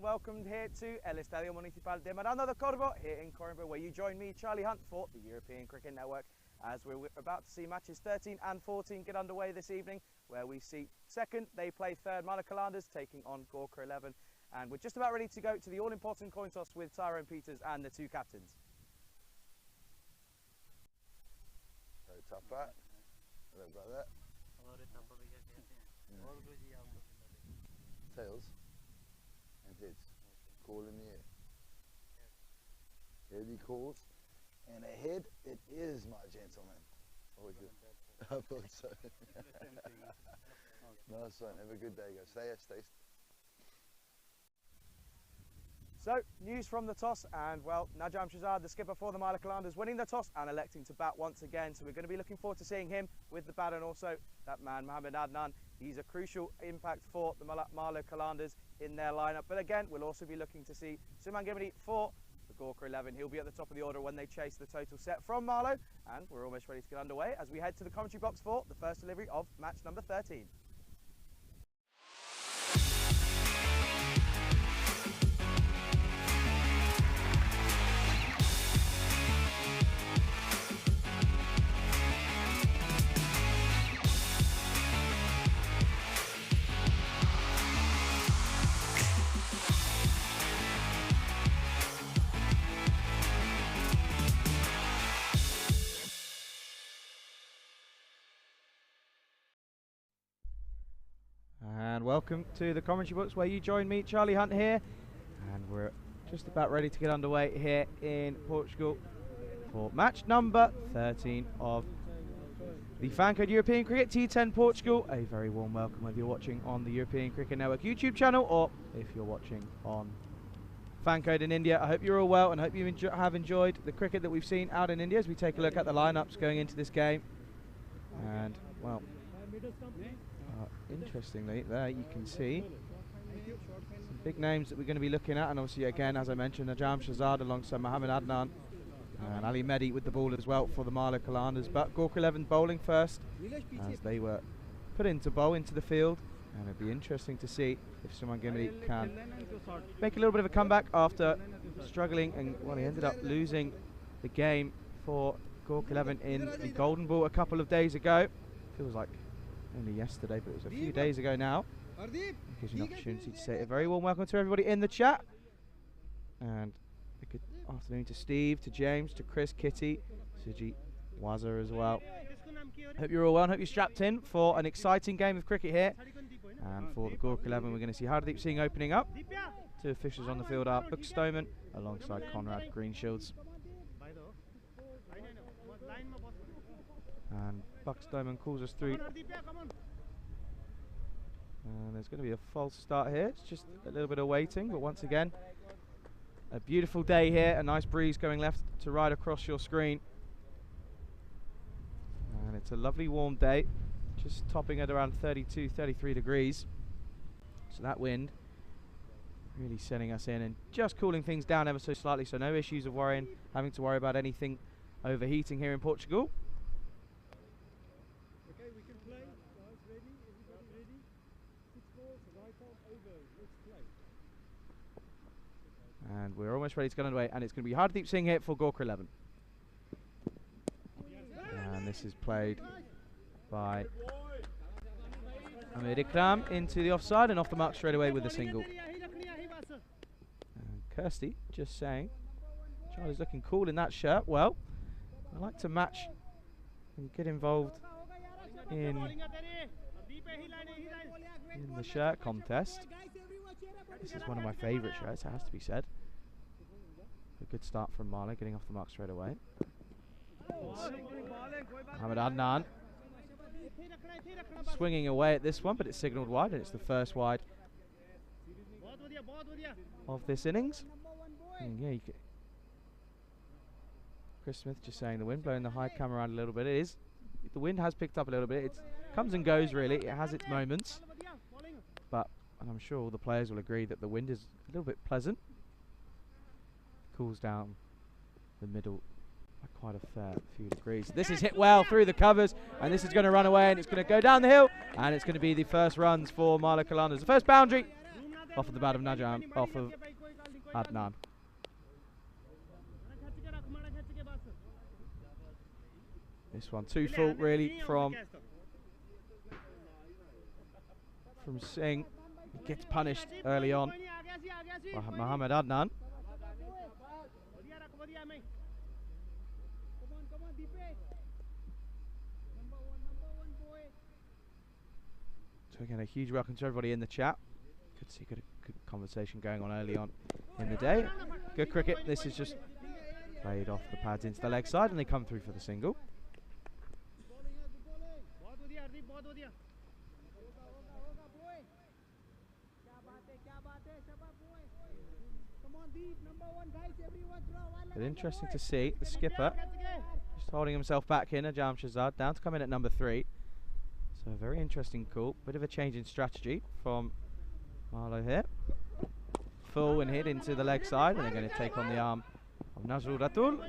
welcome here to El Estadio Municipal de Miranda de Corvo here in Coimbra, where you join me, Charlie Hunt, for the European Cricket Network, as we're about to see matches 13 and 14 get underway this evening, where we see second, they play third, Malacalanders taking on Gorka 11, and we're just about ready to go to the all-important coin toss with Tyrone Peters and the two captains. Very tough bat. A little bit like that. Tails and heads. Call in the air. Head he calls. And a head it is, my gentleman. Always good. I thought so. Nice one. Have a good day, guys. Stay. So, news from the toss, and well, Najam Shahzad, the skipper for the Malacalanders, winning the toss and electing to bat once again. So we're going to be looking forward to seeing him with the bat, and also that man, Mohamed Adnan. He's a crucial impact for the Malacalanders in their lineup. But again, we'll also be looking to see Suman Gimini for the Gorka 11. He'll be at the top of the order when they chase the total set from Marlow. And we're almost ready to get underway as we head to the commentary box for the first delivery of match number 13. And welcome to the commentary box, where you join me, Charlie Hunt, here, and we're just about ready to get underway here in Portugal for match number 13 of the FanCode European Cricket T10 Portugal. A very warm welcome whether you're watching on the European Cricket Network YouTube channel or if you're watching on FanCode in India. I hope you're all well and hope you have enjoyed the cricket that we've seen out in India as we take a look at the lineups going into this game. And well, interestingly, there you can see some big names that we're going to be looking at, and obviously again, as I mentioned, Najam Shahzad alongside Mohamed Adnan and Ali Mehdi with the ball as well for the Malacalanders. But Gorka 11 bowling first as they were put into bowl into the field, and it'd be interesting to see if Suman Gimini can make a little bit of a comeback after struggling, and well, he ended up losing the game for Gorka 11 in the Golden Ball a couple of days ago. Feels like only yesterday, but it was a few days ago now. Gives you an opportunity to say a very warm welcome to everybody in the chat, and a good afternoon to Steve, to James, to Chris, Kitty, Suji, Waza as well. Hope you're all well and hope you're strapped in for an exciting game of cricket here. And for the Gorka 11, we're going to see Hardeep Singh opening up. Two officials on the field are Buck Stoneman alongside Conrad Greenshields. And Buck Stoneman calls us through. And there's going to be a false start here. It's just a little bit of waiting, but once again, a beautiful day here. A nice breeze going left to right across your screen. And it's a lovely warm day, just topping at around 32, 33 degrees. So that wind really setting us in and just cooling things down ever so slightly. So no issues of having to worry about anything overheating here in Portugal. And we're almost ready to get underway, and it's going to be Hardeep Singh here for Gorka 11. And this is played by Amir Ikram into the offside and off the mark straight away with a single. And Kirsty just saying, Charlie's looking cool in that shirt. Well, I like to match and get involved in the shirt contest. This is one of my favourite shirts, it has to be said. A good start from Marlon, getting off the mark straight away. Mohamed Adnan swinging away at this one, but it's signalled wide, and it's the first wide of this innings. And yeah, Chris Smith just saying the wind blowing the high cam around a little bit. It is. The wind has picked up a little bit. It comes and goes really. It has its moments, but and I'm sure all the players will agree that the wind is a little bit pleasant. Cools down the middle by quite a fair few degrees. This is hit well through the covers, and this is going to run away, and it's going to go down the hill, and it's going to be the first runs for Malacalanders. The first boundary off of the bat of Najam, off of Adnan. This one too full really from Singh. He gets punished early on by Mohammad Adnan. So again, a huge welcome to everybody in the chat. Good to see good conversation going on early on in the day. Good cricket. This is just played off the pads into the leg side and they come through for the single. But interesting to see the skipper just holding himself back in, Ajam Shahzad, down to come in at number 3. So a very interesting call. Bit of a change in strategy from Marlow here. Full and hit into the leg side, and they're going to take on the arm of Nazrul Ratul.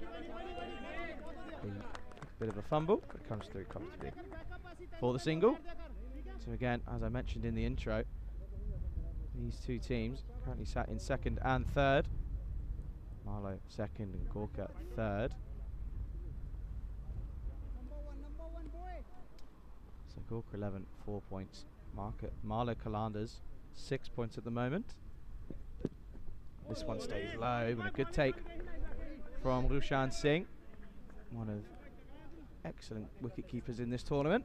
Bit of a fumble, but it comes through comfortably for the single. So again, as I mentioned in the intro, these two teams currently sat in 2nd and 3rd. Marlow 2nd and Gorka 3rd. So Gorka 11, 4 points. Marlow Kalandars 6 points at the moment. This one stays low, and a good take from Rushan Singh, one of excellent wicket keepers in this tournament.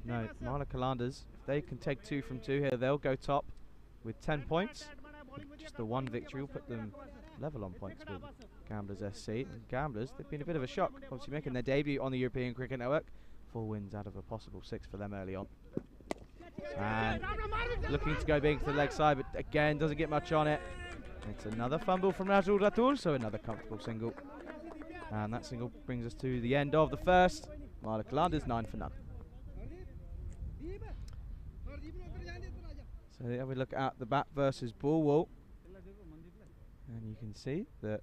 No, Marlow Kalandars, if they can take 2 from 2 here, they'll go top with 10 points. Just the one victory will put them level on points with Gamblers SC. And Gamblers, they've been a bit of a shock, obviously making their debut on the European Cricket Network. 4 wins out of a possible 6 for them early on. And looking to go big to the leg side, but again doesn't get much on it. It's another fumble from Nazrul Ratul, so another comfortable single. And that single brings us to the end of the first. Marlow Kalandars 9 for none. So there we look at the bat versus ball wall, and you can see that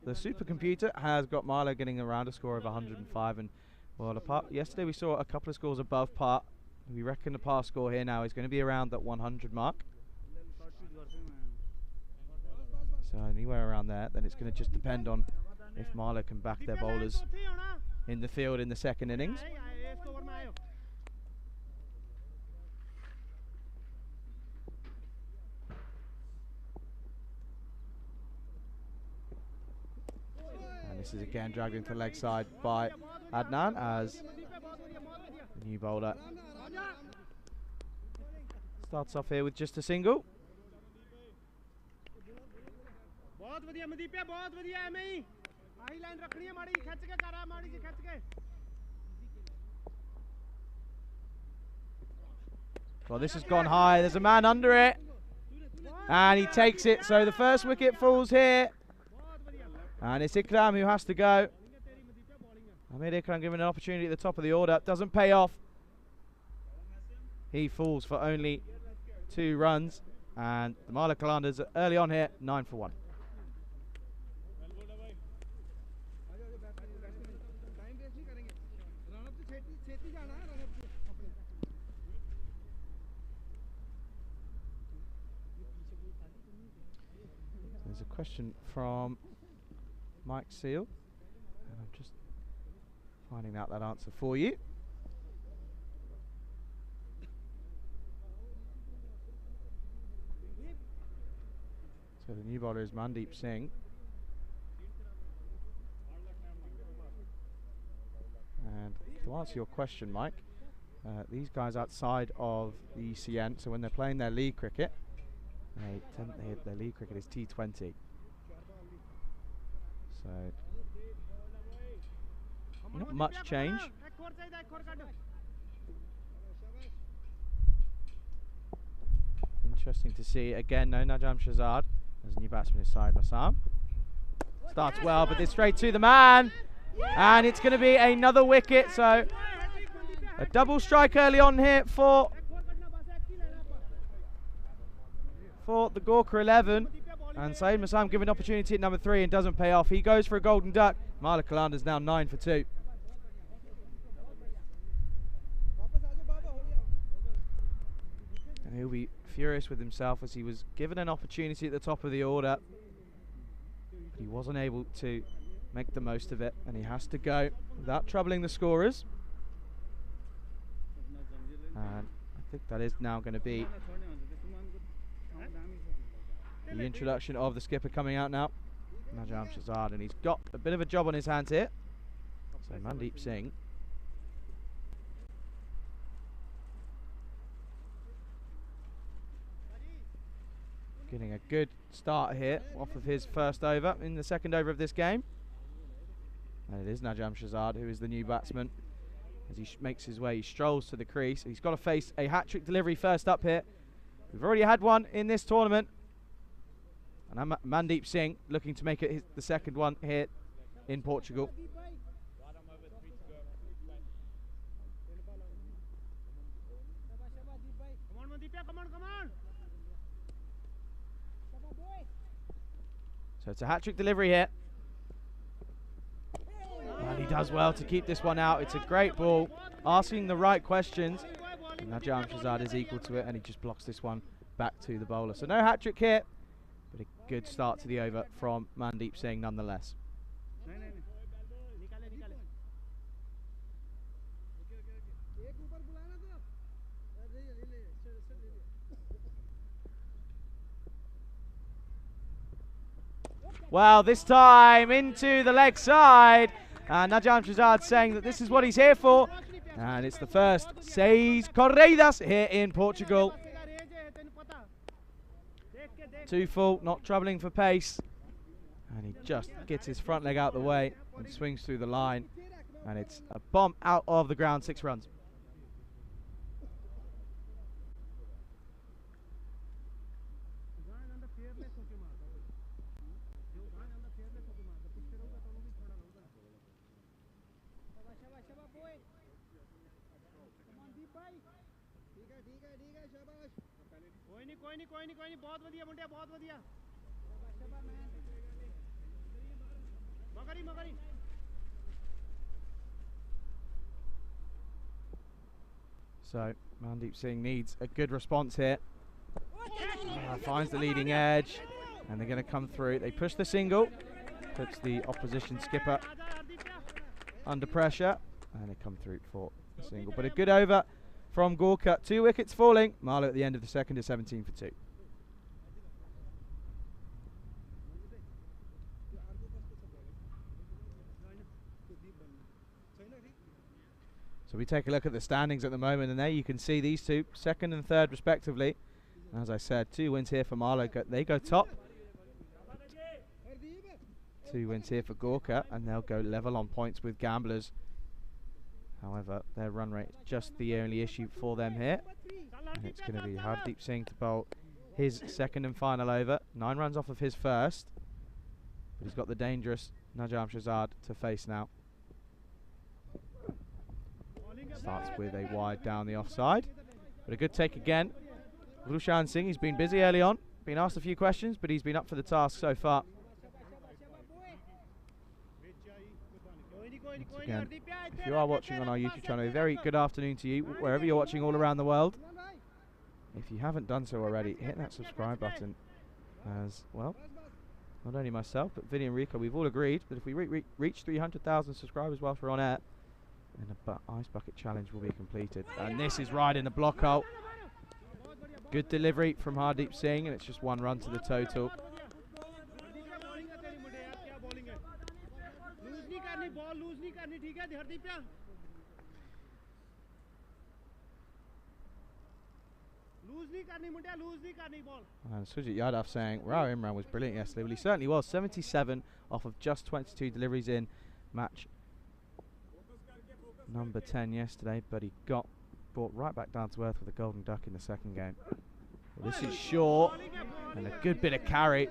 the supercomputer has got Marlow getting around a score of 105, and well, yesterday we saw a couple of scores above par. We reckon the par score here now is going to be around that 100 mark. So anywhere around there, then it's going to just depend on if Marlow can back their bowlers in the field in the second innings. This is again dragged into the leg side by Adnan as the new bowler starts off here with just a single. Well, this has gone high. There's a man under it, and he takes it. So the first wicket falls here. And it's Ikram who has to go. Ahmed Ikram given an opportunity at the top of the order. Doesn't pay off. He falls for only 2 runs. And the Marlow Kalandars early on here, 9 for 1. There's a question from Mike Seal, and I'm just finding out that answer for you. So the new bowler is Mandeep Singh, and to answer your question, Mike, these guys outside of the ECN, so when they're playing their league cricket, their league cricket is T20. So, not much change. Interesting to see. Again, no Najam Shahzad as a new batsman inside Massam. Starts well, but it's straight to the man. And it's going to be another wicket. So, a double strike early on here for the Gorka 11. And Saeed Massam given opportunity at number 3 and doesn't pay off. He goes for a golden duck. Marlow Kalandars now 9 for 2. And he'll be furious with himself as he was given an opportunity at the top of the order. He wasn't able to make the most of it, and he has to go without troubling the scorers. And I think that is now going to be the introduction of the skipper coming out now, Najam Shahzad, and he's got a bit of a job on his hands here. So Mandeep Singh getting a good start here off of his first over in the second over of this game. And it is Najam Shahzad who is the new batsman. As he makes his way, he strolls to the crease. He's got to face a hat-trick delivery first up here. We've already had one in this tournament. And Mandeep Singh looking to make it the second one here in Portugal. So it's a hat-trick delivery here. And he does well to keep this one out. It's a great ball, asking the right questions. And Najam Shahzad is equal to it, and he just blocks this one back to the bowler. So no hat-trick here, but a good start to the over from Mandeep Singh nonetheless. Well, this time into the leg side. And Najam Shahzad saying that this is what he's here for. And it's the first 6 corridas here in Portugal. 2 full, not troubling for pace. And he just gets his front leg out the way and swings through the line. And it's a bomb out of the ground, 6 runs. So Mandeep Singh needs a good response here. Finds the leading edge, and they're going to come through. They push the single, puts the opposition skipper under pressure, and they come through for the single. But a good over from Gorka. 2 wickets falling. Marlow at the end of the second is 17 for 2. So we take a look at the standings at the moment, and there you can see these two, second and third respectively. And as I said, 2 wins here for Marlow. They go top. 2 wins here for Gorka, and they'll go level on points with Gamblers. However, their run rate is just the only issue for them here. And it's going to be Hardeep Singh to bowl his second and final over. 9 runs off of his first. But he's got the dangerous Najam Shahzad to face now. Starts with a wide down the offside. But a good take again. Rushan Singh, he's been busy early on. Been asked a few questions, but he's been up for the task so far. Once again, if you are watching on our YouTube channel, a very good afternoon to you, wherever you're watching all around the world. If you haven't done so already, hit that subscribe button. As well, not only myself, but Vinny and Rico, we've all agreed that if we reach 300,000 subscribers whilst we're on air, then the ice bucket challenge will be completed. And this is right in the block hole. Good delivery from Hardeep Singh, and it's just 1 run to the total. And Sujit Yadav saying, wow, Imran was brilliant yesterday. Well, he certainly was. 77 off of just 22 deliveries in match number 10 yesterday, but he got brought right back down to earth with a golden duck in the second game. Well, this is short, and a good bit of carry.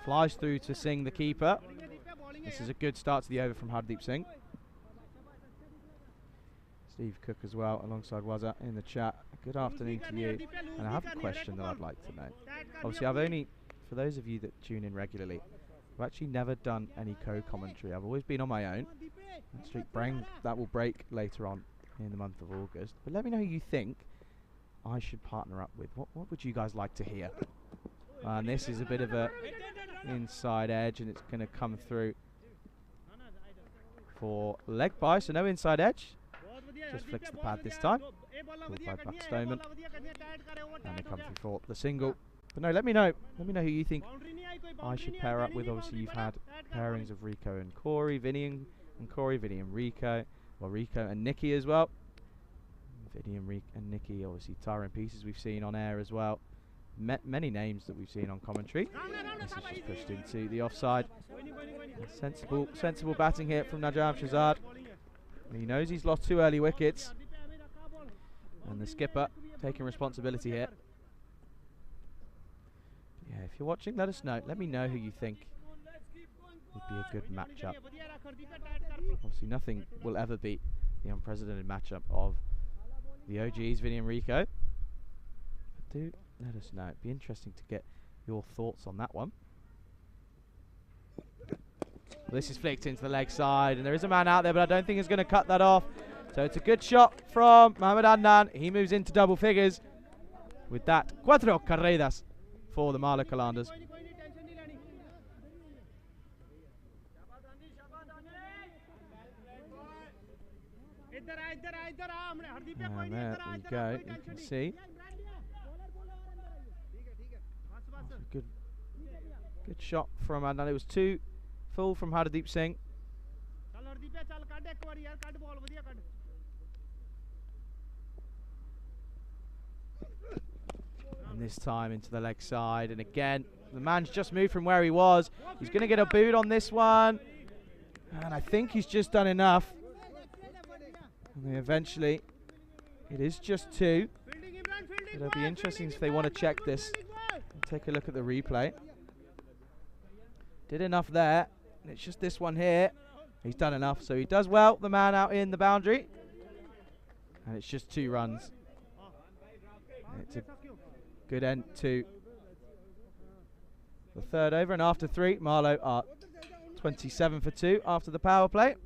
Flies through to Singh, the keeper. This is a good start to the over from Hardeep Singh. Steve Cook as well, alongside Wazza in the chat. Good afternoon to you. And I have a question that I'd like to know. Obviously, I've only, for those of you that tune in regularly, I've actually never done any co-commentary. I've always been on my own. That will break later on in the month of August. But let me know who you think I should partner up with? What would you guys like to hear? And this is a bit of a inside edge, and it's going to come through for leg by, so no inside edge. Just flicks the pad this time. Pulled by Buck Stoneman. And they come through for the single. But no, let me know who you think I should pair up with. Obviously, you've had pairings of Rico and Corey, Vinny and Corey, Vinny and Rico. Well, Rico and Nikki as well. Vinny and Nikki, obviously, Tara and Pieces we've seen on air as well. Many names that we've seen on commentary. This is just pushed into the offside. Sensible batting here from Najam Shazad. He knows he's lost 2 early wickets. And the skipper taking responsibility here. Yeah, if you're watching, let us know. Let me know who you think would be a good matchup. Obviously, nothing will ever beat the unprecedented matchup of the OGs, Vinny and Rico. But do let us know. It'd be interesting to get your thoughts on that one. Well, this is flicked into the leg side, and there is a man out there, but I don't think he's going to cut that off. So it's a good shot from Mohamed Adnan. He moves into double figures with that. 4 carreras for the Malak Highlanders. And there we go, you can see. Good shot from Adnan. It was 2 full from Hardeep Singh. And this time into the leg side, and again the man's just moved from where he was. He's going to get a boot on this one, and I think he's just done enough. And eventually it is just 2. It'll be interesting if they want to check this. Take a look at the replay. Did enough there. It's just this one here. He's done enough, so he does well. The man out in the boundary, and it's just 2 runs. And it's a good end to the 3rd over, and after 3, Marlow are 27 for 2 after the power play.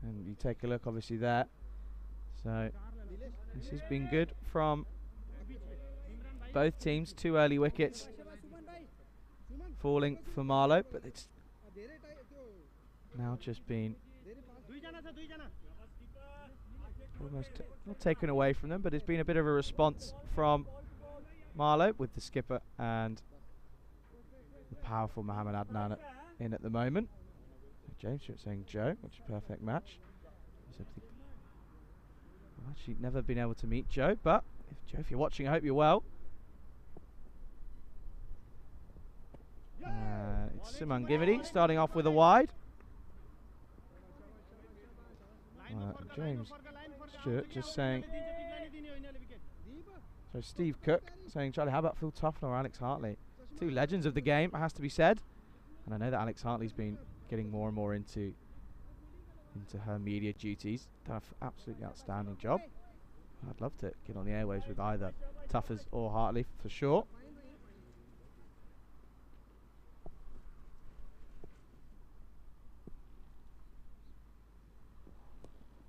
And you take a look, obviously, there. So this has been good from both teams. 2 early wickets falling for Marlow, but it's now just been almost not taken away from them, but it's been a bit of a response from Marlow with the skipper and the powerful Mohamed Adnan in at the moment. James saying Joe, which is a perfect match. I've actually never been able to meet Joe, but Joe, if you're watching, I hope you're well. It's Simon Gimity starting off with a wide. James Stewart just saying. So Steve Cook saying, Charlie, how about Phil Tufnell or Alex Hartley? 2 legends of the game, it has to be said. And I know that Alex Hartley's been getting more and more into her media duties. Done an absolutely outstanding job. I'd love to get on the airwaves with either Tuffers or Hartley for sure.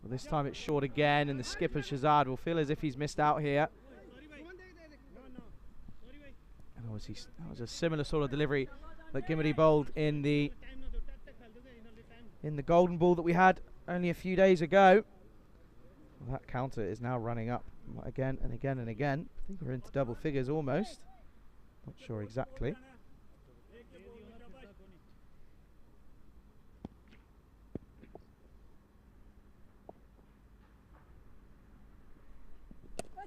Well, this time it's short again, and the skipper Shazad will feel as if he's missed out here. And obviously that was a similar sort of delivery that Gimity bowled in the golden ball that we had only a few days ago. Well, that counter is now running up again and again and again. I think we're into double figures almost. Not sure exactly.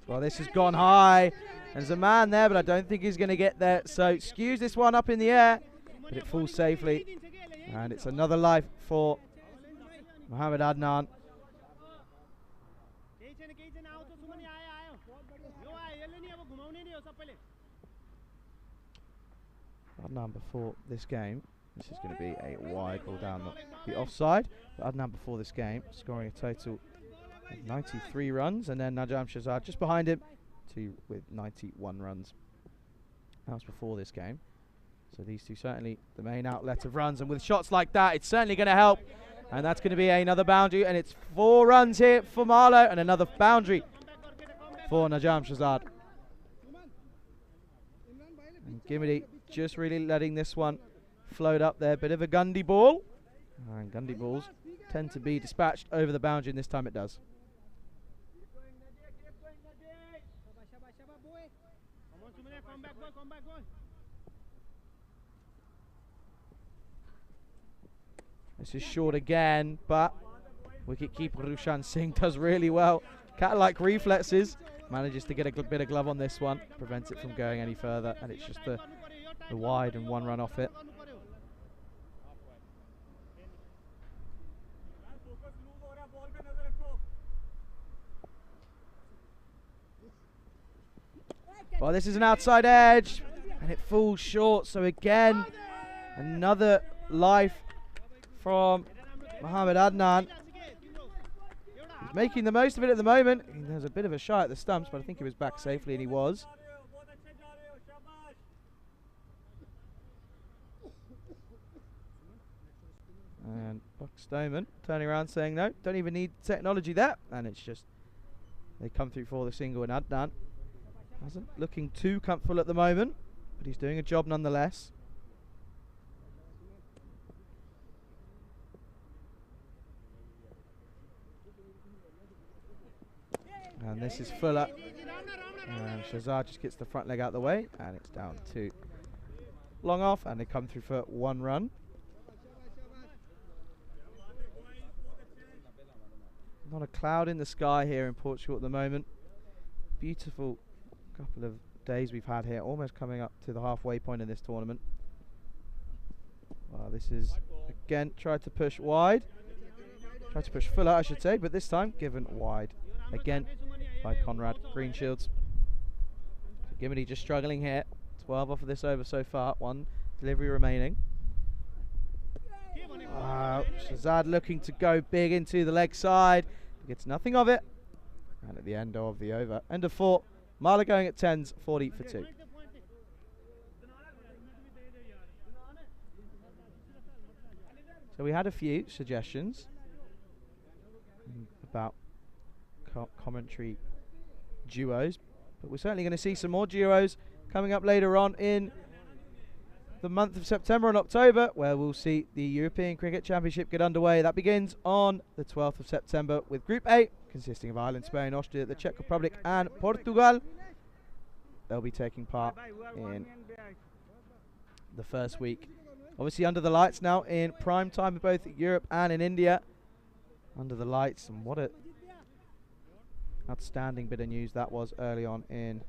Well, this has gone high. There's a man there, but I don't think he's going to get there. So skews this one up in the air, but it falls safely. And it's another life for Mohamed Adnan. Adnan before this game, this is going to be a wide ball down the offside. But Adnan before this game, scoring a total of 93 runs, and then Najam Shazad just behind him with 91 runs. That was before this game. So these two certainly the main outlet of runs, and with shots like that, it's certainly going to help. And that's going to be another boundary, and it's 4 runs here for Marlow, and another boundary for Najam Shahzad. And Gimidi just really letting this one float up there. Bit of a Gundy ball. And Gundy balls tend to be dispatched over the boundary, and this time it does. This is short again, but wicketkeeper Rushan Singh does really well. Cat-like reflexes, manages to get a bit of glove on this one, prevents it from going any further, and it's just the wide and 1 run off it. Well, this is an outside edge, and it falls short. So again, another life from Mohammad Adnan. He's making the most of it at the moment. There's a bit of a shy at the stumps, but I think he was back safely, and he was. And Buck Stoneman turning around saying, no, don't even need technology there. And it's just, they come through for the single, and Adnan isn't looking too comfortable at the moment, but he's doing a job nonetheless. And this is Fuller. And Shahzad just gets the front leg out of the way, and it's down to long off, and they come through for 1 run. Not a cloud in the sky here in Portugal at the moment. Beautiful couple of days we've had here, almost coming up to the halfway point in this tournament. Well, this is again tried to push wide, tried to push Fuller, I should say, but this time given wide again by Conrad Greenshields. So Gimidi just struggling here. 12 off of this over so far, 1 delivery remaining. Wow, Shahzad looking to go big into the leg side, gets nothing of it. And at the end of the over, end of 4, Marlow going at 10s, 40 for 2. So we had a few suggestions about commentary duos, but we're certainly going to see some more duos coming up later on in the month of September and October, where we'll see the European Cricket Championship get underway. That begins on the 12th of September with Group A, consisting of Ireland, Spain, Austria, the Czech Republic and Portugal. They'll be taking part in the first week. Obviously under the lights now in prime time in both Europe and in India. Under the lights, and what a outstanding bit of news that was early on in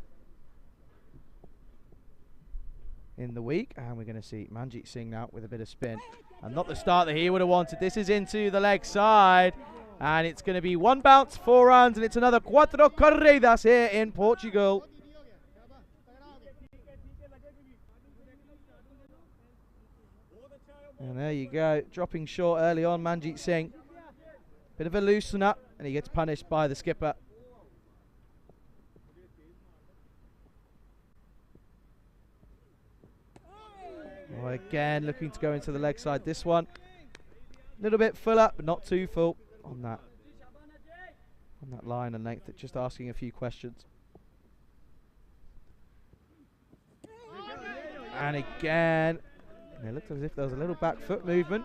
the week. And we're going to see Manjeet Singh now with a bit of spin, and not the start that he would have wanted. This is into the leg side, and it's going to be 1 bounce, 4 runs, and it's another cuatro corridas here in Portugal. And there you go, dropping short early on, Manjeet Singh. Bit of a loosen up, and he gets punished by the skipper. Oh, again, looking to go into the leg side. This one, a little bit full up, but not too full on that line and length. Just asking a few questions. And again, it looked as if there was a little back foot movement.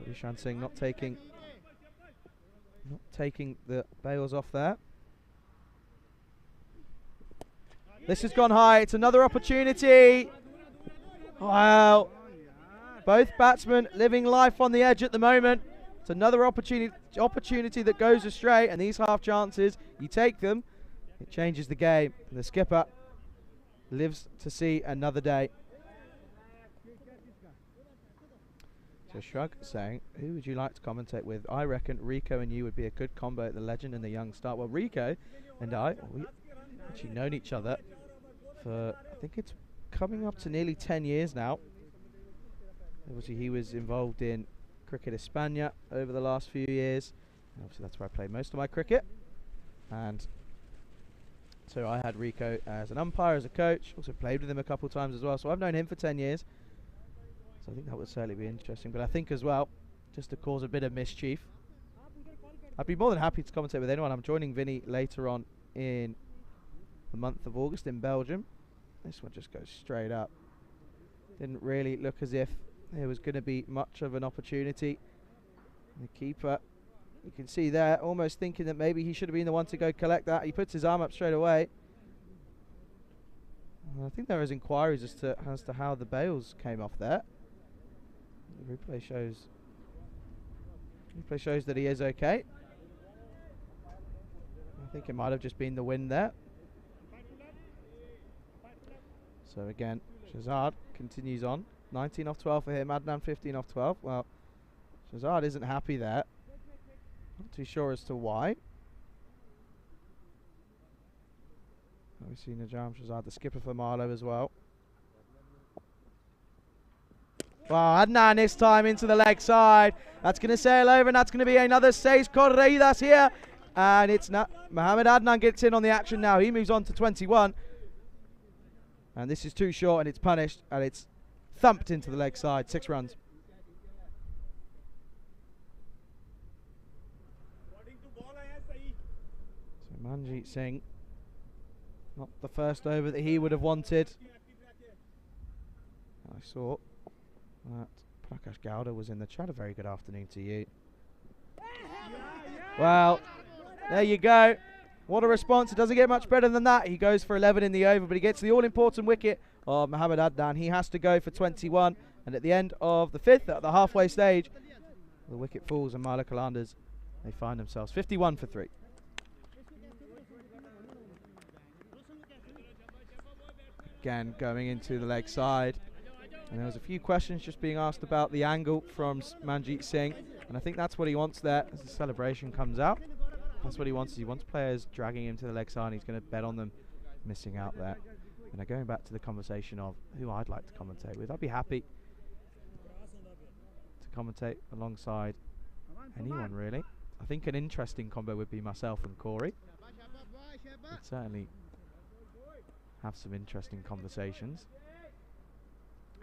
Rushan Singh not taking the bails off there. This has gone high. It's another opportunity. Wow. Both batsmen living life on the edge at the moment. It's another opportunity that goes astray, and these half chances, you take them, it changes the game. And the skipper lives to see another day. So Shrug saying, who would you like to commentate with? I reckon Rico and you would be a good combo at the legend and the young star. Well, Rico and I, we've actually known each other for, I think it's coming up to nearly 10 years now. Obviously he was involved in Cricket España over the last few years. Obviously that's where I played most of my cricket. And so I had Rico as an umpire, as a coach. Also played with him a couple of times as well. So I've known him for 10 years. So I think that would certainly be interesting. But I think as well, just to cause a bit of mischief, I'd be more than happy to commentate with anyone. I'm joining Vinny later on in the month of August in Belgium. This one just goes straight up. Didn't really look as if there was going to be much of an opportunity. The keeper, you can see there, almost thinking that maybe he should have been the one to go collect that. He puts his arm up straight away. I think there is inquiries as to how the bails came off there. The replay shows that he is okay. I think it might have just been the wind there. So again, Shazad continues on. 19 off 12 for him. Adnan 15 off 12. Well, Shazad isn't happy there. Not too sure as to why. We see Najam Shazad, the skipper for Marlow as well. Well, Adnan this time into the leg side. That's going to sail over, and that's going to be another 6 corridas here. And it's not. Mohamed Adnan gets in on the action now. He moves on to 21. And this is too short, and it's punished, and it's thumped into the leg side. 6 runs. So Manjeet Singh, not the first over that he would have wanted. I saw that Prakash Gowda was in the chat. A very good afternoon to you. Well, there you go. What a response. It doesn't get much better than that. He goes for 11 in the over, but he gets the all-important wicket of Mohamed Adnan. He has to go for 21. And at the end of the 5th, at the halfway stage, the wicket falls and Marlow Qalandars, they find themselves 51 for 3. Again, going into the leg side. And there was a few questions just being asked about the angle from Manjeet Singh. And I think that's what he wants there as the celebration comes out. That's what he wants. He wants players dragging him to the leg side. He's going to bet on them missing out there. And now going back to the conversation of who I'd like to commentate with, I'd be happy to commentate alongside anyone, really. I think an interesting combo would be myself and Corey. We'd certainly have some interesting conversations.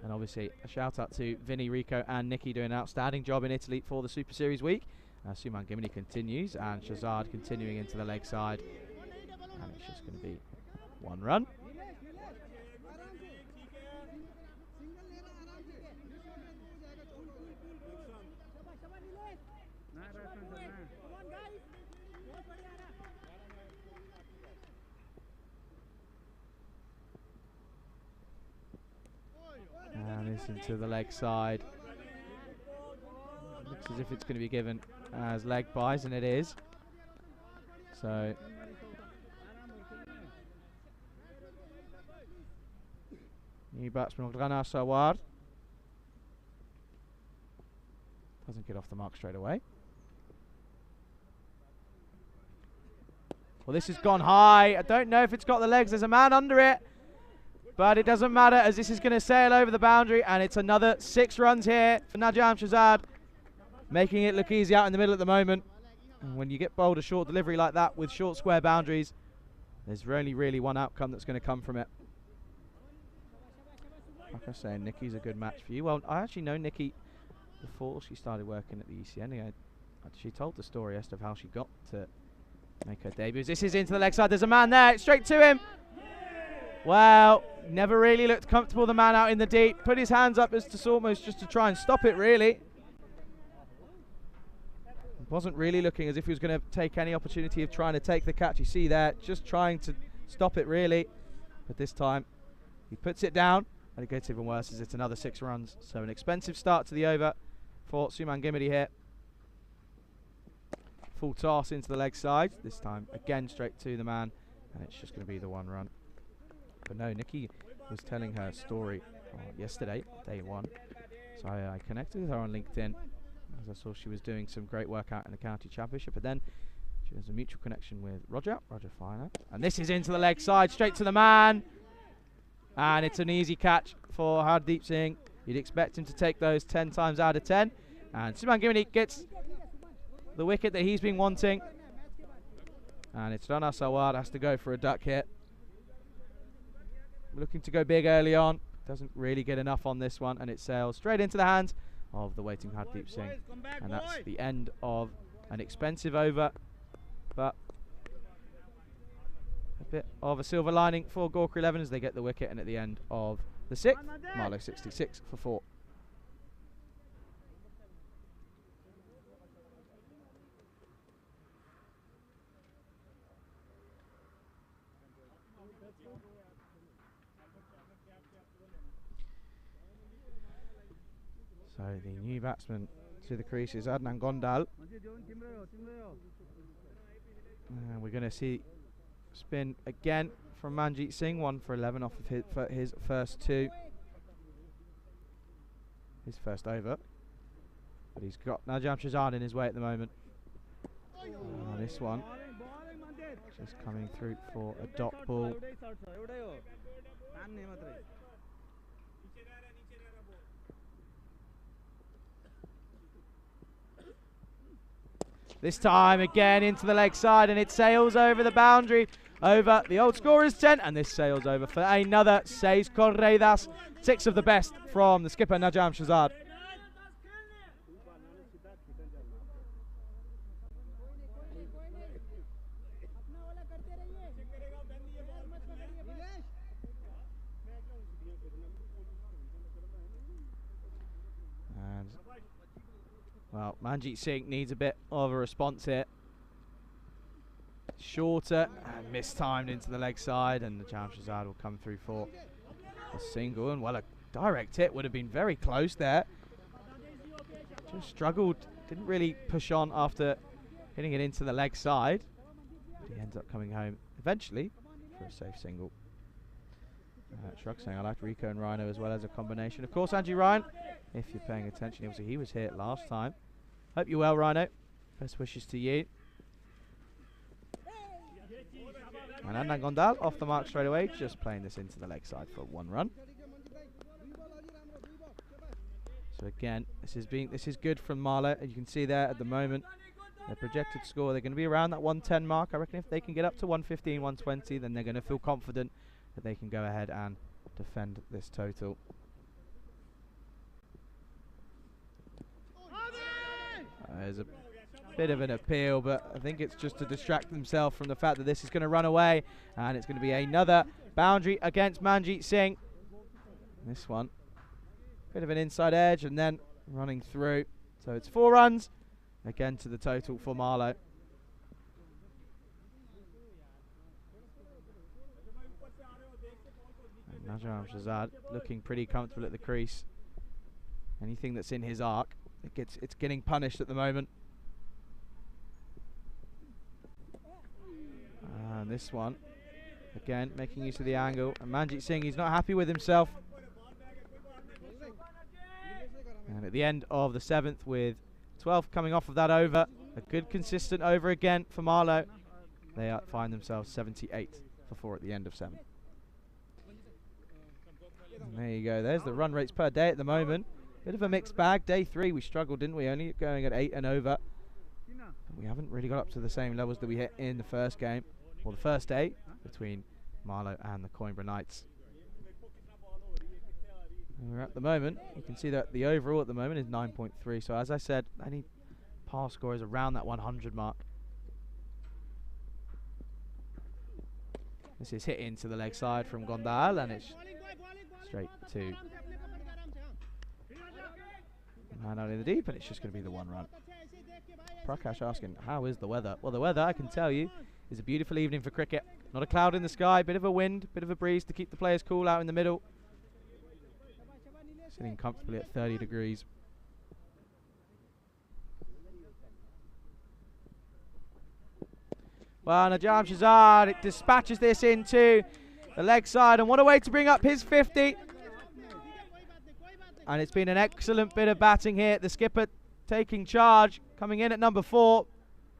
And obviously a shout out to Vinny, Rico and Nikki doing an outstanding job in Italy for the Super Series week. Suman Gimini continues, and Shazad continuing into the leg side. And it's just going to be 1 run. And this into the leg side. Looks as if it's going to be given as leg buys, and it is. So new batsman Rana Sawar doesn't get off the mark straight away. Well, this has gone high. I don't know if it's got the legs. There's a man under it, but it doesn't matter as this is going to sail over the boundary, and it's another 6 runs here for Najam Shazad, making it look easy out in the middle at the moment. And when you get bowled a short delivery like that with short square boundaries, there's only really one outcome that's going to come from it. Like I was saying, Nikki's a good match for you. Well, I actually know Nikki before she started working at the ECN. She told the story as to how she got to make her debut. This is into the leg side. There's a man there. Straight to him. Well, never really looked comfortable, the man out in the deep. Put his hands up as to almost just to try and stop it, really. Wasn't really looking as if he was going to take any opportunity of trying to take the catch. You see there, just trying to stop it, really. But this time, he puts it down, and it gets even worse as it's another 6 runs. So an expensive start to the over for Suman Gimidi here. Full toss into the leg side. This time, again, straight to the man, and it's just going to be the 1 run. But no, Nikki was telling her story yesterday, day 1. So I connected with her on LinkedIn, as I saw she was doing some great work out in the county championship. But then she has a mutual connection with Roger Finer. And this is into the leg side, straight to the man. And it's an easy catch for Hardeep Singh. You'd expect him to take those 10 times out of 10. And Suman Gimini gets the wicket that he's been wanting. And it's Rana Sawar has to go for a duck hit. Looking to go big early on. doesn't really get enough on this one, and it sails straight into the hands of the waiting Hardeep Singh. And that's the end of an expensive over, but a bit of a silver lining for Gorkha 11 as they get the wicket, and at the end of the 6th, Marlow 66 for 4. So the new batsman to the crease is Adnan Gondal. And we're going to see spin again from Manjeet Singh, 1 for 11 off of his first 2. His first over. But he's got Najam Shahzad in his way at the moment. This one just coming through for a dot ball. This time again into the leg side, and it sails over the boundary, over the old scorer's 10, and this sails over for another 6 corridas. 6 of the best from the skipper Najam Shahzad. And well, Manjeet Singh needs a bit of a response here. Shorter and mistimed into the leg side, and the Najam Shahzad will come through for a single. And well, a direct hit would have been very close there. Just struggled, didn't really push on after hitting it into the leg side. But he ends up coming home eventually for a safe single. Shrug saying I liked Rico and Rhino as well as a combination. Of course, Angie Ryan, if you're paying attention, obviously he was here last time. Hope you're well, Rhino. Best wishes to you. And Adnan Gondal off the mark straight away, just playing this into the leg side for 1 run. So again, this is good from Marlow. As you can see there at the moment, their projected score, they're going to be around that 110 mark. I reckon if they can get up to 115, 120, then they're going to feel confident that they can go ahead and defend this total. There's a bit of an appeal, but I think it's just to distract themselves from the fact that this is going to run away, and it's going to be another boundary against Manjeet Singh. This one, bit of an inside edge and then running through. So it's 4 runs again to the total for Marlow. And Najam Shahzad looking pretty comfortable at the crease. Anything that's in his arc, it's getting punished at the moment. And this one, again, making use of the angle. And Manjeet Singh, he's not happy with himself. And at the end of the 7th, with 12 coming off of that over, a good consistent over again for Marlow. They find themselves 78 for 4 at the end of 7. And there you go. There's the run rates per day at the moment. Bit of a mixed bag. Day 3 we struggled, didn't we? Only going at 8 and over. But we haven't really got up to the same levels that we hit in the first game, or the first day, between Marlow and the Coimbra Knights. And we're at the moment, you can see that the overall at the moment is 9.3. So as I said, any pass score is around that 100 mark. This is hit into the leg side from Gondal, and it's straight to man out in the deep, and it's just going to be the 1 run. Prakash asking, how is the weather? Well, the weather, I can tell you, is a beautiful evening for cricket. Not a cloud in the sky, bit of a wind, bit of a breeze to keep the players cool out in the middle. Sitting comfortably at 30 degrees. Well, Najam Shahzad, it dispatches this into the leg side, and what a way to bring up his 50. And it's been an excellent bit of batting here. The skipper taking charge, coming in at number 4,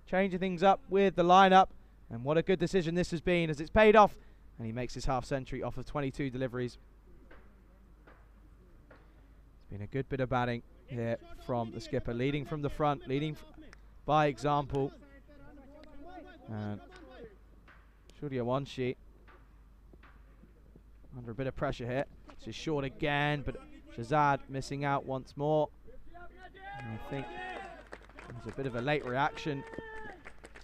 changing things up with the lineup. And what a good decision this has been, as it's paid off. And he makes his half century off of 22 deliveries. It's been a good bit of batting here from the skipper, leading from the front, leading by example. And Surya Wanshi under a bit of pressure here. This is short again, but Shazad missing out once more. And I think there's a bit of a late reaction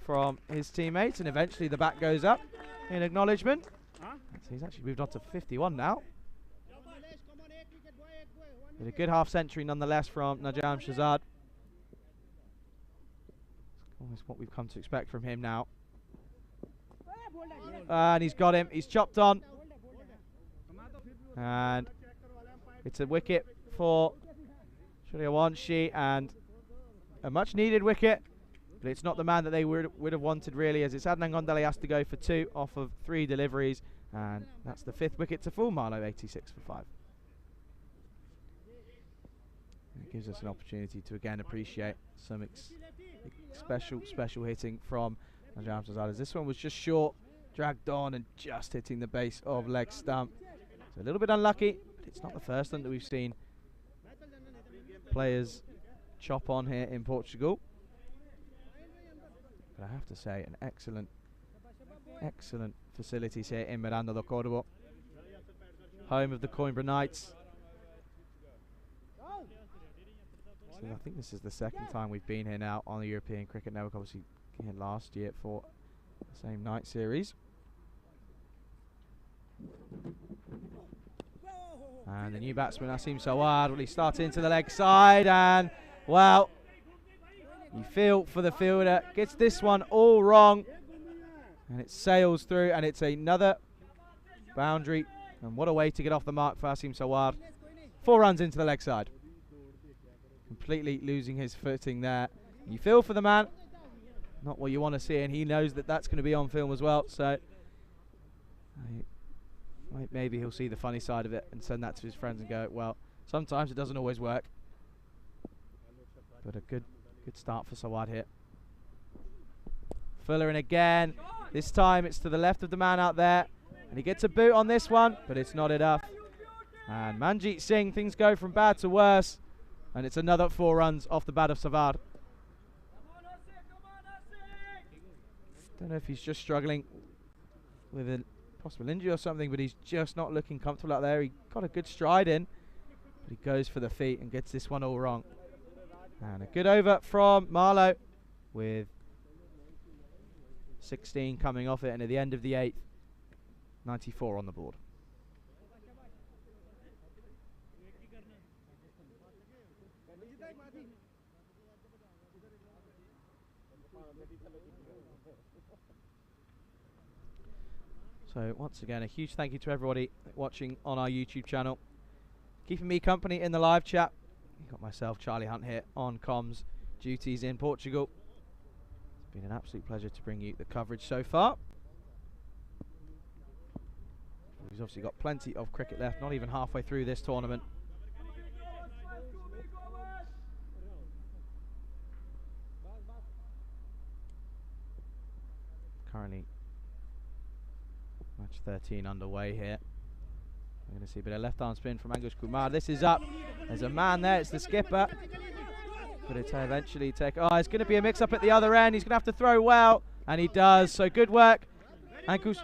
from his teammates, and eventually the bat goes up in acknowledgement. So he's actually moved on to 51 now. But a good half century nonetheless from Najam Shazad. Almost what we've come to expect from him now. And he's got him. He's chopped on. And it's a wicket for Suryawanshi, and a much needed wicket. But it's not the man that they would have wanted really, as it's Adnan Gondali has to go for 2 off of 3 deliveries. And that's the 5th wicket to fall. Marlow 86 for 5. It gives us an opportunity to again appreciate some special hitting from Najam Shazad. This one was just short, dragged on and just hitting the base of leg stump. It's a little bit unlucky, but it's not the first one that we've seen players chop on here in Portugal. But I have to say, an excellent facilities here in Miranda do Cordoba, home of the Coimbra Knights. So I think this is the 2nd time we've been here now on the European Cricket Network. Obviously here last year for the same night series. And the new batsman, Asim Sawad, will he start into the leg side, and well, you feel for the fielder, gets this one all wrong, and it sails through, and it's another boundary. And what a way to get off the mark for Asim Sawad. 4 runs into the leg side. Completely losing his footing there. You feel for the man, not what you want to see, and he knows that that's going to be on film as well, so maybe he'll see the funny side of it and send that to his friends and go, well, sometimes it doesn't always work. But a good start for Sawad here. Fuller in again. This time it's to the left of the man out there, and he gets a boot on this one, but it's not enough. And Manjeet Singh, things go from bad to worse, and it's another 4 runs off the bat of Sawad. Don't know if he's just struggling with a possible injury or something, but he's just not looking comfortable out there. He got a good stride in, but he goes for the feet and gets this one all wrong. And a good over from Marlow with 16 coming off it, and at the end of the 8th, 94 on the board. So once again, a huge thank you to everybody watching on our YouTube channel, keeping me company in the live chat. You've got myself, Charlie Hunt, here on comms duties in Portugal. It's been an absolute pleasure to bring you the coverage so far. We've obviously got plenty of cricket left, not even halfway through this tournament. Currently match 13 underway here. We're going to see a bit of left arm spin from Ankush Kumar. This is up. There's a man there. It's the skipper. But it's eventually take. Oh, it's going to be a mix up at the other end. He's going to have to throw well, and he does. So good work. Ankush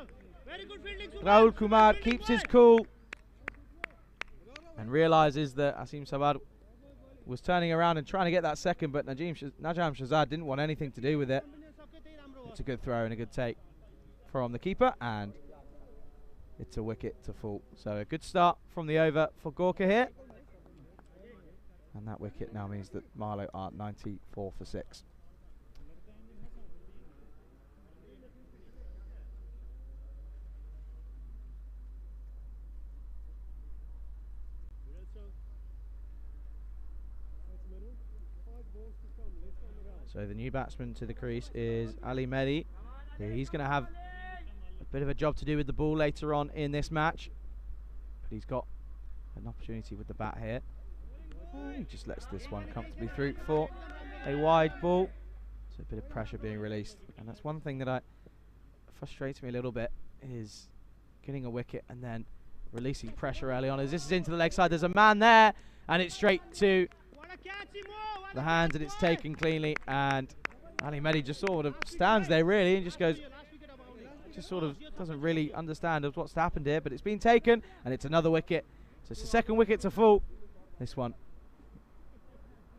Rahul Kumar keeps his cool and realizes that Asim Sawad was turning around and trying to get that second, but Najam Shazad didn't want anything to do with it. It's a good throw and a good take from the keeper, and it's a wicket to fall. So a good start from the over for Gorka here. And that wicket now means that Marlow are 94 for 6. So the new batsman to the crease is Ali Mehdi. He's going to have a bit of a job to do with the ball later on in this match, but he's got an opportunity with the bat here. He just lets this one comfortably through for a wide ball. So a bit of pressure being released, and that's one thing that frustrates me a little bit, is getting a wicket and then releasing pressure early on. As this is into the leg side, there's a man there, and it's straight to the hands, and it's taken cleanly, and Ali Mehdi just sort of stands there really and just goes, just sort of doesn't really understand what's happened here, but it's been taken, and it's another wicket So it's the second wicket to fall. This one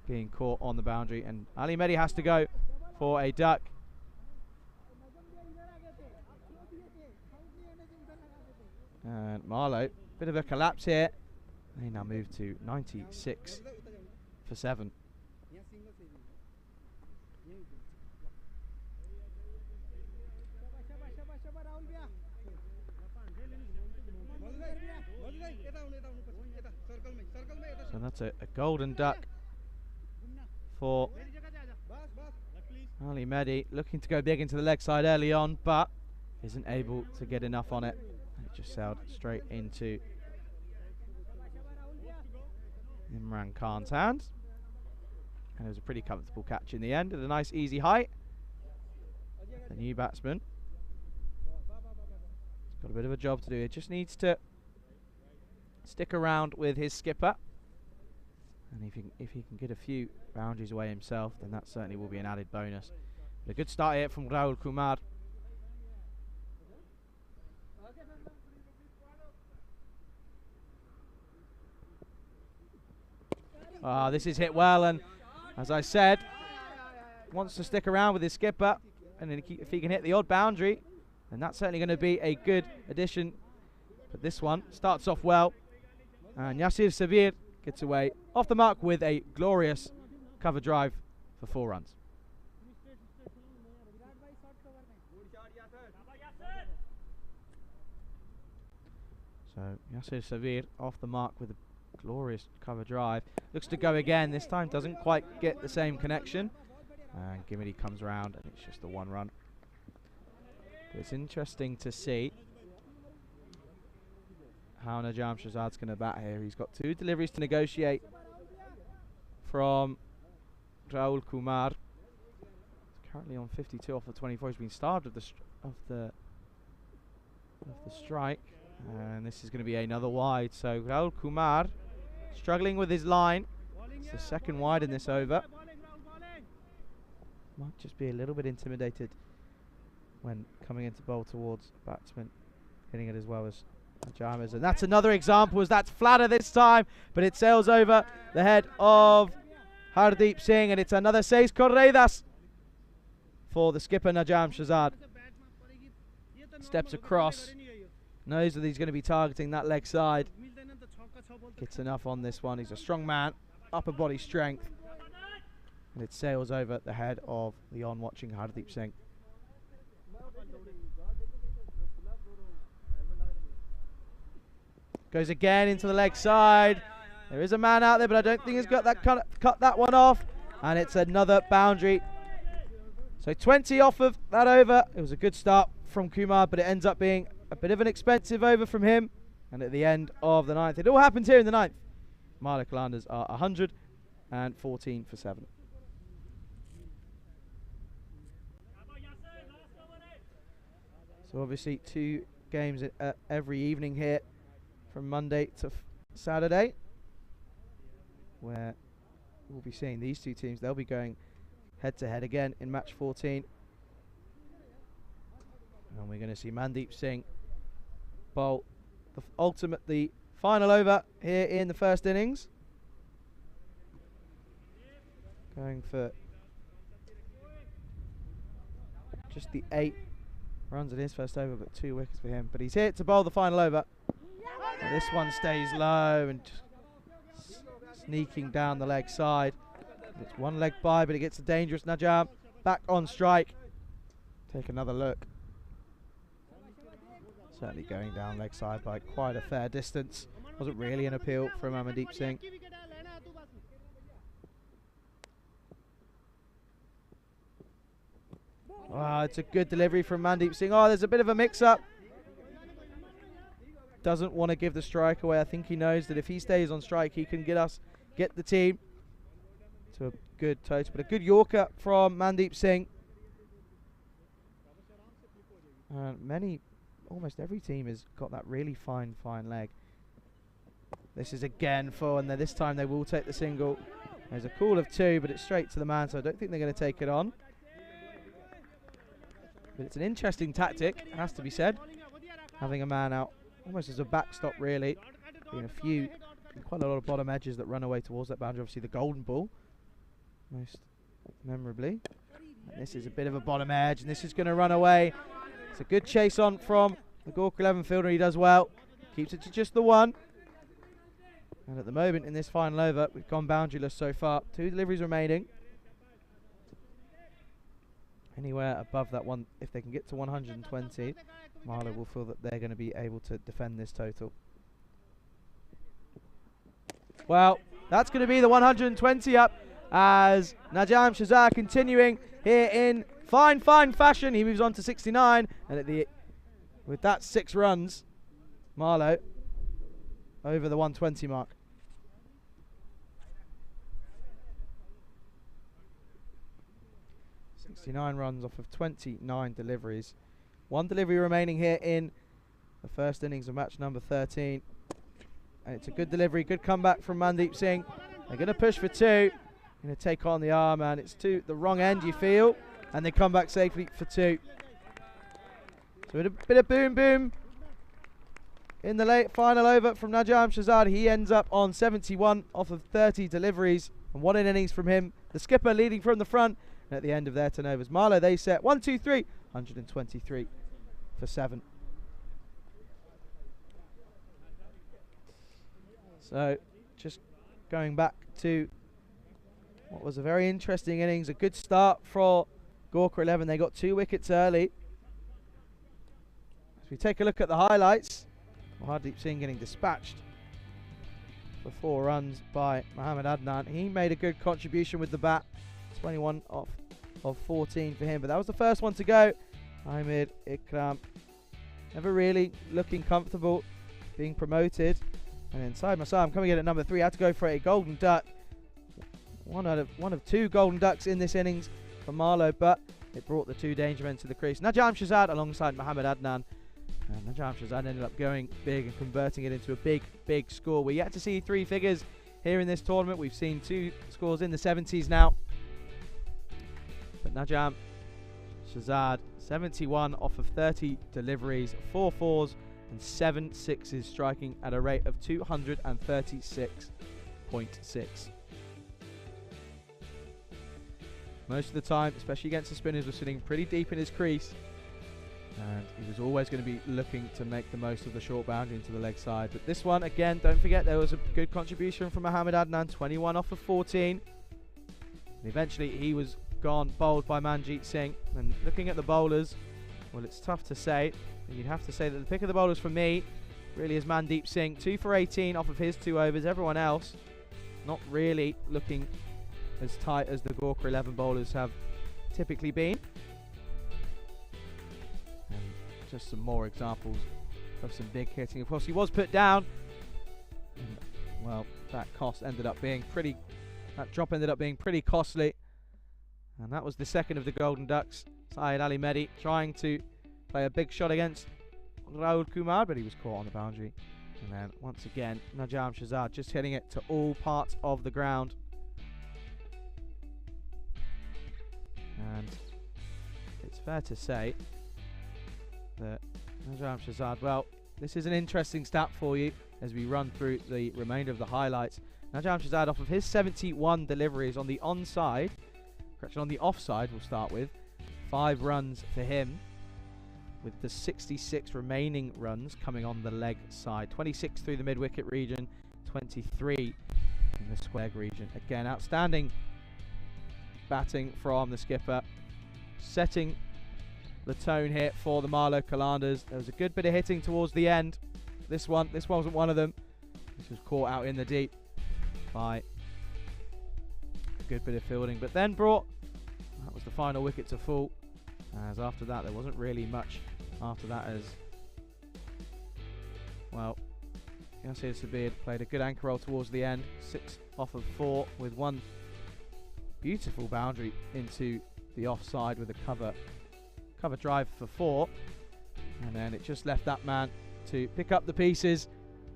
being caught on the boundary, and Ali Mehdi has to go for a duck. And Marlow, bit of a collapse here. They now move to 96 for 7. So that's a golden duck for Ali Mehdi, looking to go big into the leg side early on, but isn't able to get enough on it. It just sailed straight into Imran Khan's hands. And it was a pretty comfortable catch in the end at a nice easy height. The new batsman has got a bit of a job to do. He just needs to stick around with his skipper. And if he can get a few boundaries away himself, then that certainly will be an added bonus. But a good start here from Rahul Kumar. This is hit well, and as I said, wants to stick around with his skipper, and then if he can hit the odd boundary, then that's certainly going to be a good addition. But this one starts off well, and Yasir Sabir gets away off the mark with a glorious cover drive for 4 runs. So Yasir Sabir off the mark with a glorious cover drive. Looks to go again. This time doesn't quite get the same connection. And Gimidi comes around, and it's just the 1 run. But it's interesting to see how Najam Shahzad's going to bat here. He's got 2 deliveries to negotiate from Rahul Kumar. He's currently on 52 off the 24. He's been starved of the strike, and this is going to be another wide. So Rahul Kumar struggling with his line. It's the second wide in this over. Might just be a little bit intimidated when coming into bowl towards batsman, hitting it as well as Jammers. And that's another example, as that's flatter this time, but it sails over the head of Hardeep Singh, and it's another 6 corridas for the skipper Najam Shahzad. Steps across, knows that he's going to be targeting that leg side. Gets enough on this one. He's a strong man, upper body strength, and it sails over the head of the on-watching Hardeep Singh. Goes again into the leg side. There is a man out there, but I don't think he's got that cut that one off. And it's another boundary. So 20 off of that over. It was a good start from Kumar, but it ends up being a bit of an expensive over from him. And at the end of the 9th, it all happens here in the 9th. Marla Kalanders are 114 for 7. So obviously 2 games every evening here, from Monday to Saturday, where we'll be seeing these 2 teams. They'll be going head to head again in match 14, and we're going to see Mandeep Singh bowl the final over here in the first innings, going for just the 8 runs in his first over, but 2 wickets for him. But he's here to bowl the final over. And this one stays low and sneaking down the leg side. It's 1 leg by, but it gets a dangerous Najam back on strike. Take another look. Certainly going down leg side by quite a fair distance. Wasn't really an appeal from Amandeep Singh. Wow, it's a good delivery from Mandeep Singh. Oh, there's a bit of a mix-up. Doesn't want to give the strike away. I think he knows that if he stays on strike, he can get the team to a good total. But a good Yorker from Mandeep Singh. Almost every team has got that really fine leg. This is again for, and this time they will take the single. There's a call of 2, but it's straight to the man, so I don't think they're going to take it on. But it's an interesting tactic, it has to be said, having a man out almost as a backstop, really. quite a lot of bottom edges that run away towards that boundary. Obviously the golden ball, most memorably. And this is a bit of a bottom edge, and this is going to run away. It's a good chase on from the Gorka 11 fielder. He does well. Keeps it to just the one. And at the moment in this final over, we've gone boundaryless so far. 2 deliveries remaining. Anywhere above that one, if they can get to 120, Marlow will feel that they're going to be able to defend this total. Well, that's going to be the 120 up as Najam Shazar continuing here in fine fashion. He moves on to 69, and with that 6 runs, Marlow over the 120 mark. '69 runs off of 29 deliveries. 1 delivery remaining here in the first innings of match number 13. And it's a good delivery, good comeback from Mandeep Singh. They're going to push for 2. Going to take on the arm, and it's to the wrong end, you feel. And they come back safely for 2. So a bit of boom in the late final over from Najam Shazad. He ends up on 71 off of 30 deliveries. And what an innings from him. The skipper leading from the front. And at the end of their turnovers, Marlow, they set 1, 2, 3, 123 for 7. So just going back to what was a very interesting innings, a good start for Gorka 11. They got 2 wickets early. As we take a look at the highlights, Hardeep Singh getting dispatched for 4 runs by Mohammad Adnan. He made a good contribution with the bat, 21 off of 14 for him, but that was the first one to go. Ahmed Ikram never really looking comfortable being promoted. And inside Masam coming in at number 3, had to go for a golden duck. One of 2 golden ducks in this innings for Marlow, but it brought the 2 danger men to the crease. Najam Shazad alongside Mohammad Adnan. And Najam Shazad ended up going big and converting it into a big score. We're yet to see 3 figures here in this tournament. We've seen 2 scores in the 70s now. But Najam Shazad, 71 off of 30 deliveries, 4 fours and 7 sixes, striking at a rate of 236.6. Most of the time, especially against the spinners, was sitting pretty deep in his crease. And he was always going to be looking to make the most of the short boundary into the leg side. But this one, again, don't forget, there was a good contribution from Mohammad Adnan, 21 off of 14. And eventually, he was gone, bowled by Manjeet Singh. And looking at the bowlers, well, it's tough to say. You'd have to say that the pick of the bowlers for me really is Mandeep Singh. 2 for 18 off of his 2 overs. Everyone else not really looking as tight as the Gorka 11 bowlers have typically been. And just some more examples of some big hitting. Of course, he was put down. And, well, that drop ended up being pretty costly. And that was the second of the Golden Ducks. Syed Ali Mehdi trying to play a big shot against Rahul Kumar, but he was caught on the boundary. And then once again, Najam Shazad just hitting it to all parts of the ground. And it's fair to say that Najam Shazad, well, this is an interesting stat for you as we run through the remainder of the highlights. Najam Shazad, off of his 71 deliveries on the onside, correction, on the offside we'll start with, 5 runs for him, with the 66 remaining runs coming on the leg side. 26 through the mid-wicket region, 23 in the square region. Again, outstanding batting from the skipper, setting the tone here for the Marlow Kalandars. There was a good bit of hitting towards the end. This wasn't one of them. This was caught out in the deep by a good bit of fielding, but then that was the final wicket to fall, as after that there wasn't really much after that, as well, Yasir Sabir played a good anchor roll towards the end, 6 off of 4 with 1 beautiful boundary into the offside with a cover drive for 4, and then it just left that man to pick up the pieces.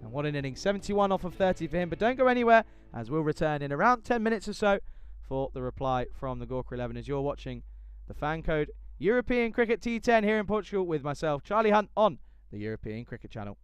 And what an inning, 71 off of 30 for him. But don't go anywhere, as we'll return in around 10 minutes or so for the reply from the Gorka 11, as you're watching the FanCode European Cricket T10 here in Portugal with myself, Charlie Hunt, on the European Cricket Channel.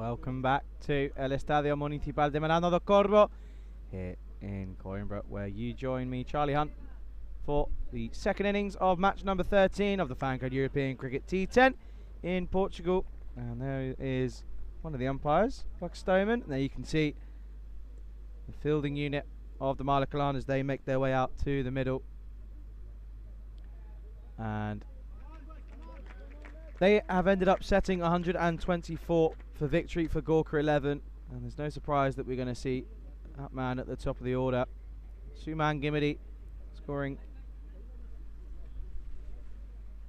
Welcome back to El Estadio Municipal de Milano do Corvo here in Coimbra, where you join me, Charlie Hunt, for the second innings of match number 13 of the FanCode European Cricket T10 in Portugal. And there is one of the umpires, Buck Stoneman. There you can see the fielding unit of the Malacalan as they make their way out to the middle. And they have ended up setting 124 for victory for Gorka 11. And there's no surprise that we're going to see that man at the top of the order, Suman Gimidi, scoring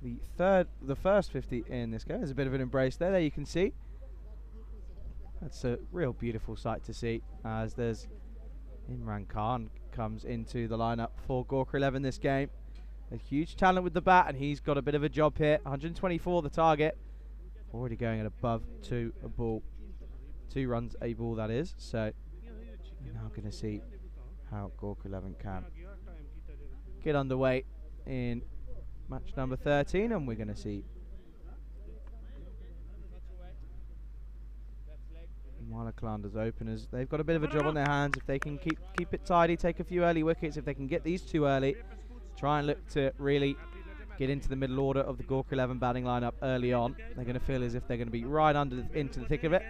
the first 50 in this game. There's a bit of an embrace there you can see. That's a real beautiful sight to see, as there's Imran Khan comes into the lineup for Gorka 11 this game. A huge talent with the bat, and he's got a bit of a job here. 124 the target, already going at above 2 a ball, 2 runs a ball that is. So we're now going to see how Gorka 11 can get underway in match number 13, and we're going to see Malakalanda's openers. They've got a bit of a job on their hands. If they can keep it tidy, take a few early wickets, if they can get these 2 early, try and look to really get into the middle order of the Gorka 11 batting lineup early on, they're going to feel as if they're going to be right into the thick of it.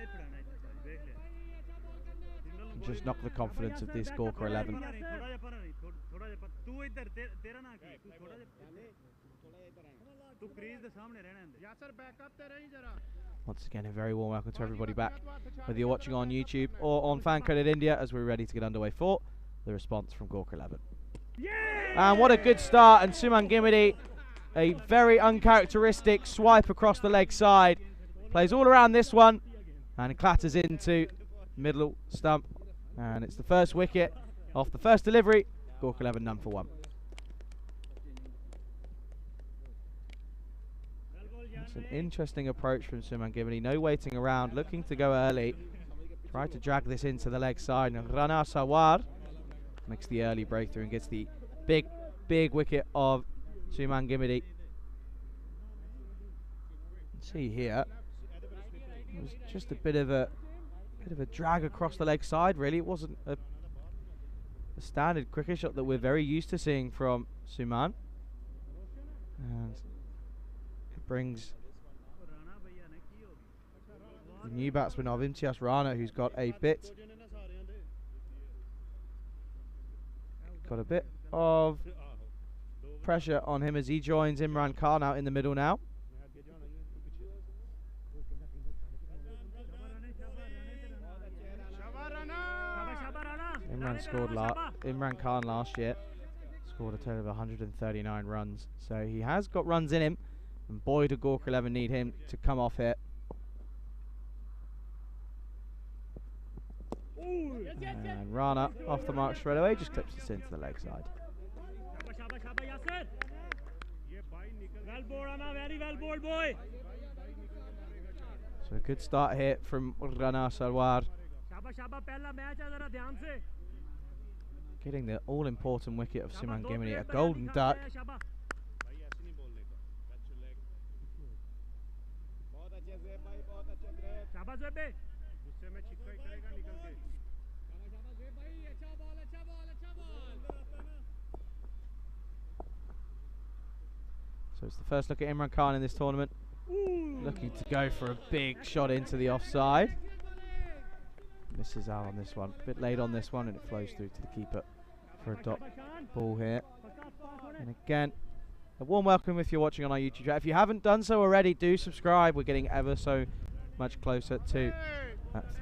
And just knock the confidence of this Gorka 11. Once again, a very warm welcome to everybody back, whether you're watching on YouTube or on FanCode India, as we're ready to get underway for the response from Gorka 11. And what a good start, and Suman Gimidi, a very uncharacteristic swipe across the leg side, plays all around this one and clatters into middle stump, and it's the first wicket off the first delivery. Gorka 11 none for 1. It's an interesting approach from Suman Gimidi, no waiting around, looking to go early, tried to drag this into the leg side, and Rana Sawar makes the early breakthrough and gets the big wicket of Suman Gimidi. See here, it was just a bit of a drag across the leg side. Really, it wasn't a standard cricket shot that we're very used to seeing from Suman, and it brings the new batsman of Imtiaz Rana, who's got a bit of pressure on him as he joins Imran Khan out in the middle now. Imran Khan last year scored a total of 139 runs, so he has got runs in him, and boy do Gorka 11 need him to come off it. And Rana off the mark straight away, just clips this into the leg side. So a good start here from Rana Sarwar, getting the all-important wicket of Suman Gimidi, a golden duck. So it's the first look at Imran Khan in this tournament, looking to go for a big shot into the offside. Misses out on this one, a bit late on this one, and it flows through to the keeper for a dot ball here. And again, a warm welcome if you're watching on our YouTube chat. If you haven't done so already, do subscribe. We're getting ever so much closer to that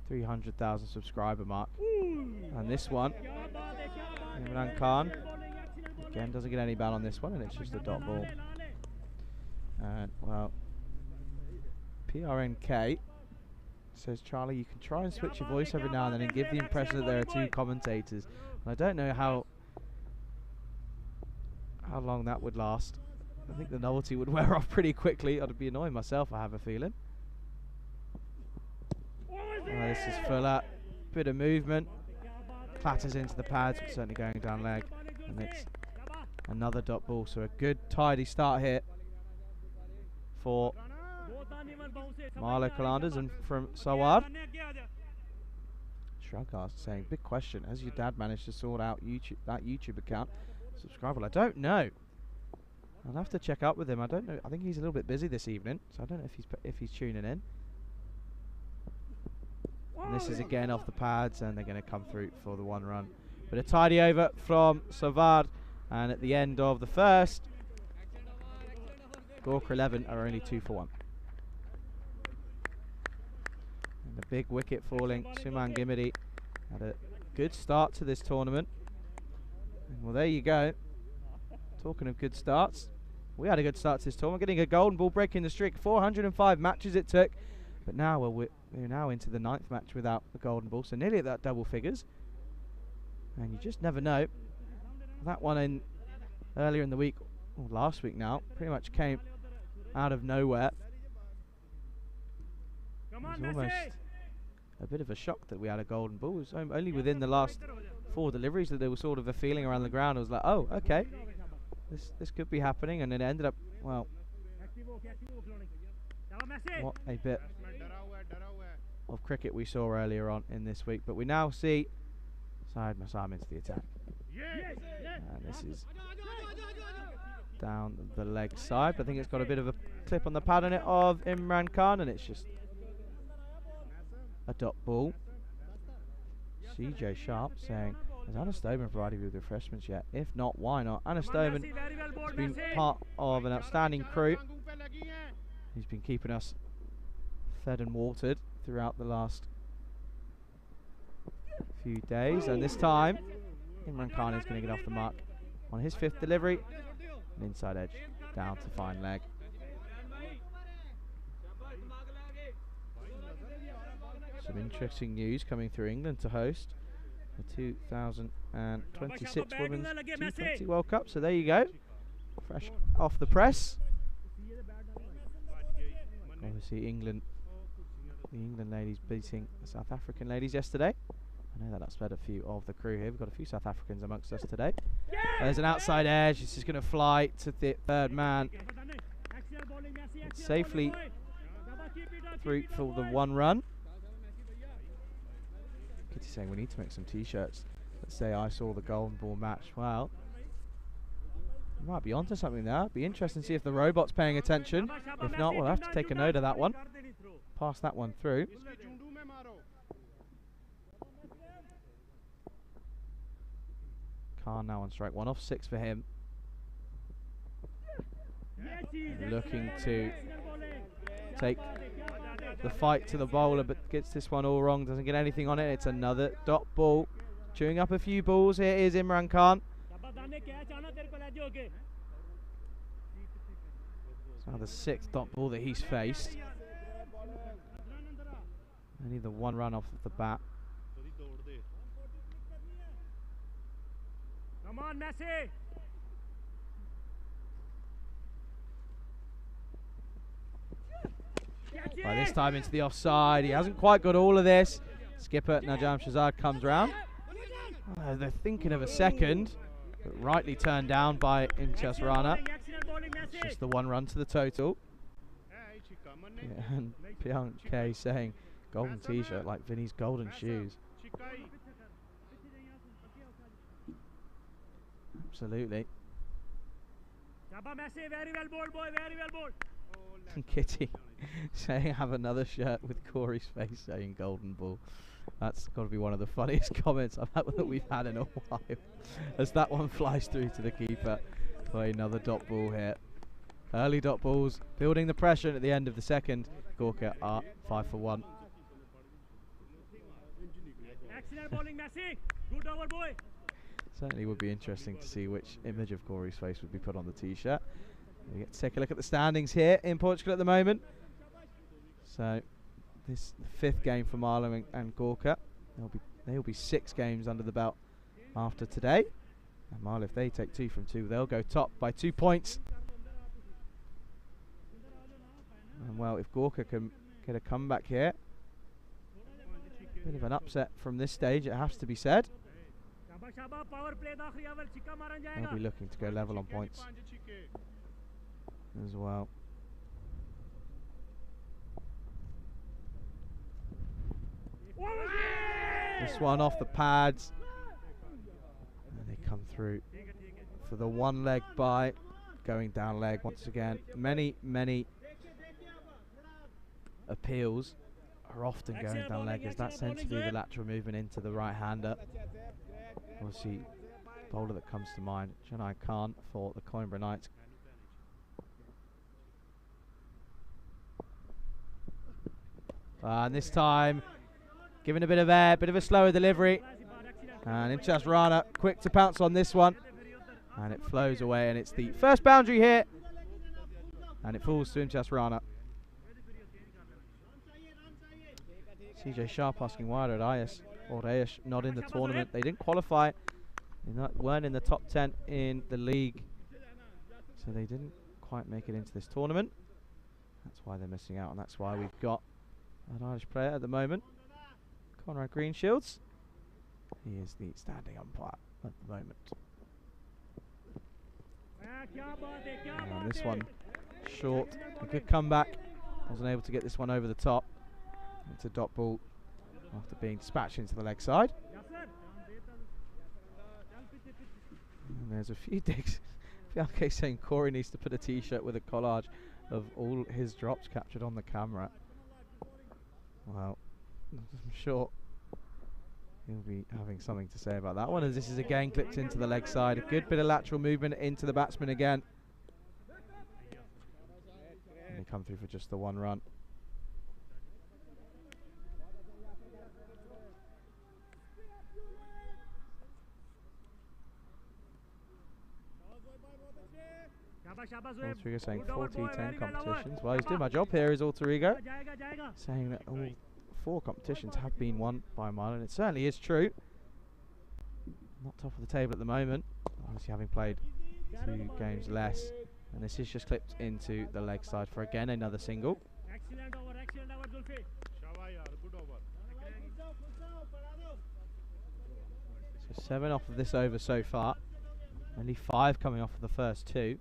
300,000 subscriber mark. And this one, Imran Khan again doesn't get any bat on this one, and it's just a dot ball. And well, PRNK says, Charlie, you can try and switch your voice every now and then and give the impression that there are 2 commentators. And I don't know how long that would last. I think the novelty would wear off pretty quickly. I'd be annoying myself, I have a feeling. This is Fuller, bit of movement, clatters into the pads, but certainly going down leg, and it's another dot ball. So a good tidy start here for Marlow Calanders and from Sawad. Shrugcast saying, big question, has your dad managed to sort out that YouTube account? Subscribe? Well, I don't know. I'll have to check up with him. I don't know. I think he's a little bit busy this evening, so I don't know if he's tuning in. And this is again off the pads, and they're going to come through for the one run. But a tidy over from Savad, and at the end of the first, Gorka 11 are only 2 for 1. And the big wicket falling, Suman Gimidi had a good start to this tournament. And well, there you go. Talking of good starts, we had a good start to this tournament, getting a golden ball, breaking the streak. 405 matches it took, but now we're now into the 9th match without the golden ball, so nearly at that double figures. And you just never know. That one in earlier in the week, or last week now, pretty much came out of nowhere. It was almost a bit of a shock that we had a golden ball. It was only within the last 4 deliveries that there was sort of a feeling around the ground. It was like, oh, okay, this could be happening, and it ended up, well, what a bit of cricket we saw earlier on in this week. But we now see Syed Masam into the attack. And this is down the leg side. I think it's got a bit of a clip on the pad on it of Imran Khan, and it's just a dot ball. CJ Sharp saying, has Anna Stoneman provided you with refreshments yet? If not, why not? Anna Stoneman has been part of an outstanding crew. He's been keeping us fed and watered throughout the last few days, and this time Imran Khan is going to get off the mark on his 5th delivery. An inside edge down to fine leg. Some interesting news coming through. England to host the 2026 Women's T20 World Cup. So there you go, fresh off the press. Obviously the England ladies beating the South African ladies yesterday. I know that upset a few of the crew here. We've got a few South Africans amongst us today. There's an outside edge. This is going to fly to the 3rd man. It's safely through for the 1 run. Kitty's saying we need to make some t-shirts that say I saw the golden ball match. Well, we might be onto something there. Be interesting to see if the robot's paying attention. If not, we'll have to take a note of that one. Pass that one through. Khan now on strike 1 off 6 for him. Looking to take the fight to the bowler, but gets this one all wrong. Doesn't get anything on it. It's another dot ball. Chewing up a few balls here is Imran Khan. It's now the 6th dot ball that he's faced. Only the 1 run off of the bat. Come on, Messi! By this time into the offside. He hasn't quite got all of this. Skipper Najam Shahzad comes round. They're thinking of a second, but rightly turned down by Imtiaz Rana. It's just the 1 run to the total. Yeah, and Pyong K saying golden t-shirt like Vinny's golden shoes. Absolutely. Kitty saying have another shirt with Corey's face saying golden ball. That's got to be one of the funniest comments that we've had in a while. As that one flies through to the keeper. Play another dot ball here. Early dot balls building the pressure at the end of the second. Gorka are 5 for 1. Certainly would be interesting to see which image of Corey's face would be put on the t-shirt. We get to take a look at the standings here in Portugal at the moment. So this the 5th game for Marlow and Gorka. They'll be 6 games under the belt after today. And Marlow, if they take 2 from 2, they'll go top by 2 points. And well, if Gorka can get a comeback here, bit of an upset from this stage, it has to be said. They'll be looking to go level on points as well. This one off the pads. And they come through for the one leg bye. Going down leg once again. Many appeals are often going down leg, as that tends to be the lateral movement into the right-hander. Obviously, bowler that comes to mind, Chennai Khan for the Coimbra Knights. And this time, giving a bit of air, bit of a slower delivery. And Imtiaz Rana quick to pounce on this one. And it flows away, and it's the first boundary here. And it falls to Imtiaz Rana. CJ Sharp asking why did Ayas or Ayas not in the tournament. They didn't qualify. They weren't in the top 10 in the league. So they didn't quite make it into this tournament. That's why they're missing out, and that's why we've got an Irish player at the moment, Conrad Greenshields. He is the standing umpire at the moment. And this one short, a good comeback. Wasn't able to get this one over the top. It's a dot ball after being dispatched into the leg side. And there's a few digs. FanCode saying Corey needs to put a t-shirt with a collage of all his drops captured on the camera. Well, I'm sure he'll be having something to say about that one, as this is again clipped into the leg side. A good bit of lateral movement into the batsman again. And they come through for just the one run. Alter Ego saying 4 T10 competitions. Well, he's doing my job here, is Alter Ego. Saying that all 4 competitions have been won by Mile, and it certainly is true. Not top of the table at the moment, obviously having played 2 games less. And this is just clipped into the leg side for again another single. So 7 off of this over so far. Only 5 coming off of the first 2.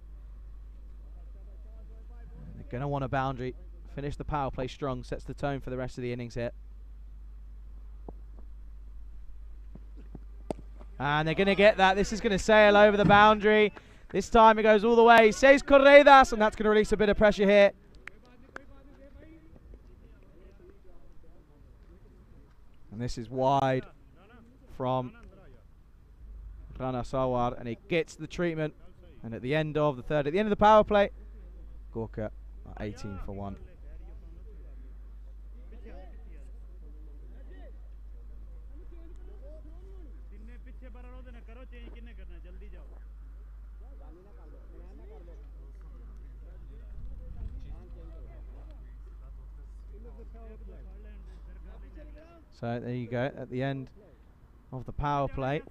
And they're going to want a boundary. Finish the power play strong, sets the tone for the rest of the innings here. And they're going to get that. This is going to sail over the boundary. This time it goes all the way. Says Correidas, and that's going to release a bit of pressure here. And this is wide from Rana Sawar, and it gets the treatment. And at the end of the third, at the end of the power play, Gorka 18 for 1. So there you go, at the end of the power play,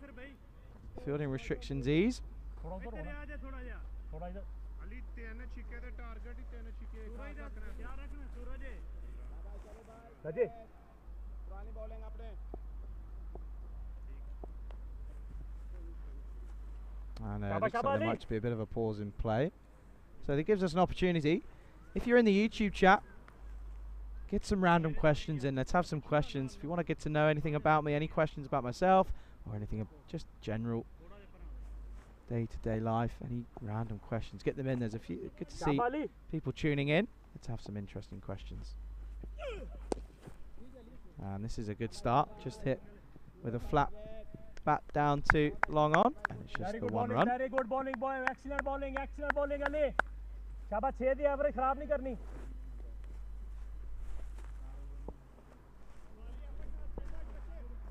fielding restrictions ease. And looks like there might be a bit of a pause in play. So that gives us an opportunity. If you're in the YouTube chat, get some random questions in. Let's have some questions. If you want to get to know anything about me, any questions about myself, or anything just general day-to-day life, any random questions, get them in. There's a few. Good to see people tuning in. Let's have some interesting questions. And this is a good start. Just hit with a flat bat down to long on, and it's just the one run. Very good bowling, boy. Excellent bowling, Ali. Shabash, 6 the average खराब नहीं करनी.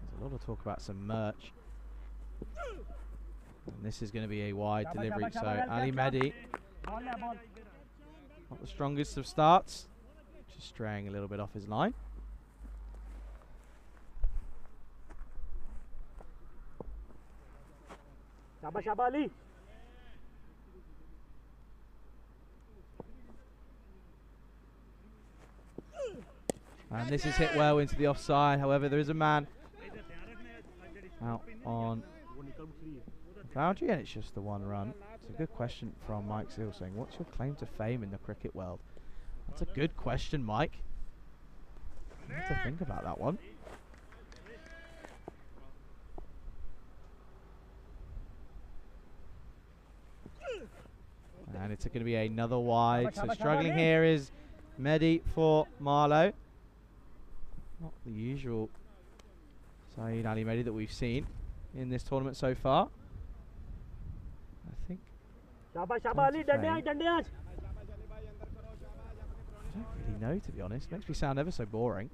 There's a lot of talk about some merch. And this is going to be a wide delivery, so Ali Mehdi, not the strongest of starts, just straying a little bit off his line. Shabash, Ali. And this is hit well into the offside. However, there is a man out on the boundary, and it's just the one run. It's a good question from Mike Seal saying, what's your claim to fame in the cricket world? That's a good question, Mike. I have to think about that one. That's going to be another wide. So struggling here is Mehdi for Marlow. Not the usual Saeed Ali Mehdi that we've seen in this tournament so far. I think. I don't really know, to be honest. Makes me sound ever so boring.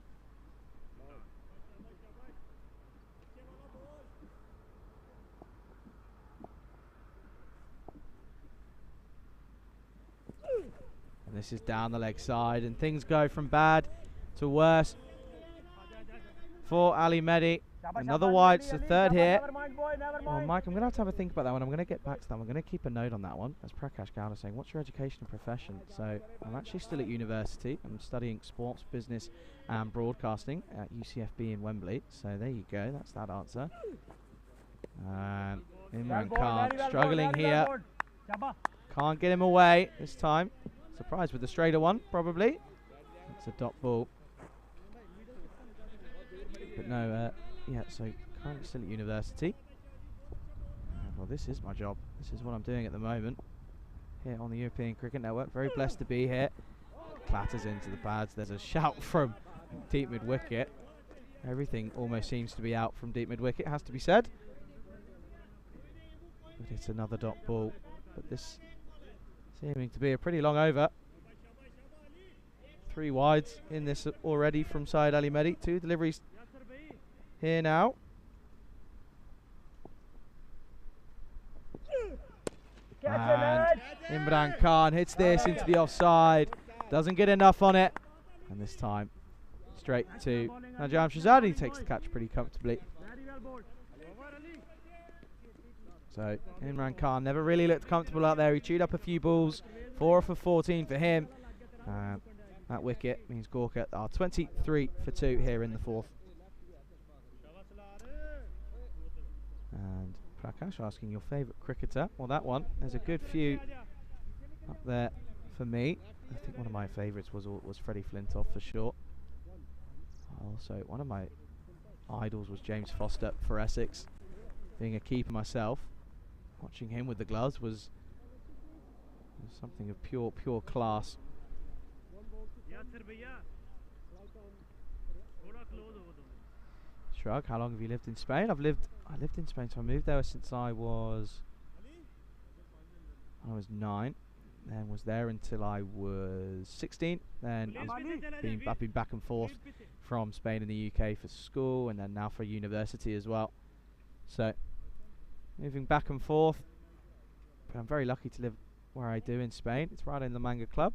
And this is down the leg side, and things go from bad to worse for Ali Mehdi. Another wide, so third here. Well, Mike, I'm going to have a think about that one. I'm going to get back to that. I'm going to keep a note on that one. As Prakash Gowda saying, what's your education and profession? So I'm actually still at university. I'm studying sports, business and broadcasting at UCFB in Wembley. So there you go. That's that answer. And Imran Khan struggling here. Can't get him away this time. Surprised with the straighter one, probably. It's a dot ball. But no, yeah, so currently still at university. Well, this is my job. This is what I'm doing at the moment here on the European Cricket Network. Very blessed to be here. Clatters into the pads. There's a shout from deep mid-wicket. Everything almost seems to be out from deep mid-wicket, has to be said. But it's another dot ball. But this seeming to be a pretty long over. 3 wides in this already from Saeed Ali Mehdi. 2 deliveries here now. And Imran Khan hits this into the offside. Doesn't get enough on it. And this time straight to Najam Shahzad. He takes the catch pretty comfortably. So Imran Khan never really looked comfortable out there. He chewed up a few balls. 4 for 14 for him. That wicket means Gorka are 23 for 2 here in the 4th. And Prakash asking your favourite cricketer. Well, that one, there's a good few up there for me. I think one of my favourites was Freddie Flintoff for sure. Also, one of my idols was James Foster for Essex. Being a keeper myself, watching him with the gloves was something of pure class. Shrug, how long have you lived in Spain? I lived in Spain, so I moved there since I was 9. Then was there until I was 16. Then I've been back and forth from Spain and the UK for school, and then now for university as well. So moving back and forth, but I'm very lucky to live where I do in Spain. It's right in the Manga Club,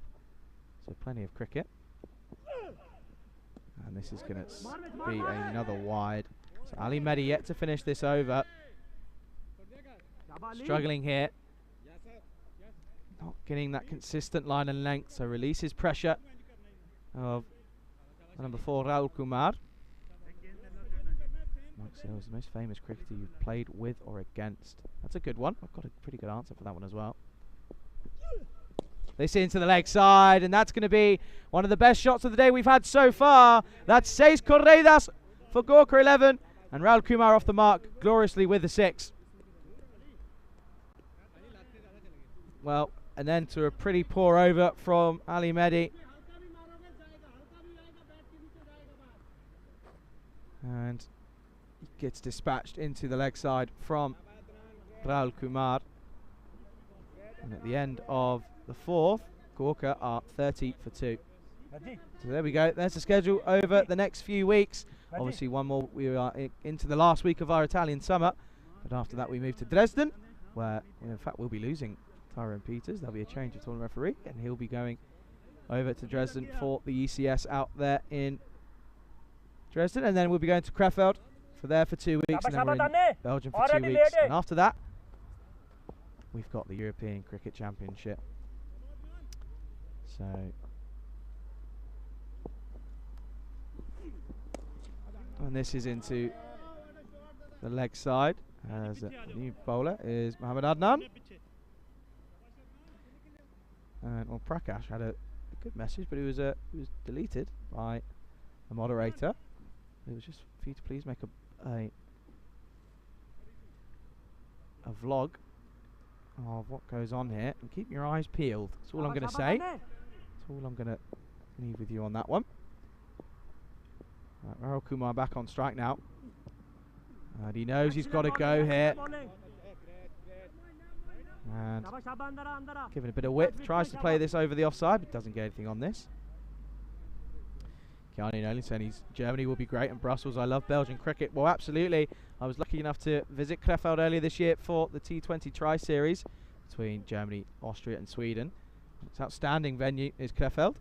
so plenty of cricket. And this is going to be another wide. So Ali Mehdi yet to finish this over. Struggling here. Not getting that consistent line and length, so releases pressure of number 4, Rahul Kumar. Mike Seals, the most famous cricketer you've played with or against. That's a good one. I've got a pretty good answer for that one as well. This into the leg side, and that's going to be one of the best shots of the day we've had so far. That's 6 corridas for Gorka 11, and Rahul Kumar off the mark gloriously with the 6. Well, and then to a pretty poor over from Ali Mehdi. And he gets dispatched into the leg side from Rahul Kumar. And at the end of the 4th, Gorka are 30 for 2. So there we go. There's the schedule over the next few weeks. Obviously one more. We are into the last week of our Italian summer. But after that we move to Dresden, where in fact we'll be losing Tyrone Peters. There'll be a change of tournament referee, and he'll be going over to Dresden for the ECS out there in Dresden. And then we'll be going to Krefeld for 2 weeks, and then we're in Belgium for 2 weeks. And after that, we've got the European Cricket Championship. So and this is into the leg side, as the new bowler is Mohammad Adnan. And well, Prakash had a good message, but it was deleted by the moderator. It was just for you to please make a vlog of what goes on here. And keep your eyes peeled. That's all I'm going to say. That's all I'm going to leave with you on that one. Rahul Kumar back on strike now. And he knows he's got to go here. And giving a bit of width. Tries to play this over the offside, but doesn't get anything on this. Kiani Nolan saying Germany will be great, and Brussels. I love Belgian cricket. Well, absolutely. I was lucky enough to visit Krefeld earlier this year for the T20 Tri-Series between Germany, Austria and Sweden. It's an outstanding venue is Krefeld.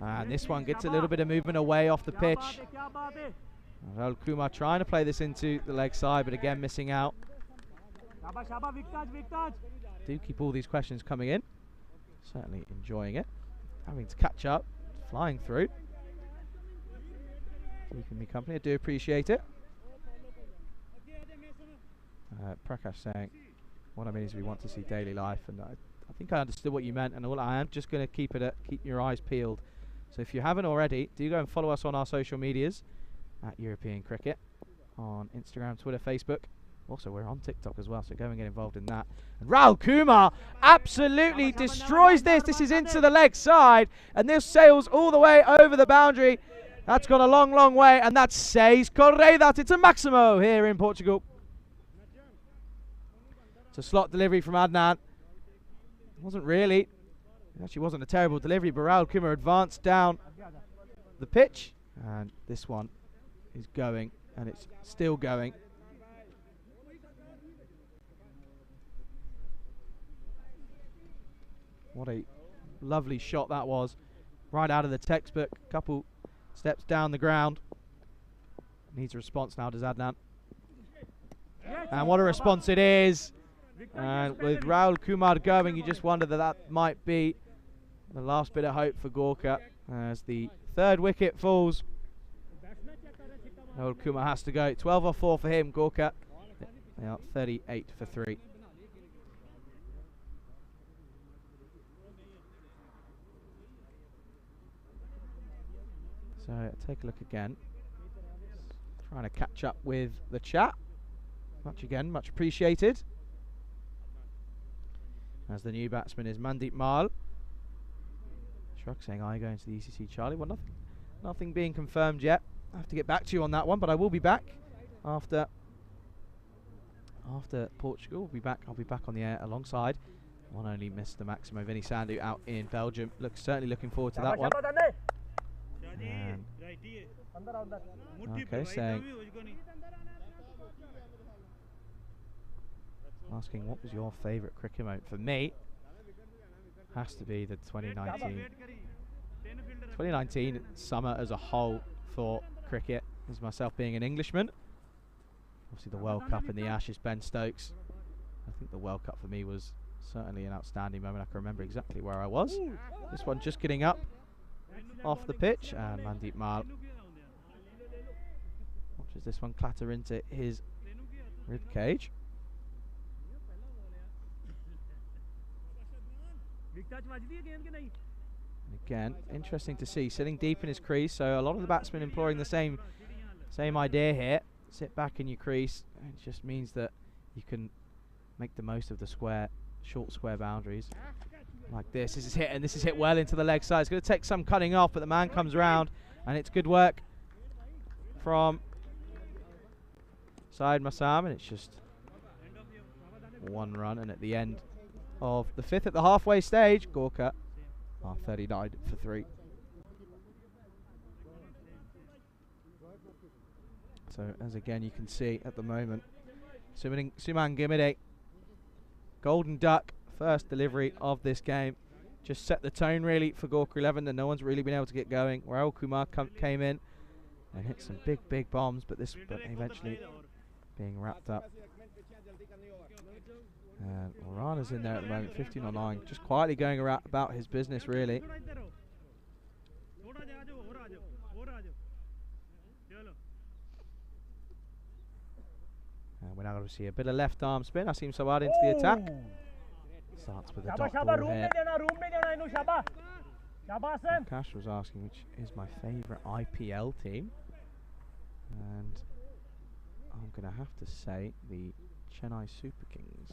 And this one gets a little bit of movement away off the pitch. Rahul Kumar trying to play this into the leg side, but again missing out. Do keep all these questions coming in. Certainly enjoying it. Having to catch up, flying through. Keeping me company, I do appreciate it. Prakash saying, what I mean is we want to see daily life, and I think I understood what you meant, and all I am just going to keep your eyes peeled. So if you haven't already, do go and follow us on our social medias at European Cricket on Instagram, Twitter, Facebook. Also, we're on TikTok as well, so go and get involved in that. And Rahul Kumar absolutely destroys this. This is into the leg side, and this sails all the way over the boundary. That's gone a long, long way, and that says corredat. It's a Maximo here in Portugal. It's a slot delivery from Adnan. It wasn't really. It actually wasn't a terrible delivery, but Rahul Kumar advanced down the pitch, and this one is going, and it's still going. What a lovely shot that was. Right out of the textbook. Couple steps down the ground. Needs a response now, does Adnan. And what a response it is. And with Rahul Kumar going, you just wonder that might be the last bit of hope for Gorka. As the third wicket falls. Rahul Kumar has to go. 12 off 4 for him, Gorka. They are 38 for 3. So take a look again. Trying to catch up with the chat. Much appreciated. As the new batsman is Mandeep Mal. Shrug saying, are you going to the ECC, Charlie? Well, nothing being confirmed yet. I have to get back to you on that one, but I will be back after Portugal. I'll be back on the air alongside one only Mr. Maximo Vinny Sandhu out in Belgium. Certainly looking forward to that one. Okay, saying, asking what was your favourite cricket moment? For me, has to be the 2019 summer as a whole for cricket, as myself being an Englishman. Obviously the World Cup and the Ashes, Ben Stokes. I think the World Cup for me was certainly an outstanding moment. I can remember exactly where I was. This one just getting up off the pitch, and Mandeep Mal watches this one clatter into his rib cage. And again, interesting to see, sitting deep in his crease, so a lot of the batsmen employing the same idea here. Sit back in your crease, and it just means that you can make the most of the short square boundaries. Like this is hit, and this is hit well into the leg side. It's going to take some cutting off, but the man comes round, and it's good work from Syed Masam, and it's just one run. And at the end of the 5th, at the halfway stage, Gorka are 39 for 3. So as again you can see at the moment, Suman Gimide, golden duck, first delivery of this game, just set the tone really for Gorka 11, and no one's really been able to get going. Rahul Kumar came in and hit some big bombs, but eventually being wrapped up. And Orana's in there at the moment, 15 on 9, just quietly going about his business really. And we're now going to see a bit of left arm spin. Asim Sawad into the attack. Starts with a dot ball here. Cash was asking which is my favourite IPL team. And I'm going to have to say the Chennai Super Kings.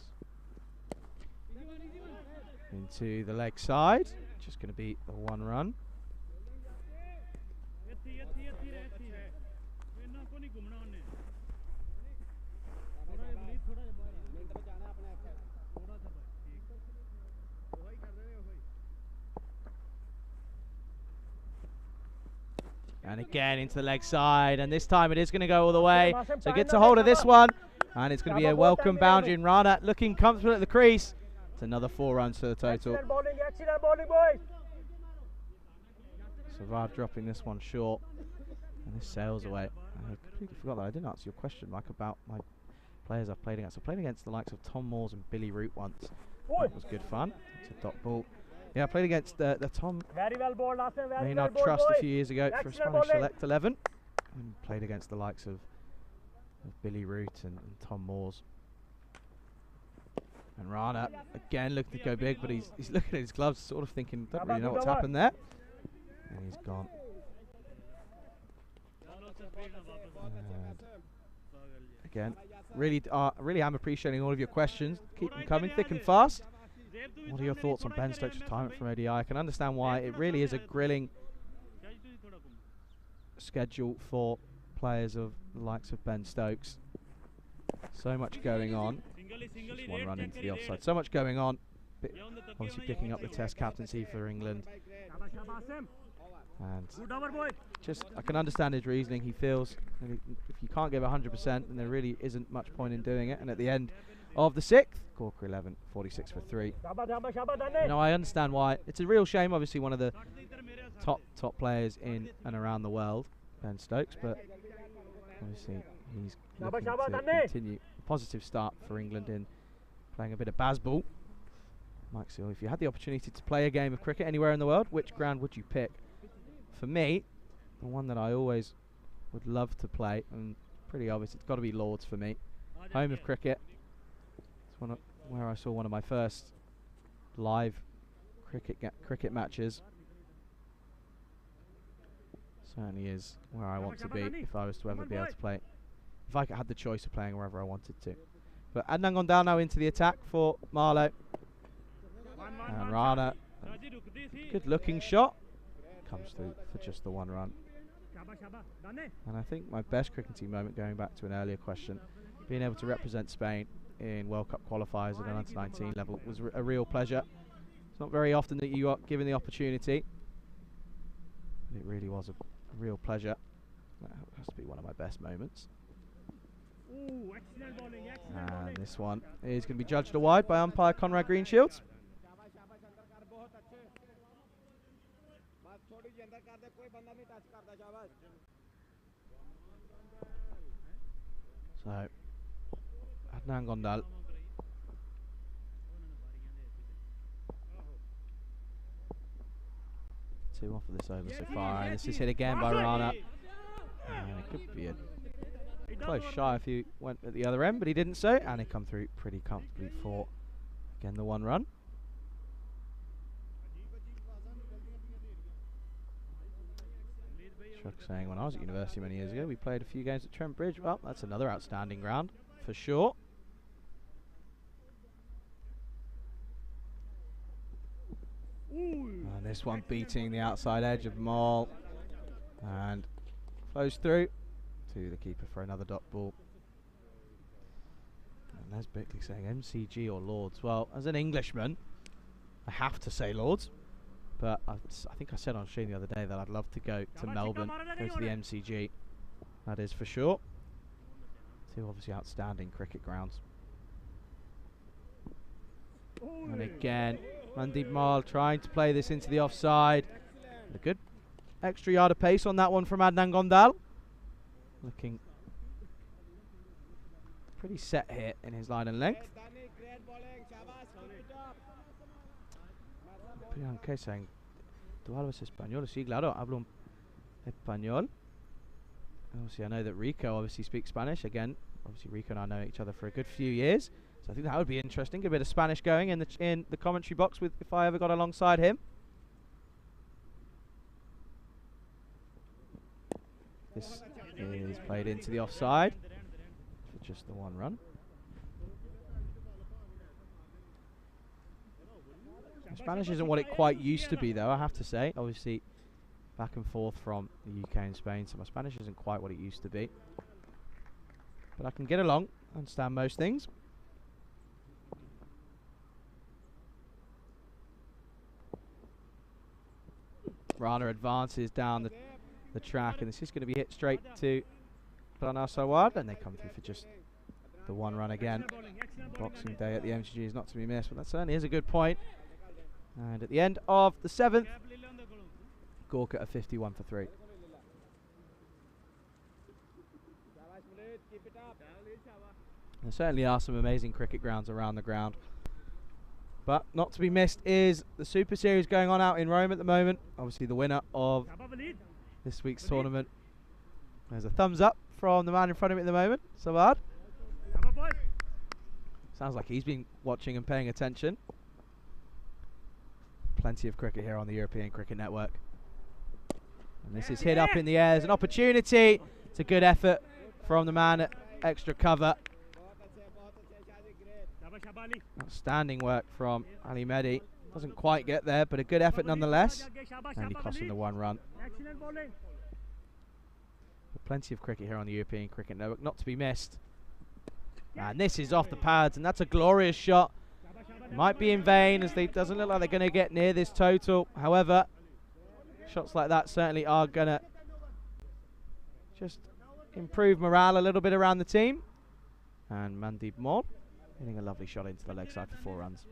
Into the leg side. Just going to be a 1 run. And again into the leg side, and this time it is going to go all the way. So gets a hold of this one, and it's going to be a welcome boundary. And Rana looking comfortable at the crease. It's another 4 runs to the total. Savad dropping this one short, and this sails away. I completely forgot that I didn't answer your question, Mike, about my players I've played against. I played against the likes of Tom Moores and Billy Root once. That was good fun. It's a dot ball. Yeah, I played against the Tom Maynard Trust a few years ago for Spanish Select 11. And played against the likes of Billy Root and Tom Moores. And Rana, again, looking to go big, but he's looking at his gloves, sort of thinking, don't really know what's happened there. And he's gone. And again, really am appreciating all of your questions. Keep them coming thick and fast. What are your thoughts on Ben Stokes' retirement from ODI? I can understand why. It really is a grilling schedule for players of the likes of Ben Stokes. So much going on. Just 1 run into the offside. So much going on. Obviously picking up the Test captaincy for England. And just, I can understand his reasoning. He feels if you can't give 100%, then there really isn't much point in doing it. And at the end of the 6th, Corker 11, 46 for 3. You know, I understand why. It's a real shame. Obviously, one of the top players in and around the world, Ben Stokes, but obviously he's looking to continue a positive start for England in playing a bit of baseball. Mike Seal, if you had the opportunity to play a game of cricket anywhere in the world, which ground would you pick? For me, the one that I always would love to play, and pretty obvious, it's got to be Lords for me. Home of cricket. It's where I saw one of my first live cricket matches. Certainly is where I want to be if I was to ever be able to play. If I had the choice of playing wherever I wanted to. But Adnan Gondal now into the attack for Marlow. And Rana, good looking shot. Comes through for just the 1 run. And I think my best cricketing moment, going back to an earlier question, being able to represent Spain in World Cup qualifiers at an under-19 level was a real pleasure. It's not very often that you are given the opportunity. It really was a real pleasure. That has to be one of my best moments. And this one is going to be judged a wide by umpire Conrad Greenshields. So, Adnan Gondal. Two off of this over so far, and this is hit again by Rana. And it could be a close shy if he went at the other end, but he didn't so, and it come through pretty comfortably for, again, the 1 run. Saying when I was at university many years ago, we played a few games at Trent Bridge. Well, that's another outstanding ground for sure. And this one beating the outside edge of Maul and flows through to the keeper for another dot ball. And there's Bickley saying MCG or Lords. Well, as an Englishman, I have to say Lords. But I think I said on stream the other day that I'd love to go to Melbourne, go to the MCG. That is for sure. 2 obviously outstanding cricket grounds. And again, Mandeep Mal trying to play this into the offside. A good extra yard of pace on that one from Adnan Gondal. Looking pretty set here in his line and length. Okay, saying, ¿tú hablas español? Sí, claro, hablo español. Obviously, I know that Rico obviously speaks Spanish. Again, obviously Rico and I know each other for a good few years, so I think that would be interesting. A bit of Spanish going in the commentary box with if I ever got alongside him. This is played into the offside for just the 1 run. Spanish isn't what it quite used to be, though, I have to say. Obviously, back and forth from the UK and Spain, so my Spanish isn't quite what it used to be. But I can get along, understand most things. Rana advances down the track, and this is going to be hit straight to Planasawad, and they come through for just the one run again. Boxing Day at the MCG is not to be missed, but that certainly is a good point. And at the end of the 7th, Gorka at 51 for 3. There certainly are some amazing cricket grounds around the ground. But not to be missed is the Super Series going on out in Rome at the moment. Obviously the winner of this week's tournament. There's a thumbs up from the man in front of me at the moment, Savad. Sounds like he's been watching and paying attention. Plenty of cricket here on the European Cricket Network. And this is hit up in the air. There's an opportunity. It's a good effort from the man at extra cover. Outstanding work from Ali Mehdi. Doesn't quite get there, but a good effort nonetheless. Only costing the one run. But plenty of cricket here on the European Cricket Network, not to be missed. And this is off the pads, and that's a glorious shot. Might be in vain, as they doesn't look like they're going to get near this total. However, shots like that certainly are going to just improve morale a little bit around the team. And Mandeep Maul hitting a lovely shot into the leg side for 4 runs.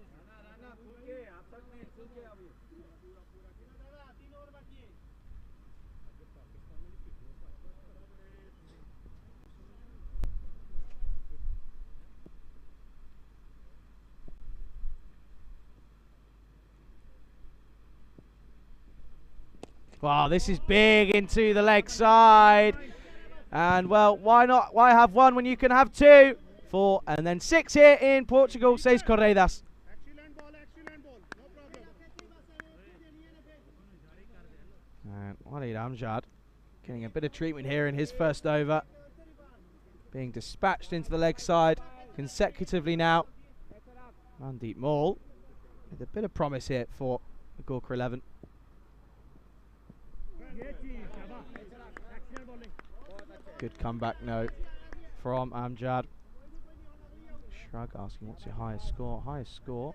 Wow, this is big into the leg side. And, well, why not? Why have one when you can have 2? 4 and then 6 here in Portugal, says Correidas. And Walid Amjad getting a bit of treatment here in his first over. Being dispatched into the leg side consecutively now. Mandeep Maul with a bit of promise here for the Gorka 11. Good comeback note from Amjad. Shrug asking what's your highest score. Highest score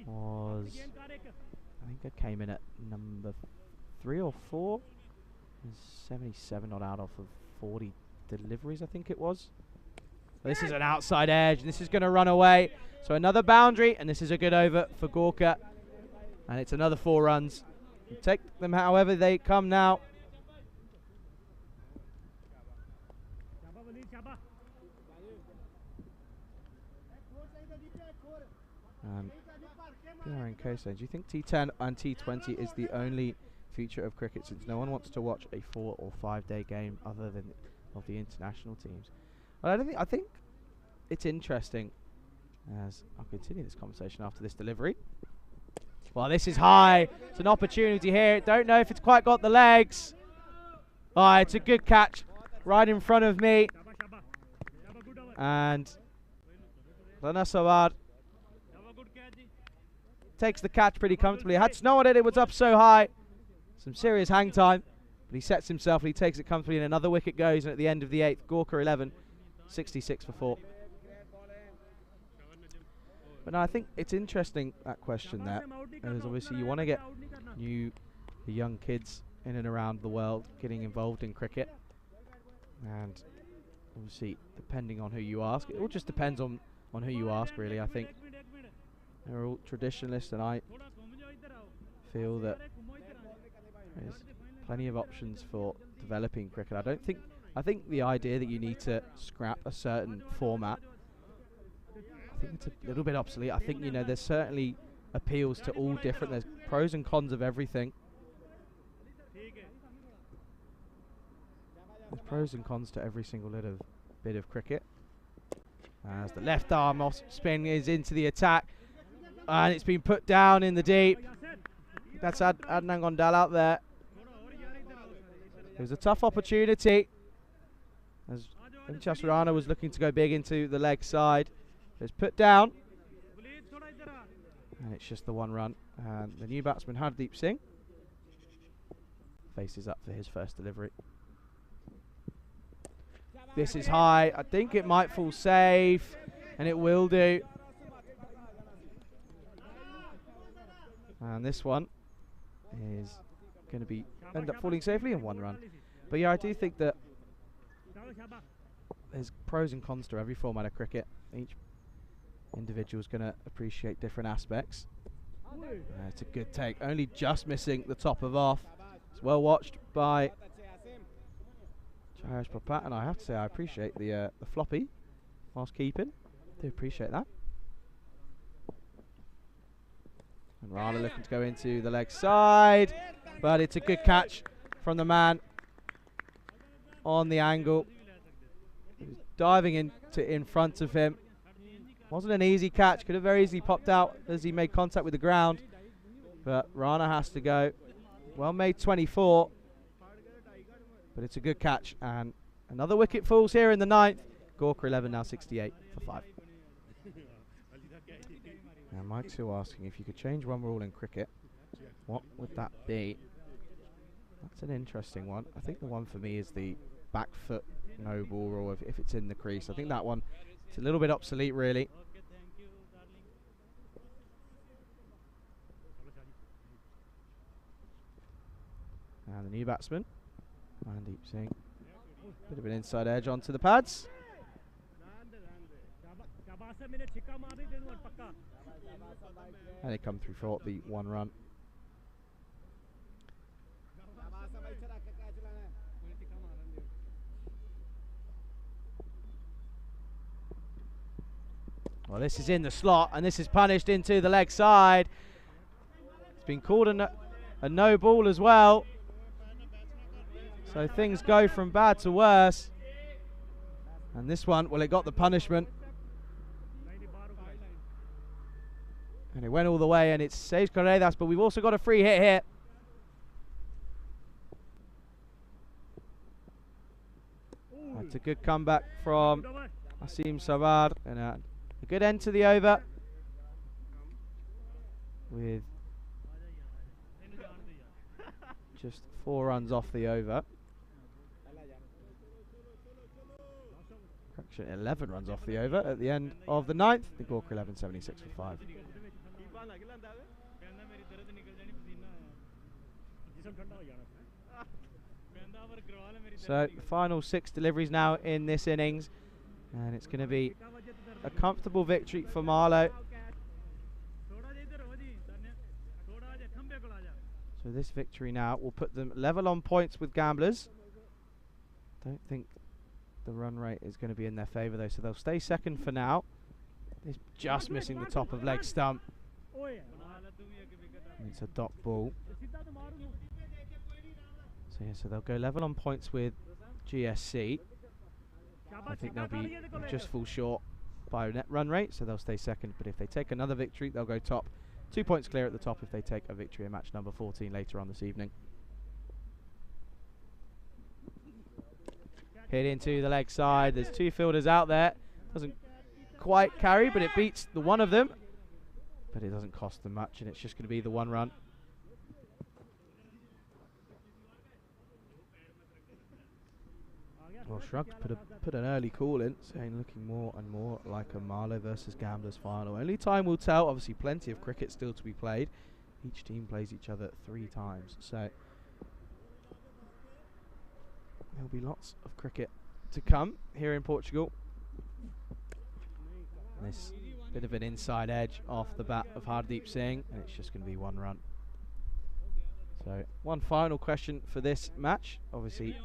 was, I think I came in at number 3 or 4. 77 not out off of 40 deliveries, I think it was. This is an outside edge, and this is going to run away. So another boundary, and this is a good over for Gorka. And it's another 4 runs. You take them however they come now. Do you think T10 and T20 is the only feature of cricket, since no one wants to watch a 4 or 5 day game other than of the international teams? Well, I think it's interesting, as I'll continue this conversation after this delivery. Well, this is high. It's an opportunity here. Don't know if it's quite got the legs. Oh, it's a good catch right in front of me. And Rana Sawad takes the catch pretty comfortably. Had snow on it, it was up so high. Some serious hang time. But he sets himself and he takes it comfortably, and another wicket goes. And at the end of the 8th, Gorka 11, 66 for 4. But no, I think it's interesting, that question there. Because obviously you want to get the young kids in and around the world getting involved in cricket. And obviously, depending on who you ask, it all just depends on who you ask, really. I think they're all traditionalists, and I feel that there's plenty of options for developing cricket. I think the idea that you need to scrap a certain format, I think it's a little bit obsolete. I think, you know, there's certainly appeals to all different. There's pros and cons of everything. There's pros and cons to every single bit of cricket. As the left arm off spin is into the attack, and it's been put down in the deep. That's Adnan Gondal out there. It was a tough opportunity, as Vinchas Rana was looking to go big into the leg side. It's put down. And it's just the one run. And the new batsman, Hardeep Singh, faces up for his first delivery. This is high. I think it might fall safe, and it will do. And this one is going to be end up falling safely in one run. But yeah, I do think that there's pros and cons to every format of cricket. Each individual is going to appreciate different aspects. It's a good take, only just missing the top of off. It's well watched by Jayesh Papat, and I have to say I appreciate the floppy whilst keeping. Do appreciate that. And Rana looking to go into the leg side, but it's a good catch from the man on the angle. He was diving in front of him. Wasn't an easy catch, could have very easily popped out as he made contact with the ground. But Rana has to go. Well made 24. But it's a good catch, and another wicket falls here in the 9th. Gorka 11 now 68 for 5. Now Mike's still asking if you could change one rule in cricket, what would that be? That's an interesting one. I think the one for me is the back foot no ball rule if it's in the crease. I think that one is a little bit obsolete really. And the new batsman, Mandeep Singh. Bit of an inside edge onto the pads. And they come through for the one run. Well, this is in the slot, and this is punished into the leg side. It's been called a no ball as well. So things go from bad to worse. And this one, well, it got the punishment. And it went all the way, and it's Sage Corredas, but we've also got a free hit here. That's a good comeback from Asim Sawad, and a good end to the over with just 4 runs off the over. Correction, 11 runs off the over at the end of the 9th. The Gorka 11 76 for 5. So the final 6 deliveries now in this innings, and it's going to be a comfortable victory for Marlow. So this victory now will put them level on points with Gamblers. Don't think the run rate is going to be in their favour though, so they'll stay second for now. They're just missing the top of leg stump. And it's a dot ball. So yeah, so they'll go level on points with GSC. I think they'll just fall short by net run rate, so they'll stay second. But if they take another victory, they'll go top. 2 points clear at the top if they take a victory in match number 14 later on this evening. Hit into the leg side. There's 2 fielders out there. Doesn't quite carry, but it beats the one of them. But it doesn't cost them much, and it's just going to be the 1 run. Well, Shrugged put an early call in, saying looking more and more like a Marlow versus Gamblers final. Only time will tell. Obviously, plenty of cricket still to be played. Each team plays each other 3 times, so there'll be lots of cricket to come here in Portugal. And this bit of an inside edge off the bat of Hardeep Singh, and it's just going to be 1 run. So, one final question for this match. Obviously,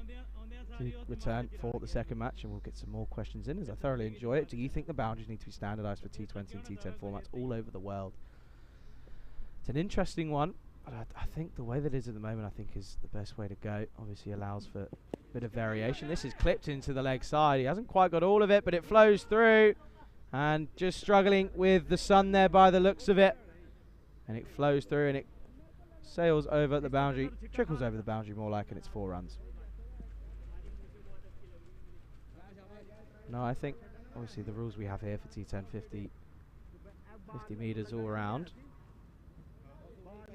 to return for the second match, and we'll get some more questions in as I thoroughly enjoy it. Do you think the boundaries need to be standardised for T20 and T10 formats all over the world? It's an interesting one, but I think the way that it is at the moment, I think is the best way to go. Obviously allows for a bit of variation. This is clipped into the leg side. He hasn't quite got all of it, but it flows through, and just struggling with the sun there by the looks of it. And it flows through, and it sails over the boundary, trickles over the boundary more like, and it's 4 runs. No, I think, obviously, the rules we have here for T10, 50 metres all around.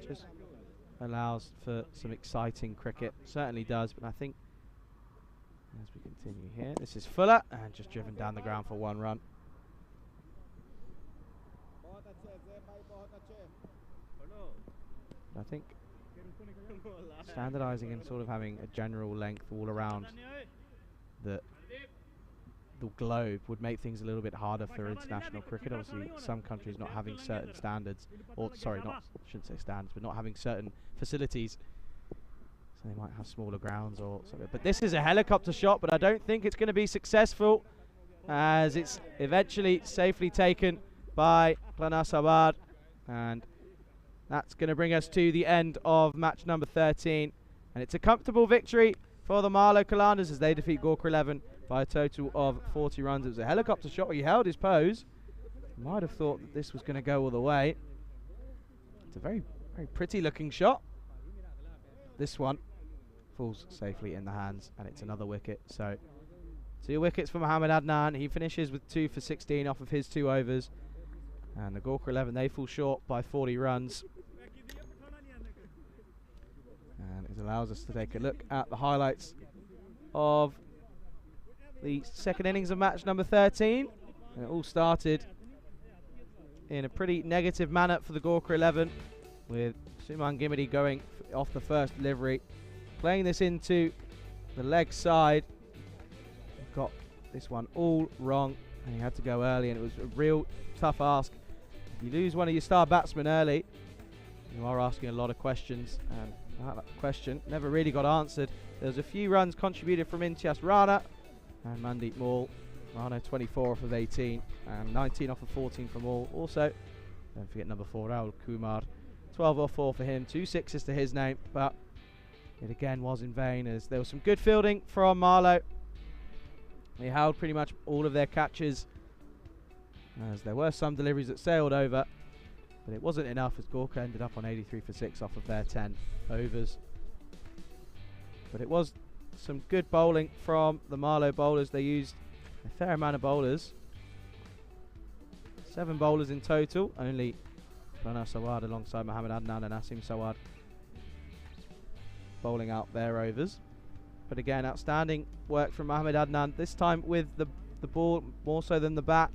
just allows for some exciting cricket. Certainly does, but I think as we continue here, this is Fuller, and just driven down the ground for 1 run. I think standardising and sort of having a general length all around the globe would make things a little bit harder for international cricket. Obviously, some countries not having certain standards, or sorry, shouldn't say standards, but not having certain facilities. So they might have smaller grounds or something. But this is a helicopter shot, but I don't think it's going to be successful, as it's eventually safely taken by Rana Sawar, and that's going to bring us to the end of match number 13. And it's a comfortable victory for the Marlow Colanders as they defeat Gorka 11 by a total of 40 runs. It was a helicopter shot where he held his pose. You might have thought that this was going to go all the way. It's a very, very pretty looking shot. This one falls safely in the hands, and it's another wicket. So 2 wickets for Mohammad Adnan. He finishes with 2 for 16 off of his 2 overs. And the Gorka 11, they fall short by 40 runs. And it allows us to take a look at the highlights of the second innings of match number 13. And it all started in a pretty negative manner for the Gorka 11, with Suman Gimidi going off the first delivery, playing this into the leg side. He got this one all wrong, and he had to go early, and it was a real tough ask. If you lose one of your star batsmen early, you are asking a lot of questions, and that question never really got answered. There was a few runs contributed from Imtiaz Rana and Mandeep Maul. Rana 24 off of 18 and 19 off of 14 from all. Also, don't forget number 4, Rahul Kumar, 12 off 4 for him, 2 sixes to his name, but it again was in vain, as there was some good fielding from Marlow. They held pretty much all of their catches, as there were some deliveries that sailed over, but it wasn't enough, as Gorka ended up on 83 for 6 off of their 10 overs. But it was some good bowling from the Marlow bowlers. They used a fair amount of bowlers, 7 bowlers in total, only Rana Sawar alongside Mohammad Adnan and Asim Sawar bowling out their overs. But again, outstanding work from Mohammad Adnan, this time with the ball more so than the bat.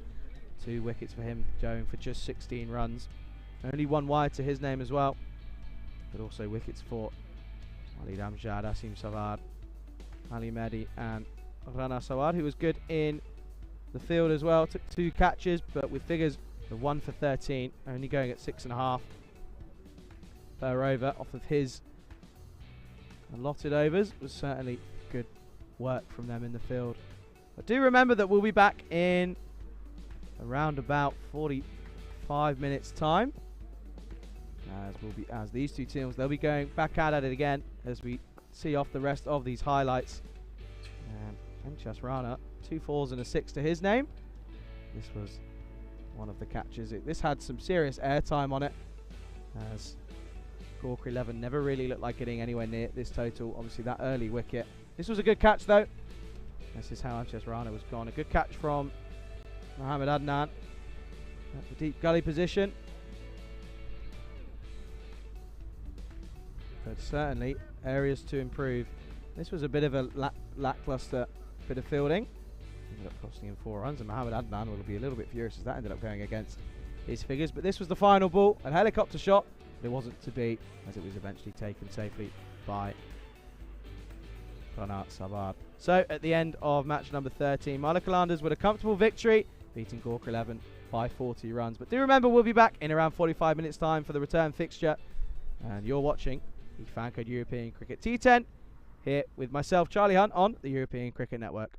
2 wickets for him, going for just 16 runs. Only 1 wide to his name as well, but also wickets for Walid Amjad, Asim Sawar, Ali Mehdi and Rana Sawar, who was good in the field as well. Took 2 catches, but with figures of 1 for 13, only going at 6.5 per over off of his allotted overs. Was certainly good work from them in the field. But do remember that we'll be back in around about 45 minutes time, as these 2 teams, they'll be going back at it again as we see off the rest of these highlights. And Imtiaz Rana, 2 4s and a 6 to his name. This was one of the catches. This had some serious airtime on it, as Gorka 11 never really looked like getting anywhere near this total. Obviously that early wicket. This was a good catch though. This is how Imtiaz Rana was gone. A good catch from Mohammad Adnan at the deep gully position. But certainly areas to improve. This was a bit of a lackluster bit of fielding. Ended up costing him 4 runs, and Mohammad Adnan will be a little bit furious as that ended up going against his figures. But this was the final ball, a helicopter shot, but it wasn't to be, as it was eventually taken safely by Rana Sawar. So at the end of match number 13, Marlow Colanders with a comfortable victory, beating Gorka 11 by 40 runs. But do remember, we'll be back in around 45 minutes time for the return fixture, and you're watching the FanCode European Cricket T10 here with myself, Charlie Hunt, on the European Cricket Network.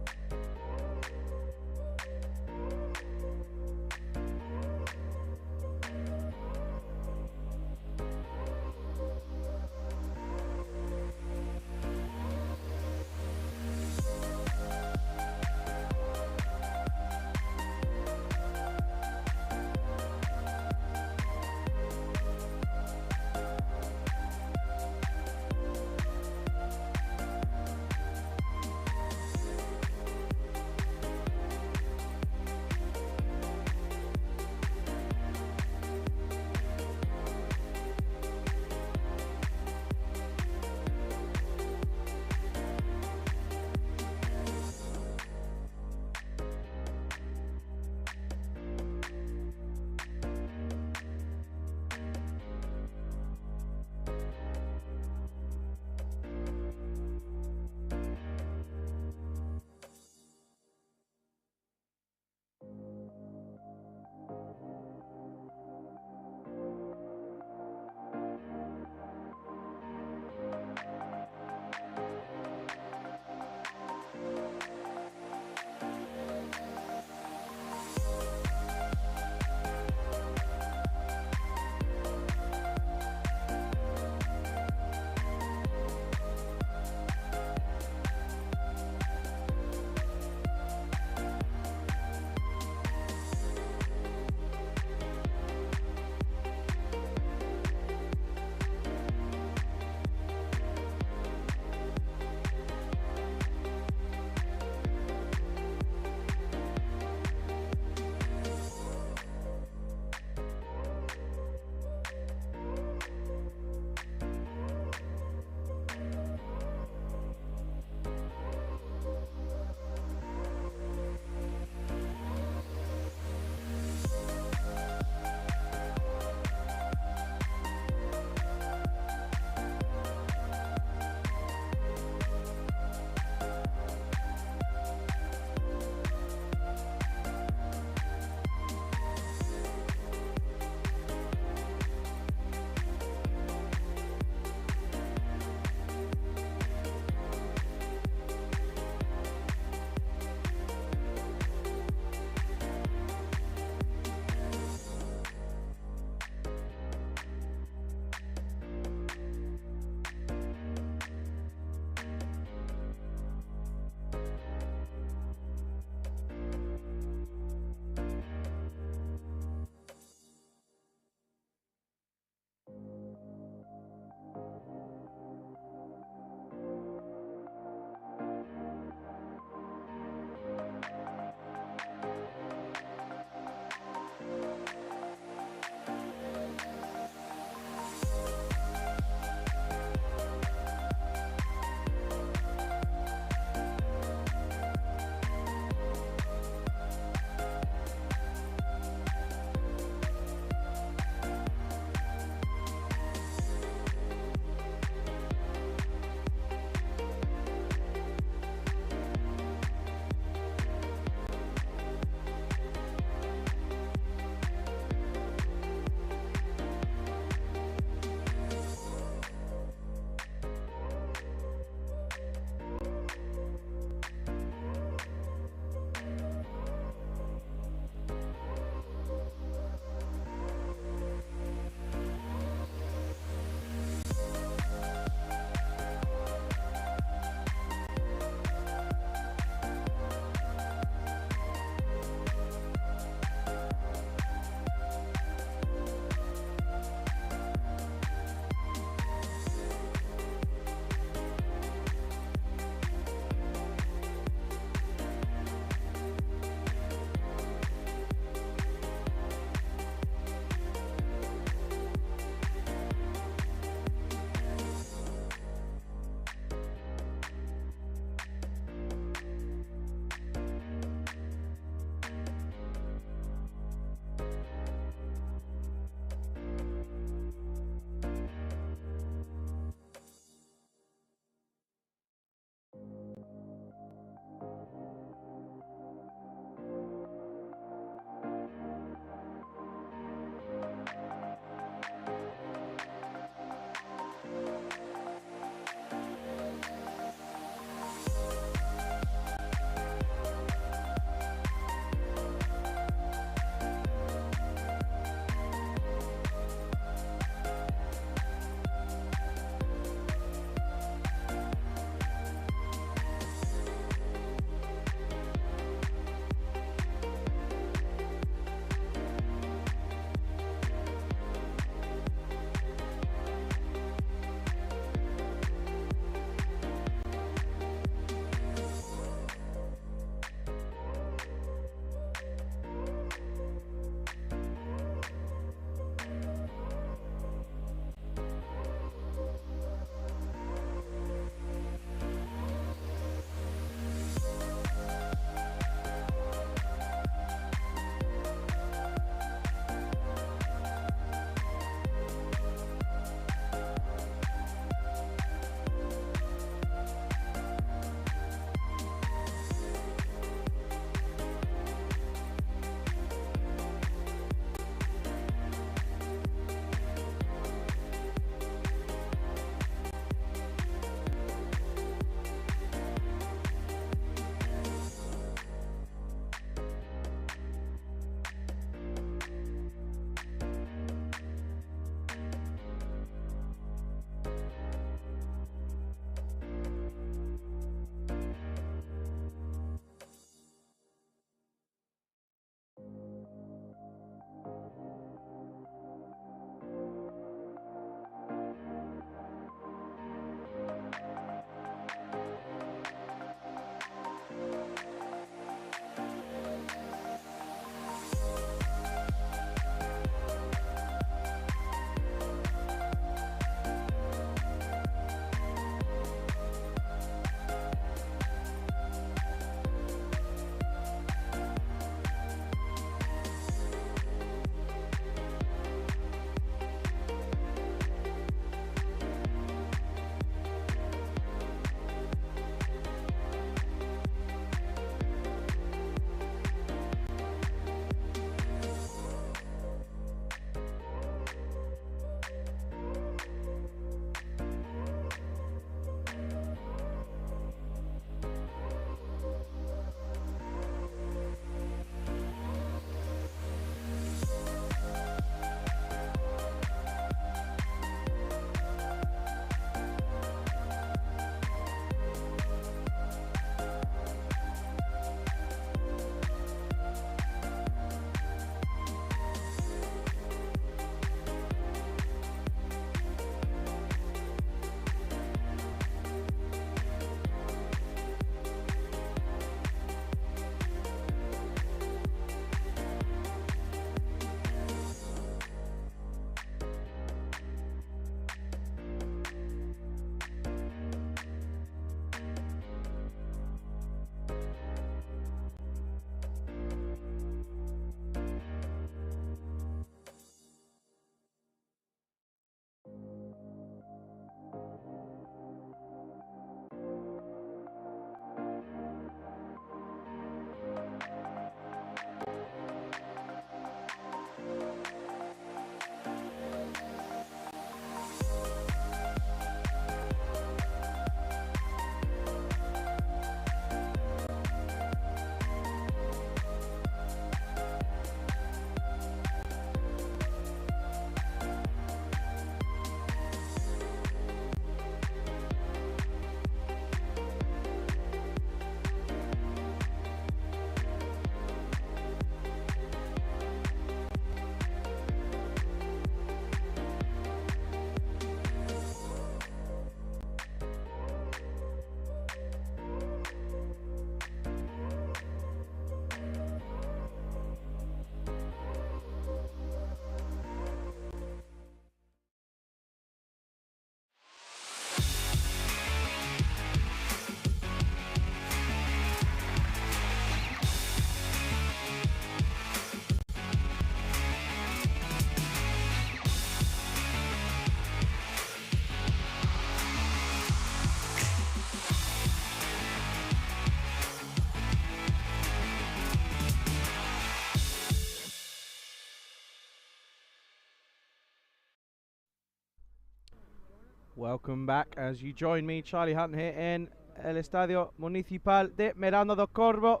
Welcome back as you join me, Charlie Hunt, here in El Estadio Municipal de Miranda do Corvo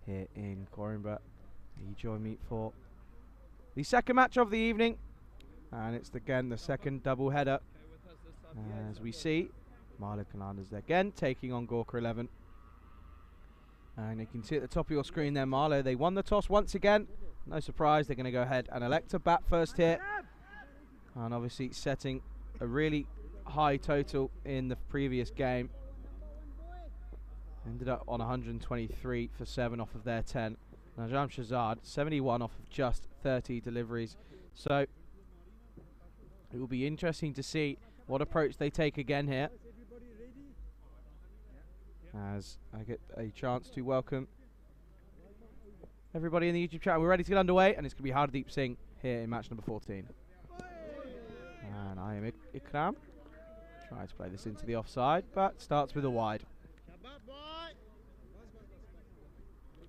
here in Coimbra. You join me for the second match of the evening, and it's again the second double header. As we see, Marlow Colanders again taking on Gorka 11. And you can see at the top of your screen there, Marlow, they won the toss once again. No surprise, they're going to go ahead and elect to bat first here. And obviously setting a really high total in the previous game. Ended up on 123 for 7 off of their 10. Najam Shazad, 71 off of just 30 deliveries. So it will be interesting to see what approach they take again here, as I get a chance to welcome everybody in the YouTube chat. We're ready to get underway, and it's going to be Hardeep Singh here in match number 14. And I am Ikram. Tries to play this into the offside, but starts with a wide.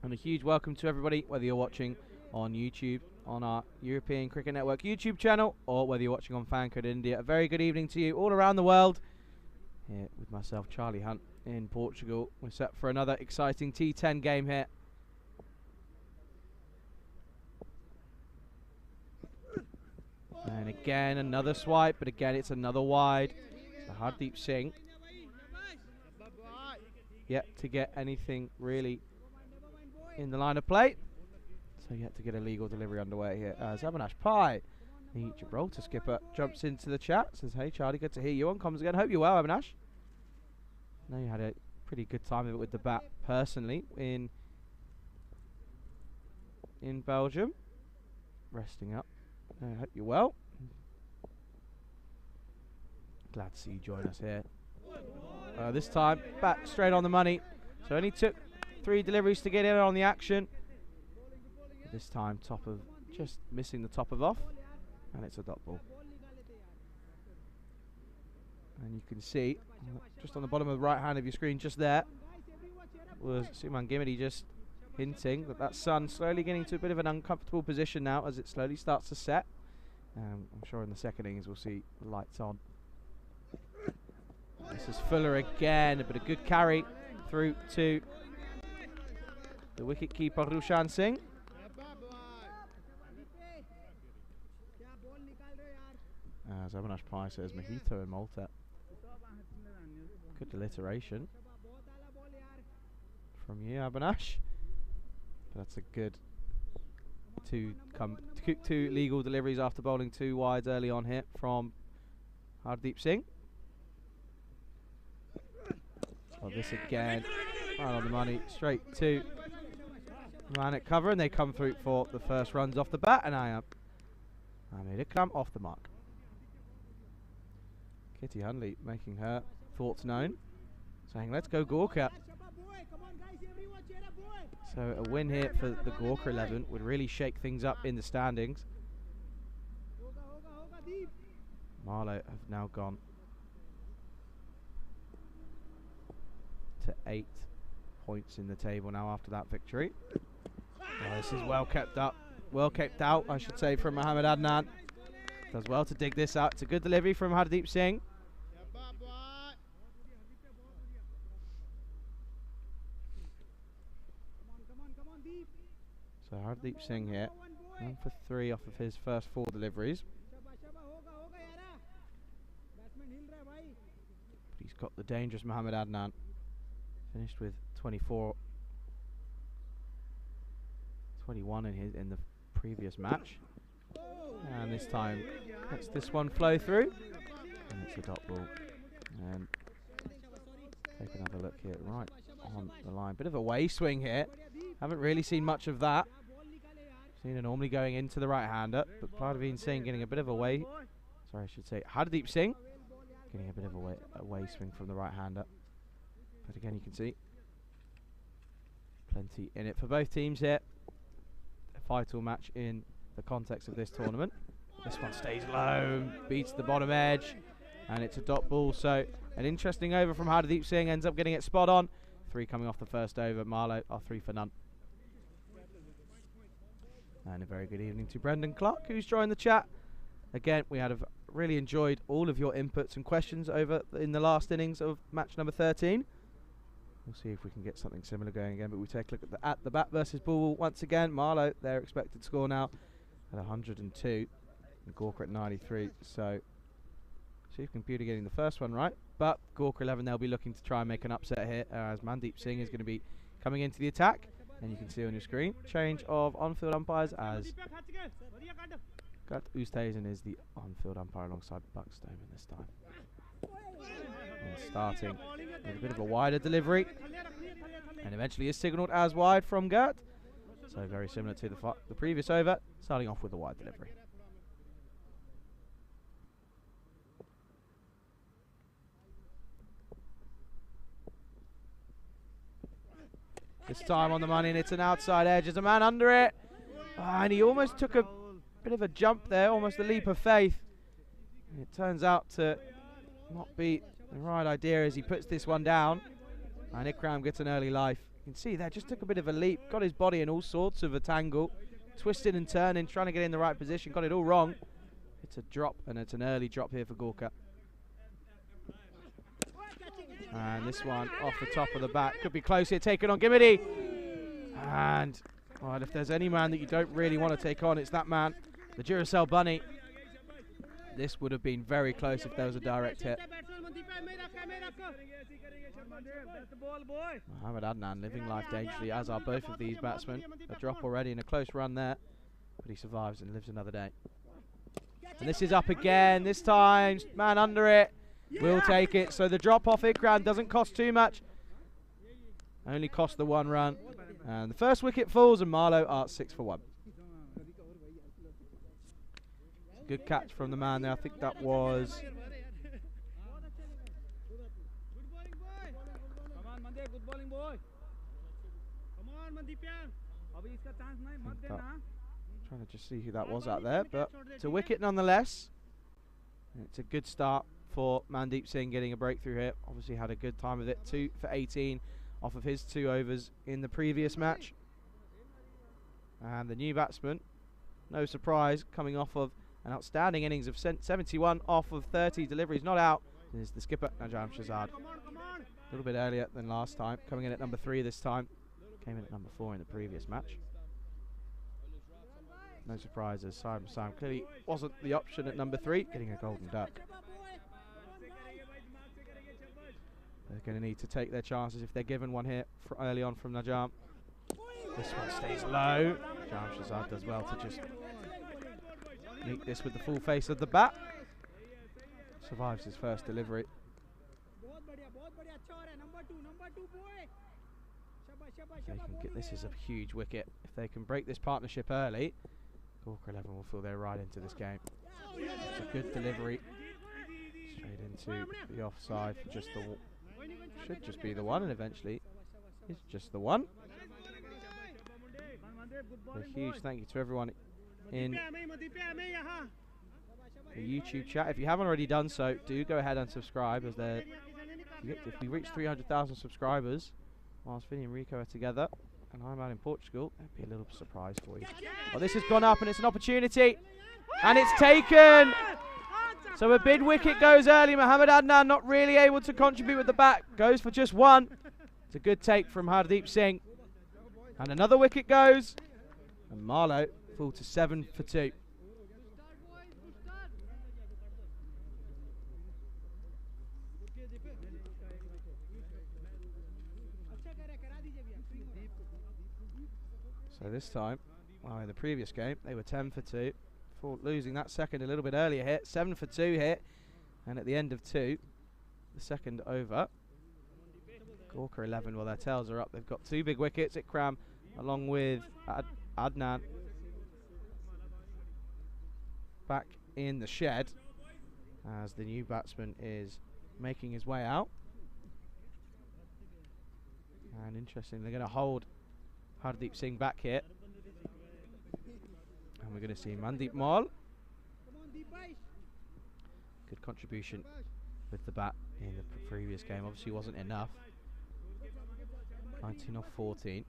And a huge welcome to everybody, whether you're watching on YouTube, on our European Cricket Network YouTube channel, or whether you're watching on FanCode India. A very good evening to you all around the world. Here with myself, Charlie Hunt, in Portugal. We're set for another exciting T10 game here. And again, another swipe, but again, it's another wide. So Hardeep Singh yet to get anything really in the line of play. So yet to get a legal delivery underway here. Avinash Pai, the Gibraltar skipper, jumps into the chat. Says, hey Charlie, good to hear you on comms again. Hope you're well, Avinash. I know you had a pretty good time of it with the bat personally in Belgium. Resting up. I hope you're well. Glad to see you join us here. This time, back straight on the money. So only took 3 deliveries to get in on the action. This time, top of just missing the top of off, and it's a dot ball. And you can see, just on the bottom of the right hand of your screen, just there, was Suman Gimidi just hinting that that sun slowly getting to a bit of an uncomfortable position now as it slowly starts to set. I'm sure in the second innings we'll see the lights on. This is Fuller again, but a good carry through to the wicket keeper Rushan Singh. As Avinash Pai says, Mojito and Malta. Good alliteration from you, Avinash. That's a good two legal deliveries after bowling 2 wides early on here from Hardeep Singh. Oh, this again, right on the money, straight to man at cover, and they come through for the first runs off the bat, and I made it come off the mark. Kitty Hunley making her thoughts known, saying, let's go Gorka. So a win here for the Gorka 11 would really shake things up in the standings. Marlow have now gone to 8 points in the table now after that victory. Oh, this is well kept out, I should say, from Mohammad Adnan. Does well to dig this out. It's a good delivery from Hardeep Singh. So Hardeep Singh here, 1 for 3 off of his first 4 deliveries. But he's got the dangerous Mohammad Adnan. Finished with 21 in the previous match. And this time, lets this one flow through. And it's a dot ball. And take another look here, right on the line. Bit of a way swing here. Haven't really seen much of that. Seen it normally going into the right-hander, but Parveen Singh getting a bit of a way. Sorry, I should say Hardeep Singh getting a bit of a way swing from the right-hander. But again, you can see plenty in it for both teams here. A vital match in the context of this tournament. This one stays low, beats the bottom edge, and it's a dot ball. So an interesting over from Hardeep Singh, ends up getting it spot on. 3 coming off the first over. Marlow are 3 for none. And a very good evening to Brendan Clark, who's joined the chat. Again, we had really enjoyed all of your inputs and questions over in the last innings of match number 13. We'll see if we can get something similar going again, but we take a look at the bat versus ball once again. Marlow, their expected score now at 102, and Gorka at 93. So, see if computer getting the first one right. But Gorka 11, they'll be looking to try and make an upset here, as Mandeep Singh is going to be coming into the attack. And you can see on your screen, change of on-field umpires as Gat Oosthuizen is the on-field umpire alongside Buckstone this time. And starting with a bit of a wider delivery, and eventually is signalled as wide from Gert. So very similar to the previous over, starting off with a wide delivery. This time on the money, and it's an outside edge. There's a man under it, and he almost took a bit of a jump there, almost a leap of faith. And it turns out to not be the right idea as he puts this one down, and Ikram gets an early life. You can see there, just took a bit of a leap, got his body in all sorts of a tangle, twisting and turning, trying to get in the right position, got it all wrong. It's a drop, and it's an early drop here for Gorka. And this one off the top of the bat could be close here, taken on Gimidi. And well, if there's any man that you don't really want to take on, it's that man, the Duracell Bunny. This would have been very close if there was a direct hit. Mohamed Adnan living life dangerously, as are both of these batsmen. A drop already and a close run there, but he survives and lives another day. And this is up again, this time, man under it. Will take it, so the drop off Ikram doesn't cost too much. Only cost the 1 run. And the first wicket falls, and Marlow are 6 for 1. Good catch from the man there. I think that was... Trying to just see who that was out there, but it's a wicket nonetheless. And it's a good start for Mandeep Singh getting a breakthrough here. Obviously had a good time with it, 2 for 18 off of his 2 overs in the previous match. And the new batsman, no surprise, coming off of an outstanding innings of 71 off of 30 deliveries, not out, is the skipper, Najam Shazad. A little bit earlier than last time, coming in at number 3 this time. Came in at number 4 in the previous match. No surprises, Simon clearly wasn't the option at number 3, getting a golden duck. They're going to need to take their chances if they're given one here early on from Najam. This one stays low. Najam Shazad does well to just meet this with the full face of the bat. Survives his first delivery. If they can get this is a huge wicket. If they can break this partnership early, Gorka 11 will feel they're right into this game. It's a good delivery. Straight into the offside for just the... Should just be the one, and eventually it's just the one. A huge thank you to everyone in the YouTube chat. If you haven't already done so, do go ahead and subscribe, as if we reach 300,000 subscribers whilst Vinny and Rico are together and I'm out in Portugal, that'd be a little surprise for you. Well, this has gone up and it's an opportunity, and it's taken. So a big wicket goes early. Mohamed Adnan not really able to contribute with the bat. Goes for just 1. It's a good take from Hardeep Singh. And another wicket goes. And Marlow fall to 7 for 2. So this time, well, in the previous game, they were 10 for 2. Losing that second a little bit earlier hit, 7 for 2 hit, and at the end of 2, the second over, Gorka 11, well, their tails are up. They've got 2 big wickets. Ikram along with Adnan back in the shed as the new batsman is making his way out. And interesting, they're going to hold Hardeep Singh back here. And we're going to see Mandeep Mal. Good contribution with the bat in the previous game. Obviously wasn't enough. 19 off 14.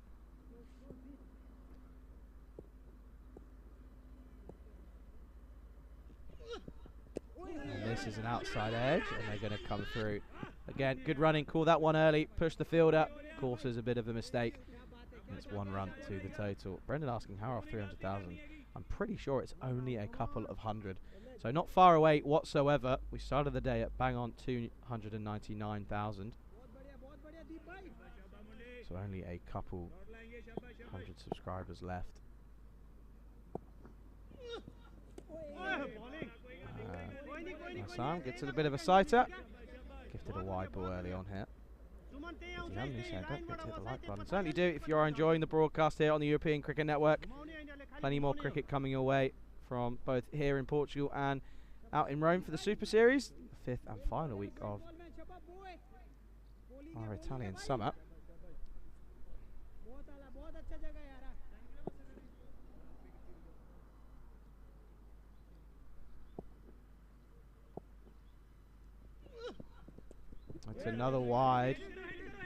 And this is an outside edge, and they're going to come through. Again, good running. Call that one early. Push the field up. Of course, is a bit of a mistake. It's 1 run to the total. Brendan asking how off 300,000. I'm pretty sure it's only a couple of hundred. So not far away whatsoever. We started the day at bang on 299,000. So only a couple hundred subscribers left. Sam gets it a bit of a sighter. Gifted a wide ball early on here. If you haven't, don't forget to hit the like button. Certainly do if you are enjoying the broadcast here on the European Cricket Network. Plenty more cricket coming your way from both here in Portugal and out in Rome for the Super Series, the 5th and final week of our Italian summer. That's another wide,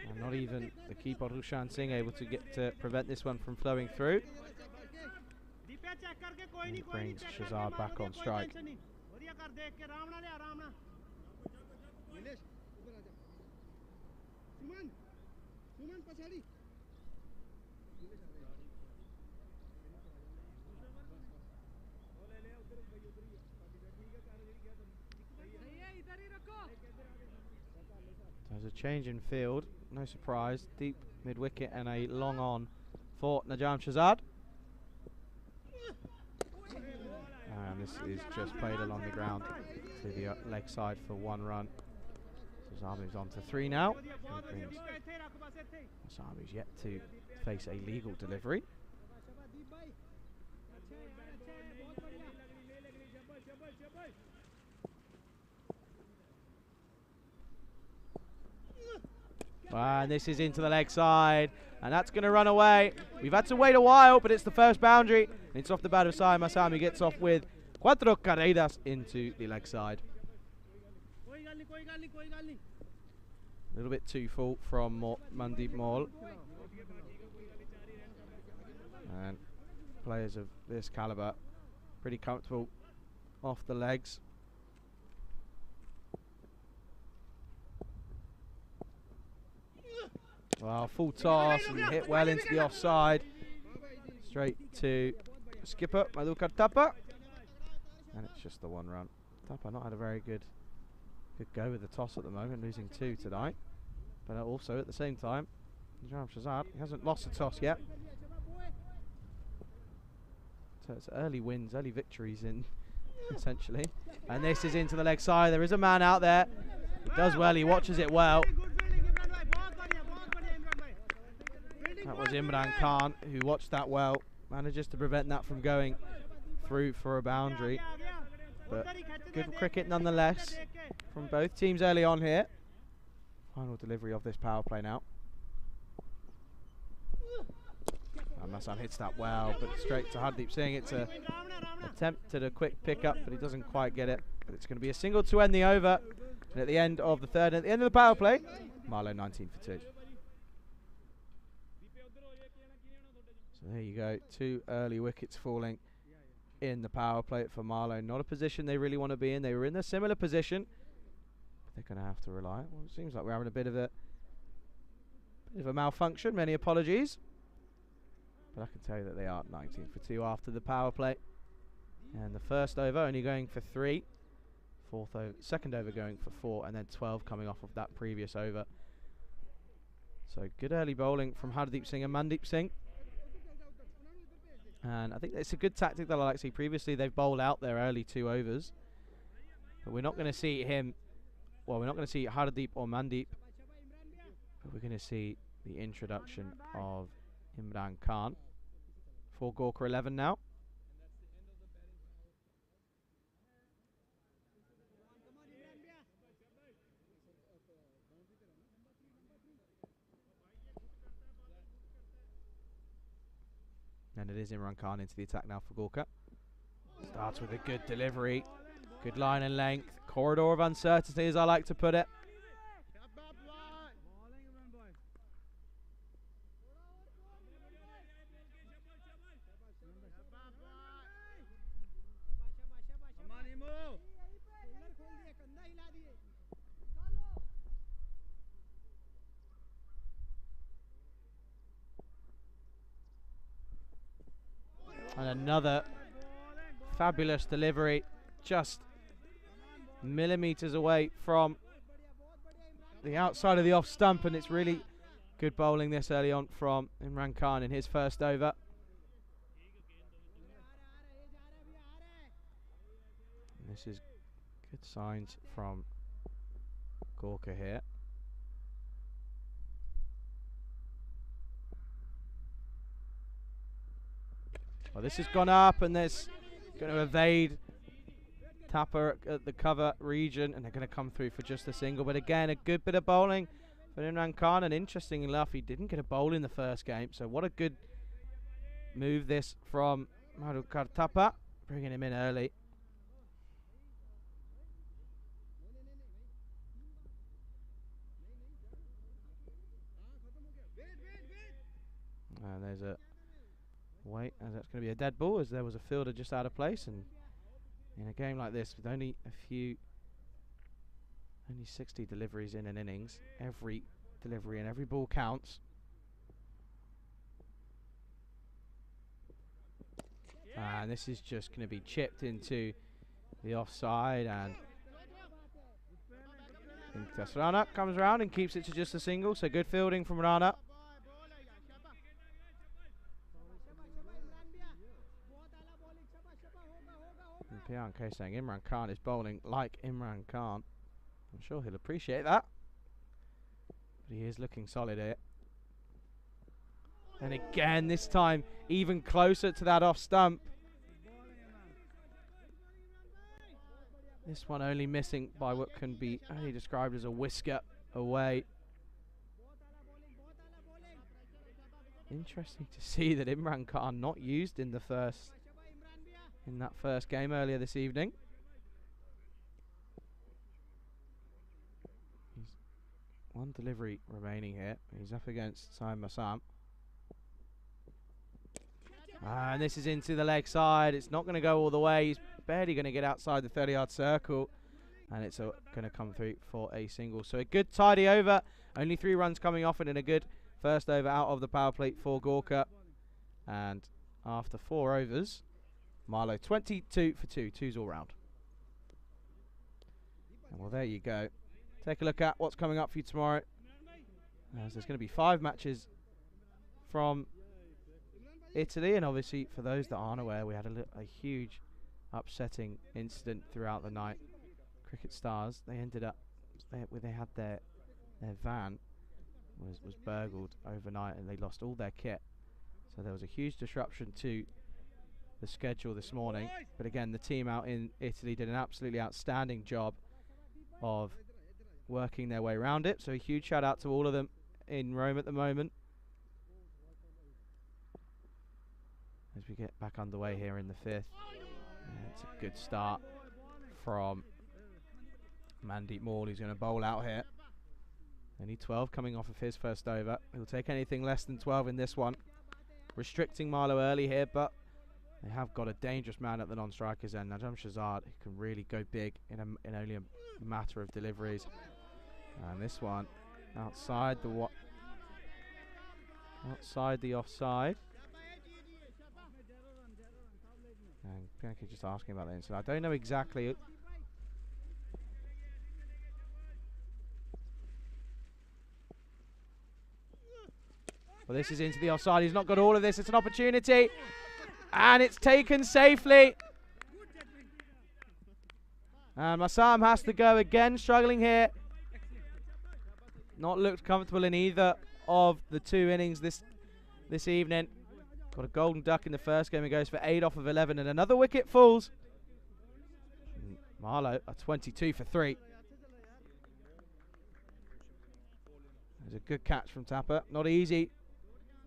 and not even the keeper Rushan Singh able to get to prevent this one from flowing through. And it brings Shazad back on strike. There's a change in field, no surprise. Deep mid wicket and a long on for Najam Shazad. And this is just played along the ground to the leg side for 1 run. Shazad moves on to 3 now. Sami's yet to face a legal delivery. And this is into the leg side, and that's going to run away. We've had to wait a while, but it's the first boundary. It's off the bat of Sai Masami, gets off with cuatro carreras into the leg side. A little bit too full from Mandeep Maul. And players of this calibre, pretty comfortable off the legs. Well, full toss and hit well into the offside. Straight to skipper, Madhukar Thapa. And it's just the 1 run. Thapa not had a very good go with the toss at the moment, losing 2 tonight. But also at the same time, Najam Shazad, he hasn't lost a toss yet. So it's early wins, early victories in, essentially. And this is into the leg side. There is a man out there. He does well, he watches it well. That was Imran Khan who watched that well, manages to prevent that from going through for a boundary. But good cricket nonetheless from both teams early on here. Final delivery of this power play now. And Masan hits that well, but straight to Hardeep Singh. It's a attempt at a quick pickup, but he doesn't quite get it. But it's going to be a single to end the over. And at the end of the 3rd, at the end of the power play, Marlow 19 for 2. So there you go, 2 early wickets falling in the power play for Marlow. Not a position they really want to be in. They were in a similar position, but they're going to have to rely. Well, it seems like we're having a bit of a malfunction. Many apologies, but I can tell you that they are 19 for 2 after the power play. And the first over only going for 3, second over going for 4, and then 12 coming off of that previous over. So good early bowling from Hardeep Singh and Mandeep Singh. And I think it's a good tactic that I like to see. Previously, they've bowled out their early 2 overs. But we're not going to see him, well, we're not going to see Hardeep or Mandeep. But we're going to see the introduction of Imran Khan for Gorka 11 now. And it is Imran Khan into the attack now for Gorka. Starts with a good delivery. Good line and length. Corridor of uncertainty, as I like to put it. another fabulous delivery, just millimeters away from the outside of the off stump, and it's really good bowling this early on from Imran Khan in his first over. And this is good signs from Gorka here. Well, this has gone up, and there's going to evade Tapper at the cover region, and they're going to come through for just a single. But again, a good bit of bowling for Imran Khan, and interesting enough, he didn't get a bowl in the first game, so what a good move this from Madhukar Tapper, bringing him in early. And there's a wait, as that's going to be a dead ball, as there was a fielder just out of place, and in a game like this with only 60 deliveries in an innings, every delivery and every ball counts. And this is just going to be chipped into the offside, and Rana comes around and keeps it to just a single, so good fielding from Rana. PRK saying Imran Khan is bowling like Imran Khan. I'm sure he'll appreciate that. But he is looking solid here. And again, this time even closer to that off stump. This one only missing by what can be only described as a whisker away. Interesting to see that Imran Khan not used in that first game earlier this evening. He's one delivery remaining here. He's up against Saim Masam. And this is into the leg side. It's not going to go all the way. He's barely going to get outside the 30-yard circle. And it's going to come through for a single. So a good tidy over. Only 3 runs coming off it, and a good first over out of the power plate for Gorka. And after 4 overs, Marlow 22 for 2, 2s all round. And well, there you go. Take a look at what's coming up for you tomorrow. As there's going to be 5 matches from Italy, and obviously for those that aren't aware, we had a huge upsetting incident throughout the night. Cricket Stars, they ended up, they had their van was burgled overnight, and they lost all their kit. So there was a huge disruption to the schedule this morning, but again, the team out in Italy did an absolutely outstanding job of working their way around it, so a huge shout out to all of them in Rome at the moment as we get back underway here in the 5th. It's a good start from Mandeep Maul, who's going to bowl out here. Only 12 coming off of his first over. He'll take anything less than 12 in this one, restricting Marlow early here, but they have got a dangerous man at the non-strikers end. Najam Shahzad, who can really go big in only a matter of deliveries. And this one outside the offside. And Bianca just asking about the incident. I don't know exactly. Well, this is into the offside. He's not got all of this. It's an opportunity. And it's taken safely. And Masam has to go again, struggling here. Not looked comfortable in either of the 2 innings this evening. Got a golden duck in the first game. He goes for 8 off of 11, and another wicket falls. Marlow are 22 for 3. There's a good catch from Tapper. Not easy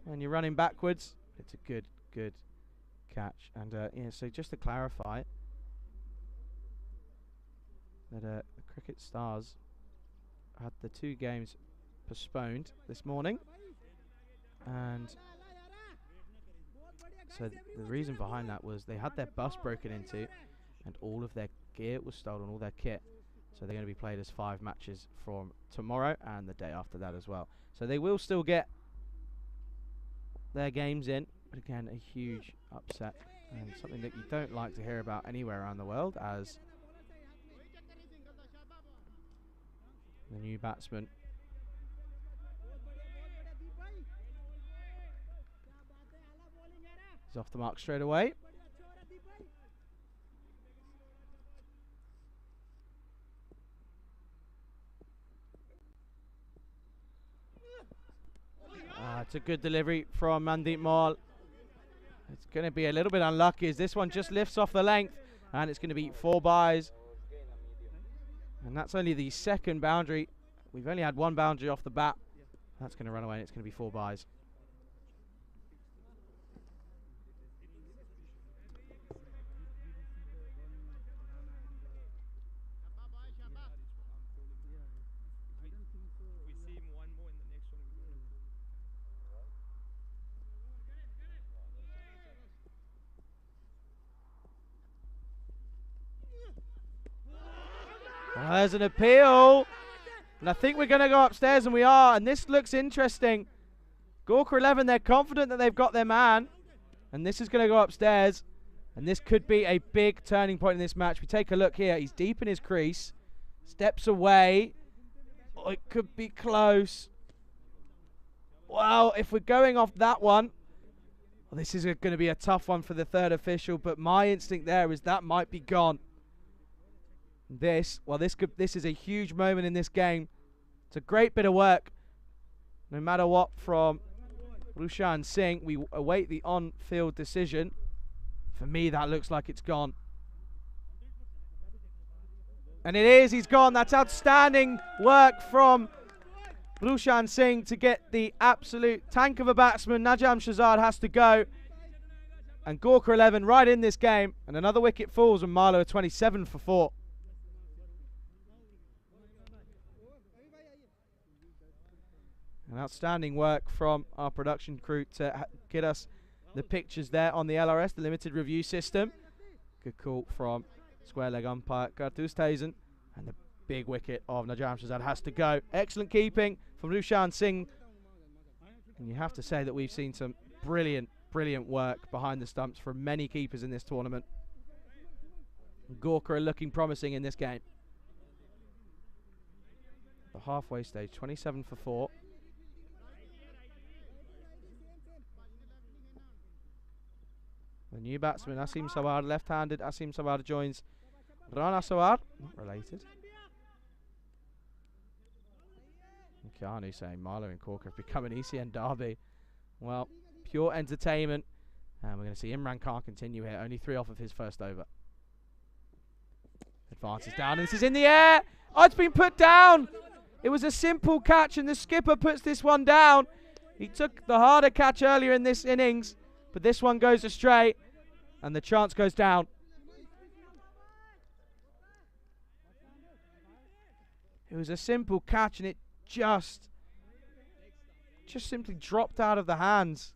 when you're running backwards. It's a good catch. And yeah, so just to clarify that the Cricket Stars had the 2 games postponed this morning, and so the reason behind that was they had their bus broken into and all of their gear was stolen, all their kit. So they're going to be played as 5 matches from tomorrow and the day after that as well. So they will still get their games in, but again, a huge upset And something that you don't like to hear about anywhere around the world, as the new batsman is off the mark straight away. It's a good delivery from Mandeep Maul. It's going to be a little bit unlucky as this one just lifts off the length, and it's going to be 4 byes. And that's only the second boundary. We've only had 1 boundary off the bat. That's going to run away, and it's going to be 4 byes. There's an appeal, and I think we're going to go upstairs, and we are, and this looks interesting. Gorka 11, they're confident that they've got their man, and this is going to go upstairs, and this could be a big turning point in this match. We take a look here. He's deep in his crease, steps away. Oh, it could be close. Well, if we're going off that one, well, this is going to be a tough one for the third official, but my instinct there is that might be gone. This is a huge moment in this game. It's a great bit of work. No matter what from Rushan Singh, we await the on-field decision. For me, that looks like it's gone. And it is, he's gone. That's outstanding work from Rushan Singh to get the absolute tank of a batsman. Najam Shahzad has to go. And Gorka 11 right in this game. And another wicket falls, and Marlow are 27 for 4. And outstanding work from our production crew to get us the pictures there on the LRS, the limited review system. Good call from square leg umpire Kartus Taisen. And the big wicket of Najam Shahzad has to go. Excellent keeping from Rushan Singh. And you have to say that we've seen some brilliant work behind the stumps from many keepers in this tournament. Gorka are looking promising in this game. The halfway stage, 27 for 4. The new batsman, Asim Sawar, left-handed. Asim Sawar joins Rana Sawar, not related. Keanu saying Marlow and Corker have become an ECN derby. Well, pure entertainment. And we're going to see Imran Khan continue here. Only 3 off of his first over. Advances down, and this is in the air. Oh, it's been put down. It was a simple catch, and the skipper puts this one down. He took the harder catch earlier in this innings, but this one goes astray, and the chance goes down. It was a simple catch, and it just simply dropped out of the hands.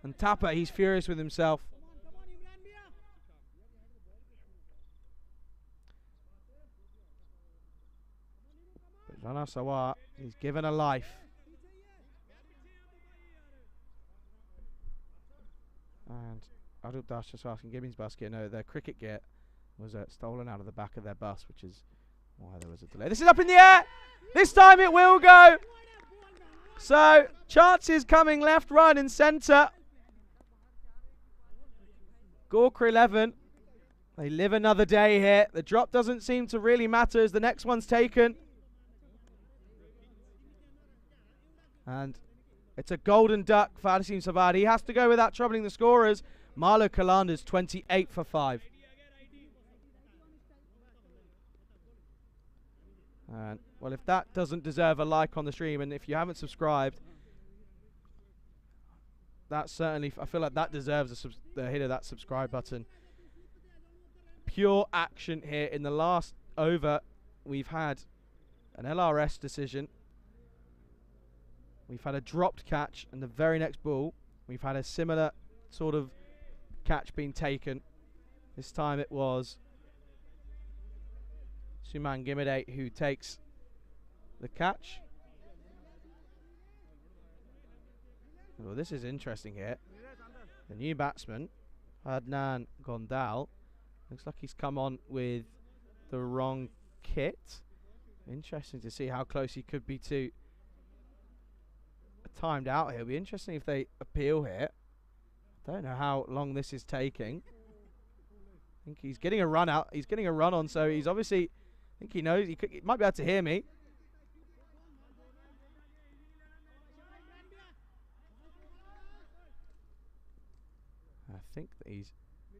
And Tapper, he's furious with himself. But Rana Sawar, he's given a life. And Arup Das just asking Gibbons basket. No, their cricket gear was stolen out of the back of their bus, which is why there was a delay. This is up in the air. This time it will go. So chances coming left, right, and centre. Gorka 11. They live another day here. The drop doesn't seem to really matter as the next one's taken. And it's a golden duck for Asim Sawar. He has to go without troubling the scorers. Marlow Kalander's 28 for 5. And, well, if that doesn't deserve a like on the stream, and if you haven't subscribed, that certainly, I feel like that deserves the hit of that subscribe button. Pure action here. In the last over, we've had an LRS decision. We've had a dropped catch, and the very next ball, we've had a similar sort of catch being taken. This time it was Suman Gimade who takes the catch. Well, this is interesting here. The new batsman, Adnan Gondal. Looks like he's come on with the wrong kit. Interesting to see how close he could be to timed out here. It'll be interesting if they appeal here. Don't know how long this is taking. I think he's getting a run out. He's getting a run on, so he's obviously, I think he knows. He might be able to hear me. I think that he's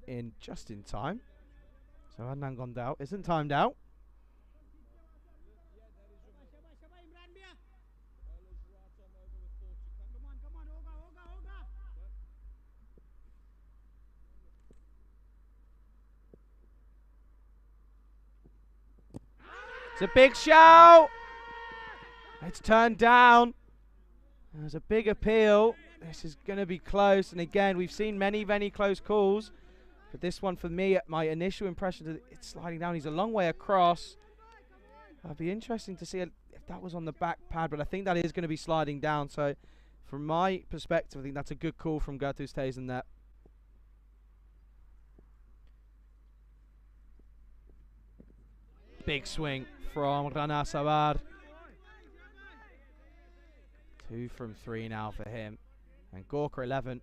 in just in time. So Adnan Gondal isn't timed out. It's a big shout. It's turned down. There's a big appeal. This is going to be close. And again, we've seen many, many close calls. But this one, for me, my initial impression is it's sliding down. He's a long way across. It'll be interesting to see if that was on the back pad. But I think that is going to be sliding down. So from my perspective, I think that's a good call from Gertus Teisen there. Big swing from Rana Savar. 2 from 3 now for him. And Gorka 11.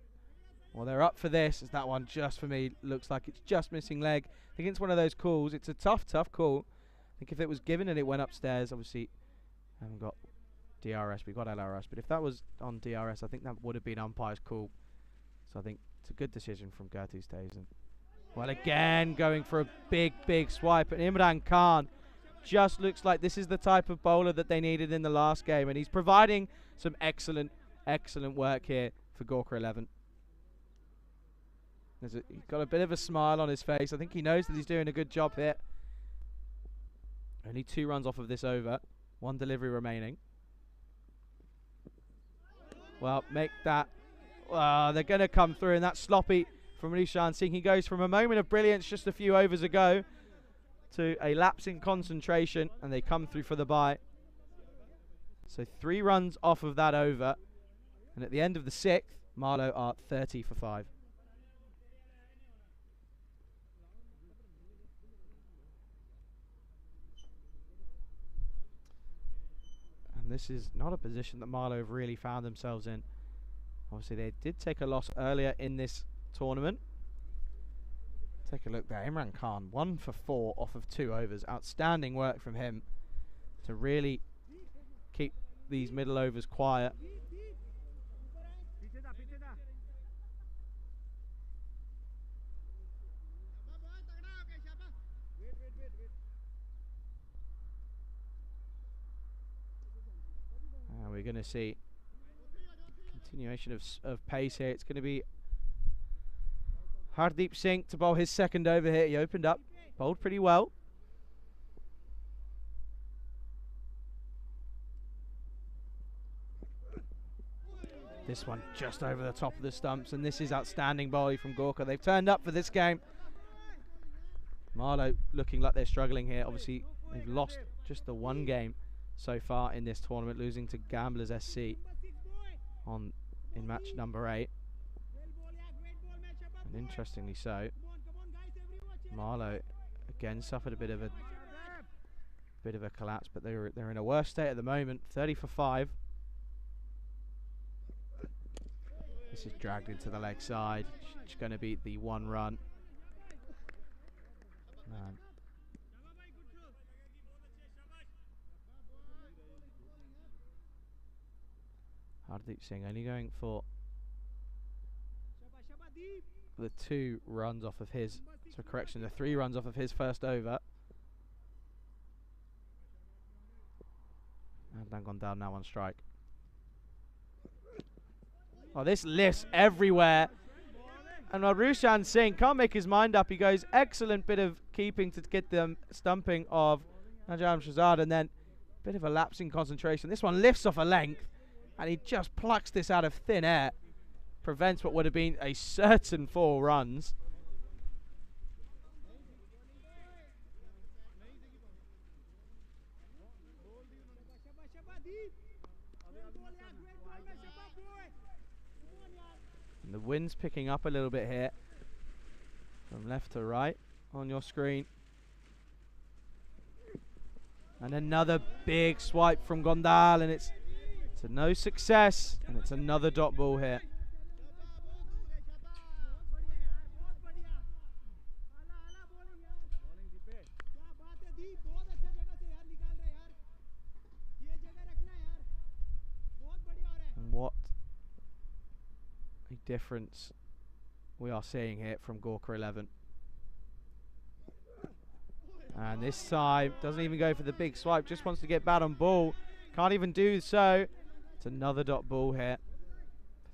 Well, they're up for this, as that one just for me looks like it's just missing leg. I think it's one of those calls. It's a tough, tough call. I think if it was given and it went upstairs, obviously, I haven't got DRS, we've got LRS. But if that was on DRS, I think that would have been umpire's call. So I think it's a good decision from Gertus Teisen. Well, again, going for a big, big swipe. And Imran Khan just looks like this is the type of bowler that they needed in the last game. And he's providing some excellent, excellent work here for Gorka 11. He's got a bit of a smile on his face. I think he knows that he's doing a good job here. Only 2 runs off of this over. 1 delivery remaining. Well, make that. They're going to come through, and that's sloppy from Rishan Singh. He goes from a moment of brilliance just a few overs ago to a lapse in concentration, and they come through for the bye. So 3 runs off of that over, and at the end of the 6th, Marlow are 30 for 5. And this is not a position that Marlow have really found themselves in. Obviously, they did take a loss earlier in this tournament. Take a look there. Imran Khan, 1 for 4 off of 2 overs. Outstanding work from him to really keep these middle overs quiet. And we're going to see continuation of pace here. It's going to be Hardeep Singh to bowl his second over here. He opened up, bowled pretty well. This one just over the top of the stumps, and this is outstanding bowling from Gorka. They've turned up for this game. Marlow looking like they're struggling here. Obviously, they've lost just the 1 game so far in this tournament, losing to Gamblers SC in match number 8. And interestingly so, Marlow again suffered a bit of a collapse, but they're in a worse state at the moment. 30 for 5. This is dragged into the leg side. It's going to be the 1 run. Man. Hardeep Singh only going for the 2 runs off of his, so correction, the 3 runs off of his first over. And then gone down now on strike. Oh, this lifts everywhere. And Rishan Singh can't make his mind up. He goes, excellent bit of keeping to get them stumping of Najam Shahzad, and then a bit of a lapse in concentration. This one lifts off a length, and he just plucks this out of thin air. Prevents what would have been a certain 4 runs. And the wind's picking up a little bit here. from left to right on your screen. And another big swipe from Gondal, and it's to no success, and it's another dot ball here. And what a difference we are seeing here from Gorka 11. And this time, doesn't even go for the big swipe, just wants to get bad on ball. Can't even do so. It's another dot ball here.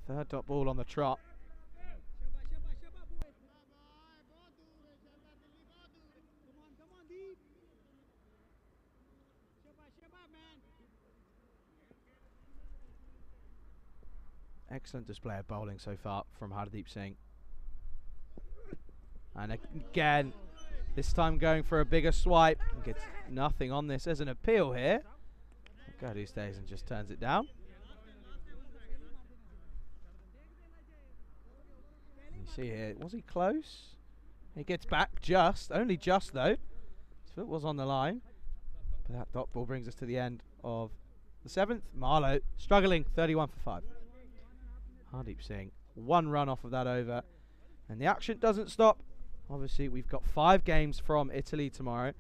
Third dot ball on the trot. Excellent display of bowling so far from Hardeep Singh. And again, this time going for a bigger swipe. Gets nothing on this. There's an appeal here. Gadu stays and just turns it down. You see here, was he close? He gets back just, only just though. His foot was on the line. But that dot ball brings us to the end of the 7th. Marlow struggling, 31 for 5. Hardeep Singh, 1 run off of that over. And the action doesn't stop. Obviously, we've got 5 games from Italy tomorrow.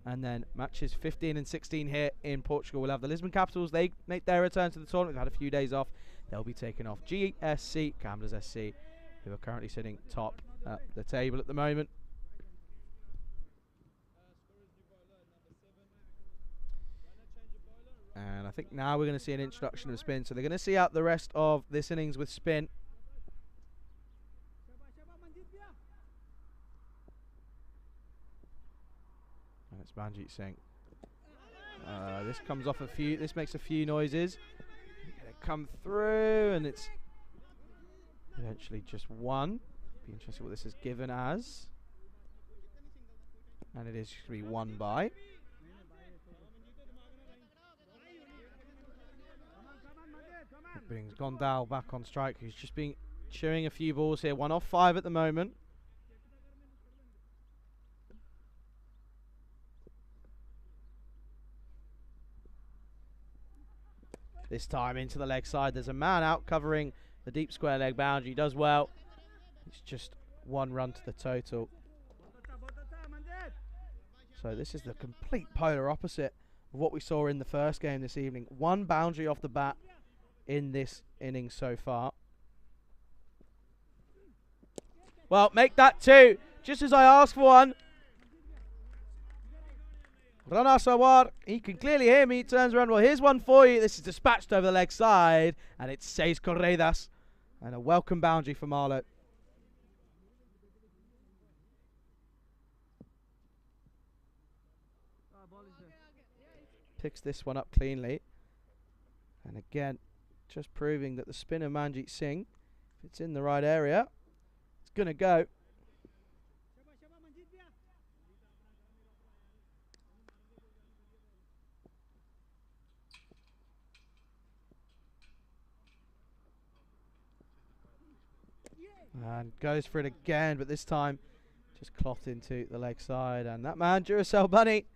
And then matches 15 and 16 here in Portugal. We'll have the Lisbon Capitals. They make their return to the tournament. They've had a few days off. They'll be taking off GSC, Gamblers SC, who are currently sitting top at the table at the moment. And I think now we're going to see an introduction of spin. So they're going to see out the rest of this innings with spin. And it's Manjeet Singh. This comes off a few. This makes a few noises. Gonna come through, and it's eventually just 1. Be interested what this is given as. And it is going to be 1 by. It brings Gondal back on strike, who's just been chewing a few balls here. 1 off 5 at the moment. This time into the leg side. There's a man out covering the deep square leg boundary. He does well. It's just 1 run to the total. So this is the complete polar opposite of what we saw in the first game this evening. 1 boundary off the bat in this inning so far. Well, make that 2, just as I asked for 1. Rana Sawar, he can clearly hear me. He turns around. Well, here's 1 for you. This is dispatched over the leg side, and it's 6 corridas, and a welcome boundary for Marlow. Picks this one up cleanly, and again, just proving that the spinner Manjeet Singh, if it's in the right area, it's going to go. And goes for it again, but this time just clocked into the leg side. And that man, Duracell Bunny,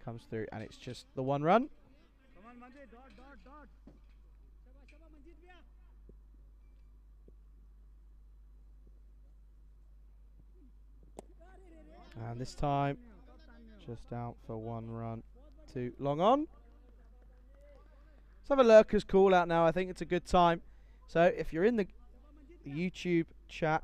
comes through, and it's just the 1 run. And this time, just out for 1 run. 2 long on. Let's have a lurkers call out now. I think it's a good time. So if you're in the YouTube chat,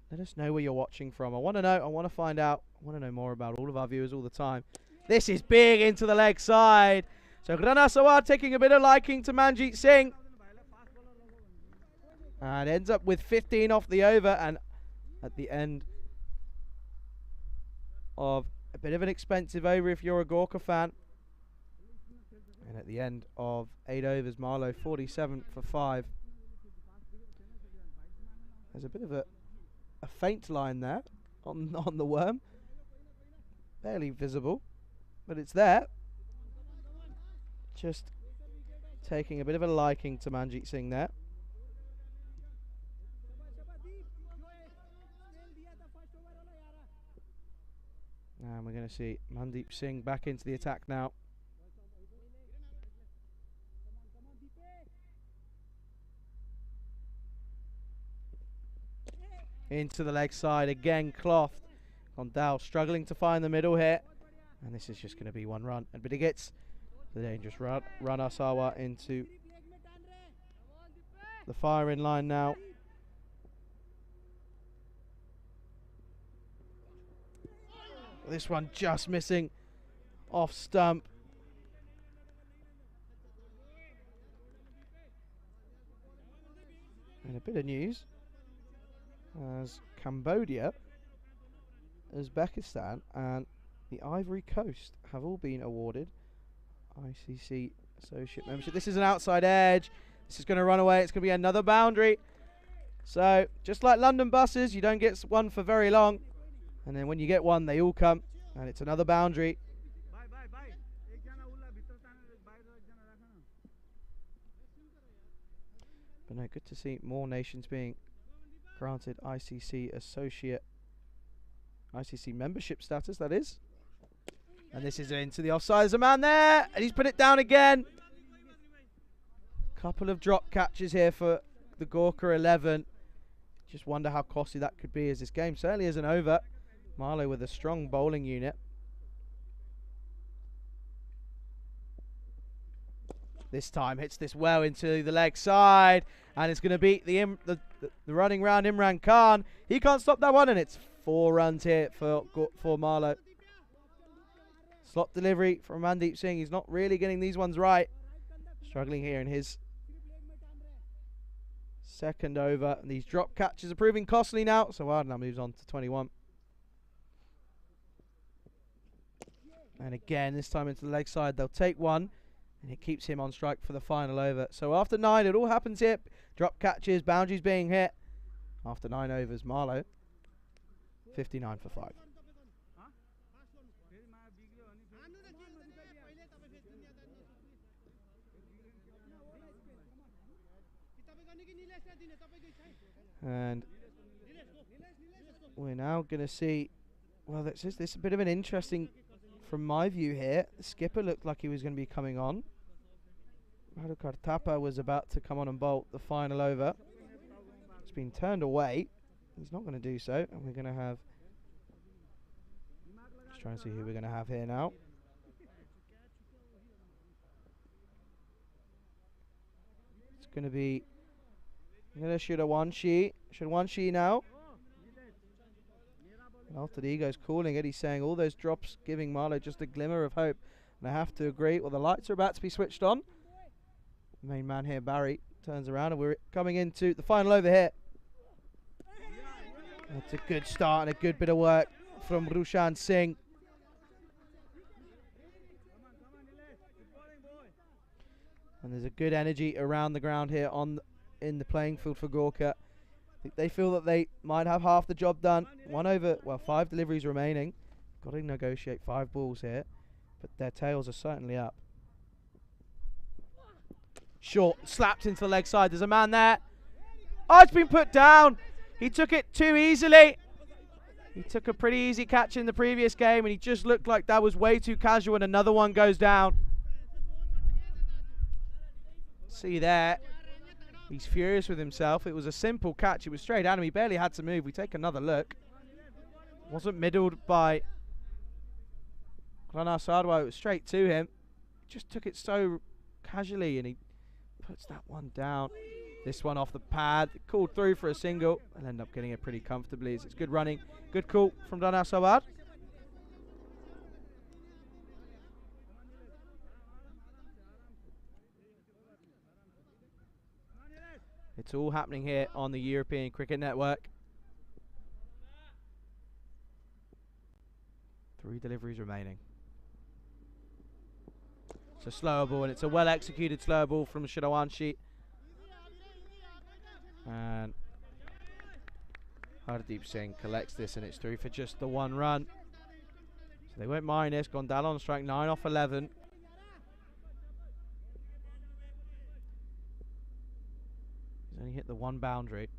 let us know where you're watching from. I want to know. I want to find out. I want to know more about all of our viewers all the time. This is big into the leg side. So Rana Sawar taking a bit of liking to Manjeet Singh. And ends up with 15 off the over. And at the end of a bit of an expensive over if you're a Gorka fan. And at the end of 8 overs, Marlow 47 for 5. There's a bit of a faint line there on the worm. Barely visible, but it's there. Just taking a bit of a liking to Manjeet Singh there. going to see Mandeep Singh back into the attack now. Into the leg side again, clothed. Gondal struggling to find the middle here. And this is just going to be one run. But he gets the dangerous run Asawa into the firing line now. This one just missing off stump. And a bit of news as Cambodia, Uzbekistan and the Ivory Coast have all been awarded ICC Associate Membership. This is an outside edge. This is going to run away. It's going to be another boundary. So, just like London buses, you don't get one for very long. And then when you get one, they all come. And it's another boundary. But no, good to see more nations being granted ICC membership status, that is. And this is into the offside. There's a man there, and he's put it down again. Couple of drop catches here for the Gorkha 11. Just wonder how costly that could be as this game certainly isn't over. Marlow with a strong bowling unit. This time hits this well into the leg side, and it's going to beat the running round Imran Khan. He can't stop that one, and it's 4 runs here for Marlow. Slot delivery from Mandeep Singh. He's not really getting these ones right. Struggling here in his second over. And these drop catches are proving costly now. So Ardna moves on to 21. And again, this time into the leg side, they'll take one. And it keeps him on strike for the final over. So after 9, it all happens here. Drop catches, boundaries being hit. After 9 overs, Marlow 59 for 5. And we're now going to see, well, this is a bit of an interesting, from my view here. The skipper looked like he was going to be coming on. Madhukar Thapa was about to come on and bolt the final over. It's been turned away. He's not going to do so. And we're going to have, just trying to see who we're going to have here now. It's going to be, I'm going to shoot a Shirwanshi now. And Alter Ego's calling it. He's saying all those drops giving Marlow just a glimmer of hope. And I have to agree. Well, the lights are about to be switched on. The main man here, Barry, turns around, and we're coming into the final over here. That's a good start and a good bit of work from Rushan Singh. And there's a good energy around the ground here in the playing field for Gorkha. I think they feel that they might have half the job done. 5 deliveries remaining. Got to negotiate 5 balls here, but their tails are certainly up. Short, slapped into the leg side. There's a man there. Oh, it's been put down. He took it too easily. He took a pretty easy catch in the previous game, and he just looked like that was way too casual, and another one goes down. See there. He's furious with himself. It was a simple catch. It was straight at him. He barely had to move. We take another look. Wasn't middled by Klanar Sadwa. It was straight to him. He just took it so casually, and he puts that one down. This one off the pad. Called through for a single and end up getting it pretty comfortably. It's good running. Good call from Klanar Sadwa. It's all happening here on the European Cricket Network. 3 deliveries remaining. It's a slower ball, and it's a well-executed slower ball from Shirawanshi. And Hardeep Singh collects this, and it's through for just the 1 run. So they went minus. Gondal on strike, 9 off 11. He's only hit the 1 boundary.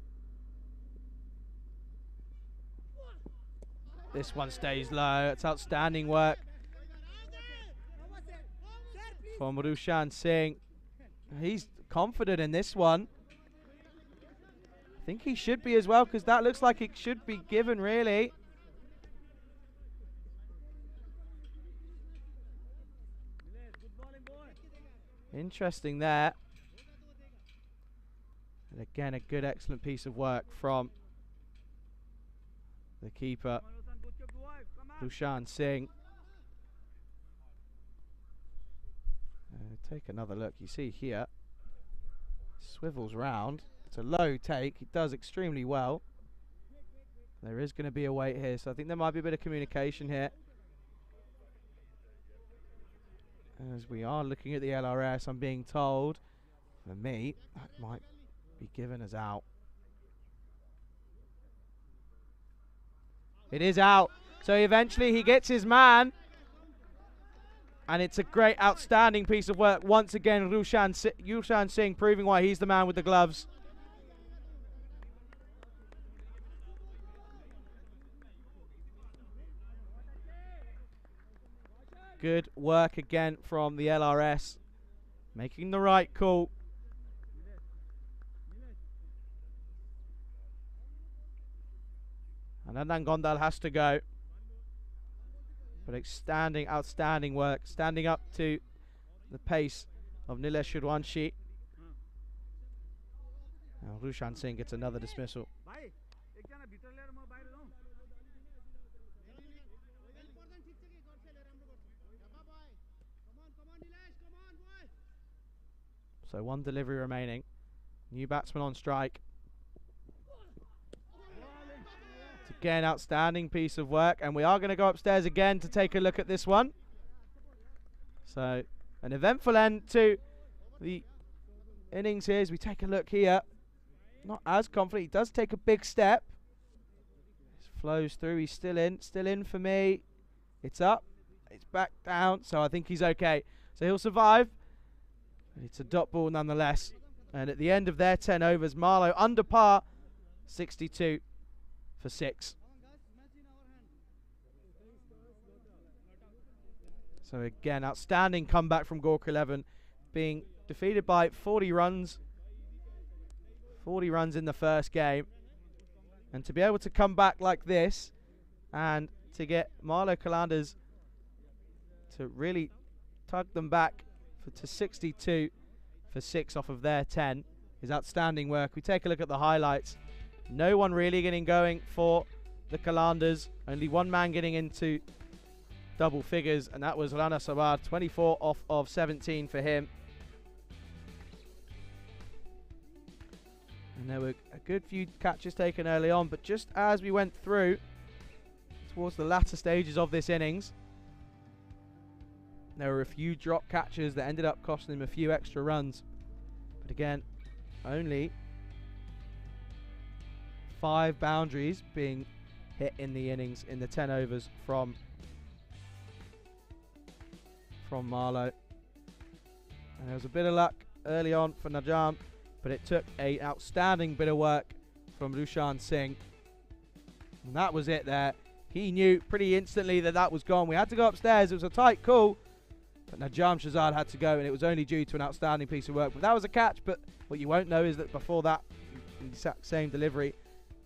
This one stays low. It's outstanding work from Rushan Singh. He's confident in this one. I think he should be as well, because that looks like it should be given, really. Interesting there. And again, a good, excellent piece of work from the keeper, Rushan Singh. Take another look. You see here, swivels round. It's a low take. He does extremely well. There is going to be a wait here, so I think there might be a bit of communication here. As we are looking at the LRS, I'm being told, for me, that might be given as out. It is out. So eventually he gets his man. And it's a great, outstanding piece of work. Once again, Rushan Singh proving why he's the man with the gloves. Good work again from the LRS. Making the right call. And Adnan Gondal has to go. But outstanding work. Standing up to the pace of Nilesh Shirwanshi. Now Rushan Singh gets another dismissal. So one delivery remaining. New batsman on strike. It's again, outstanding piece of work. And we are going to go upstairs again to take a look at this one. So an eventful end to the innings here as we take a look here. Not as confident. He does take a big step. Flows through. He's still in. Still in for me. It's up. It's back down. So I think he's okay. So he'll survive. It's a dot ball nonetheless. And at the end of their 10 overs, Marlow under par, 62 for 6. So again, outstanding comeback from Gorkha 11, being defeated by 40 runs. 40 runs in the first game. And to be able to come back like this and to get Marlow Qalandars to really tug them back to 62 for 6 off of their 10 is outstanding work. We take a look at the highlights. No one really getting going for the Qalandars. Only one man getting into double figures, and that was Rana Sawar. 24 off of 17 for him. And there were a good few catches taken early on, but just as we went through towards the latter stages of this innings, there were a few drop catches that ended up costing him a few extra runs. But again, only 5 boundaries being hit in the innings in the 10 overs from Marlow. And there was a bit of luck early on for Najam, but it took an outstanding bit of work from Rushan Singh. And that was it there. He knew pretty instantly that that was gone. We had to go upstairs. It was a tight call. But Najam Shahzad had to go, and it was only due to an outstanding piece of work. But that was a catch. But what you won't know is that before that, in the same delivery,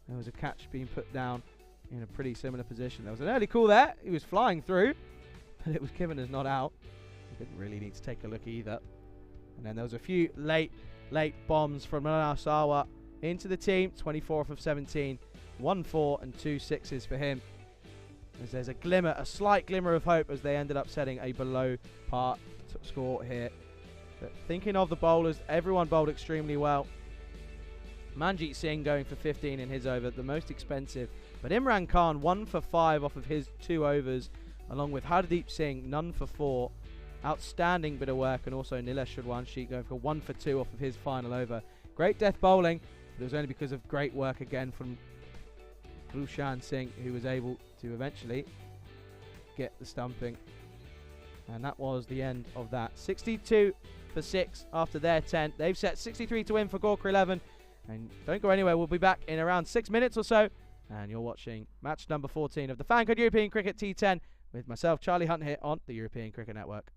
there was a catch being put down in a pretty similar position. There was an early call there. He was flying through, but it was given as not out. He didn't really need to take a look either. And then there was a few late bombs from Rana Sawa into the team. 24 of 17, 1 4 and 2 6s for him. As there's a slight glimmer of hope as they ended up setting a below par score here. But thinking of the bowlers, everyone bowled extremely well. Manjeet Singh going for 15 in his over, the most expensive. But Imran Khan 1 for 5 off of his 2 overs, along with Hardeep Singh none for 4. Outstanding bit of work, and also Nilesh Shirwanshi going for 1 for 2 off of his final over. Great death bowling, but it was only because of great work again from Rushan Singh, who was able to eventually get the stumping. And that was the end of that. 62 for 6 after their 10. They've set 63 to win for Gorkha 11. And don't go anywhere. We'll be back in around 6 minutes or so And you're watching match number 14 of the FanCode European Cricket T10 with myself, Charlie Hunt, here on the European Cricket Network.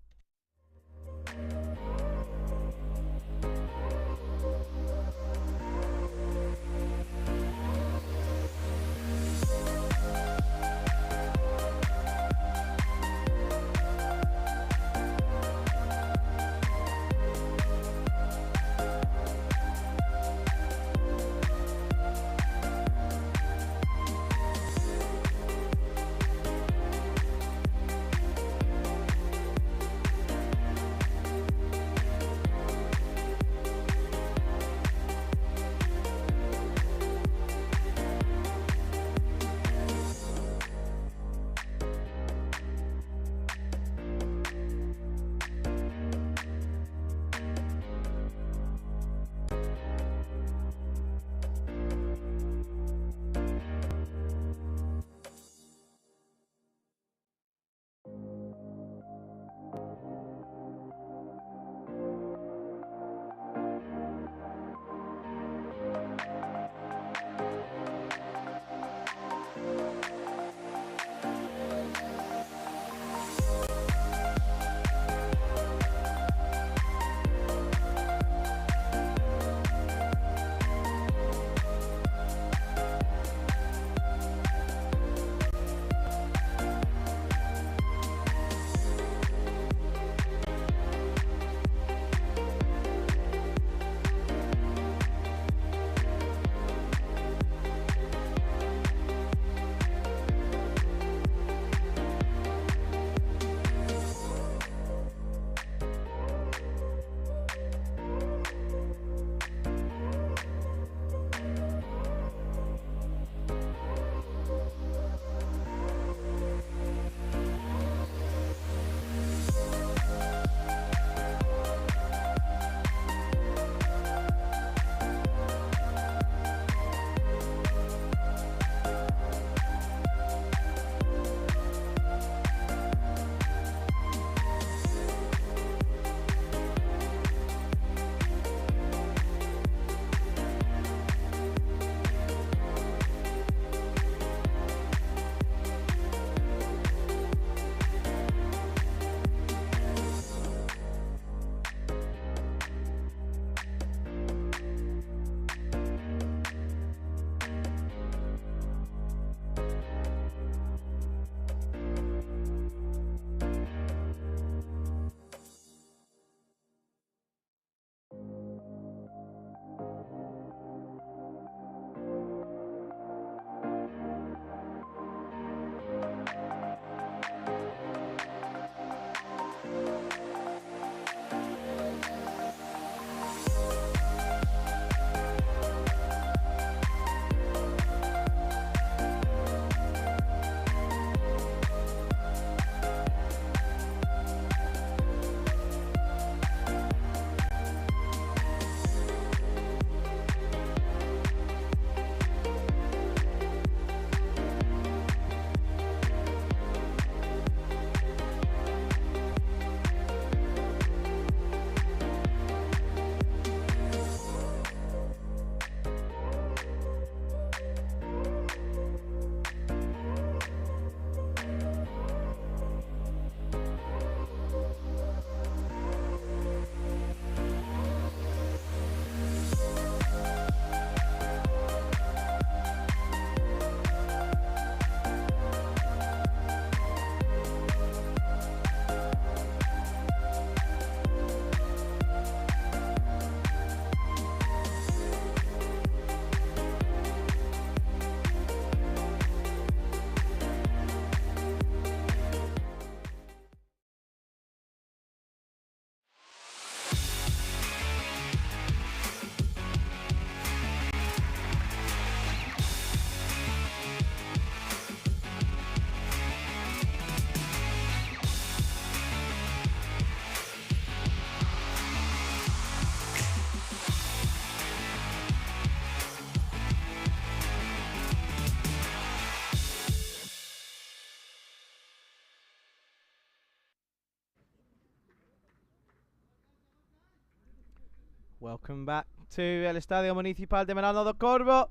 Welcome back to el Estadio Municipal de Melano do Corvo.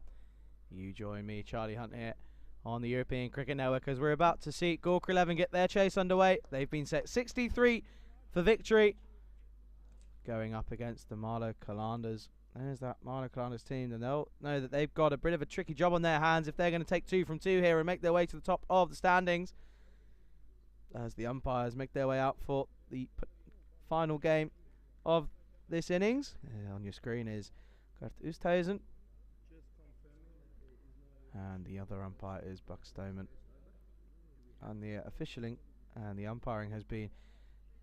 You join me, Charlie Hunt, here on the European Cricket Network, as we're about to see Gorka 11 get their chase underway. They've been set 63 for victory, going up against the Marlow Calanders. There's that Marlow Calanders team, and they'll know that they've got a bit of a tricky job on their hands if they're going to take 2 from 2 here and make their way to the top of the standings, as the umpires make their way out for the final game of this innings. On your screen is Gert Oosthuizen, and the other umpire is Buck Stoneman. And the officialing and the umpiring has been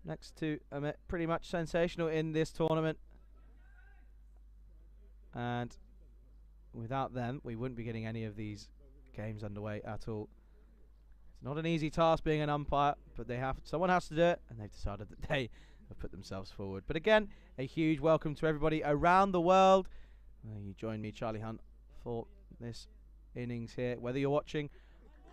next to pretty much sensational in this tournament, and without them we wouldn't be getting any of these games underway at all. It's not an easy task being an umpire, but someone has to do it, and they've decided that they have put themselves forward. But again, a huge welcome to everybody around the world. You join me, Charlie Hunt, for this innings here, whether you're watching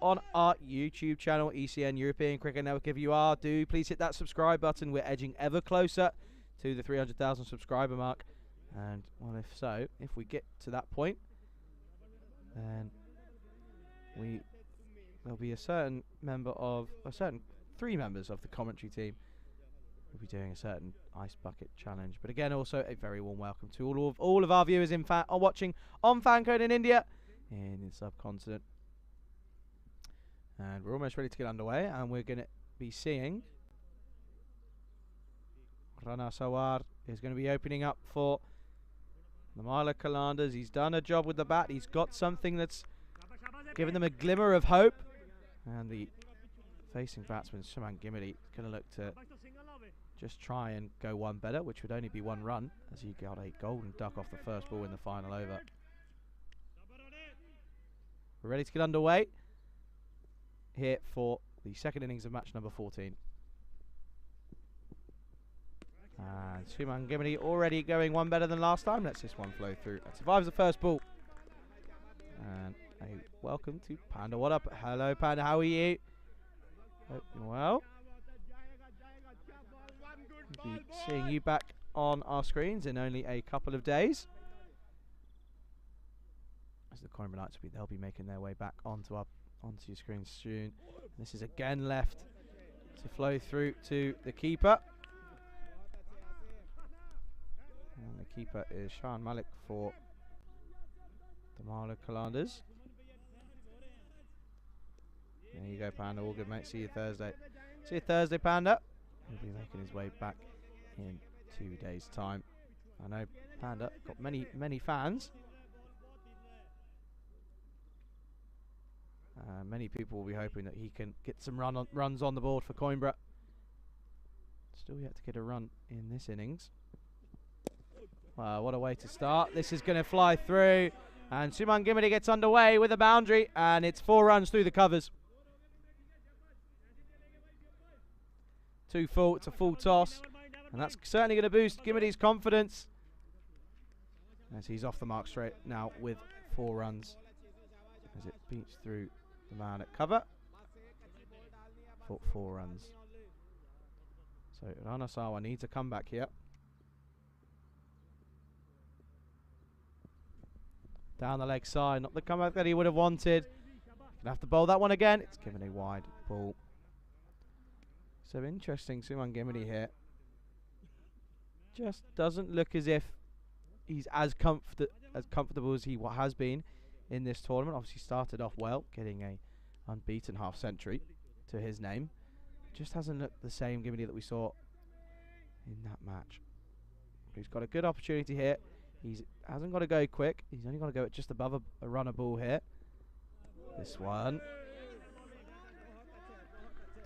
on our YouTube channel, ECN European Cricket Network. If you are, do please hit that subscribe button. We're edging ever closer to the 300,000 subscriber mark, and well, if we get to that point, then there'll be a certain 3 members of the commentary team will be doing a certain ice bucket challenge. But again, also a very warm welcome to all of our viewers are watching on FanCode in India, in the subcontinent. And we're almost ready to get underway, and we're going to be seeing Rana Sawar is going to be opening up for the Marlow Calanders. He's done a job with the bat. He's got something that's given them a glimmer of hope. And the facing batsman, Suman Gimidi, is going to look to just try and go one better, which would only be 1 run, as he got a golden duck off the first ball in the final over. We're ready to get underway here for the second innings of match number 14. And Suman Gimidi already going 1 better than last time. Let's this one flow through. That survives the first ball. And a welcome to Panda. What up? Hello, Panda. How are you? Hope you're well. We'll be seeing you back on our screens in only a couple of days, as the Coimbra Knights they'll be making their way back onto your screens soon. This is again left to flow through to the keeper, and the keeper is Shahan Malik for the Marlow Calanders. There you go, Panda. All good, mate. See you Thursday. See you Thursday, Panda. He'll be making his way back in 2 days' time. I know Panda got many fans. Many people will be hoping that he can get some runs on the board for Coimbra. Still yet to get a run in this innings. Wow, what a way to start. This is going to fly through, and Suman Gimidi gets underway with a boundary, and it's 4 runs through the covers. 2 full, it's a full toss, and that's certainly going to boost Gimidi's confidence, as he's off the mark straight now with 4 runs, as it beats through the man at cover for 4 runs. So Rana Sawa needs a comeback here. Down the leg side, not the comeback that he would have wanted. Gonna have to bowl that one again. It's given a wide ball. So interesting, Suman Gimidi here. Just doesn't look as if he's as comfortable as he has been in this tournament. Obviously started off well, getting a unbeaten half century to his name. Just hasn't looked the same Gimidi that we saw in that match. He's got a good opportunity here. He hasn't got to go quick. He's only got to go at just above a runner ball here. This one.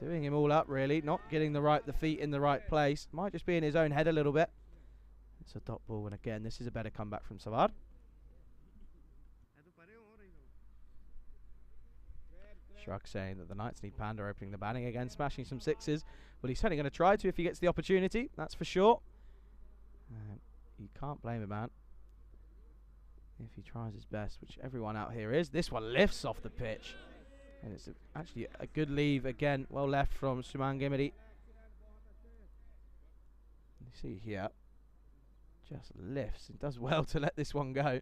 Doing him all up, really. Not getting the feet in the right place. Might just be in his own head a little bit. It's a dot ball, and again, this is a better comeback from Sawar. Shrug saying that the Knights need Panda opening the batting again, smashing some 6s. Well, he's certainly going to try to if he gets the opportunity, that's for sure. You can't blame him, man, if he tries his best, which everyone out here is. This one lifts off the pitch, and it's actually a good leave again. Well left from Suman Gimidi. You see here, just lifts. It does well to let this one go.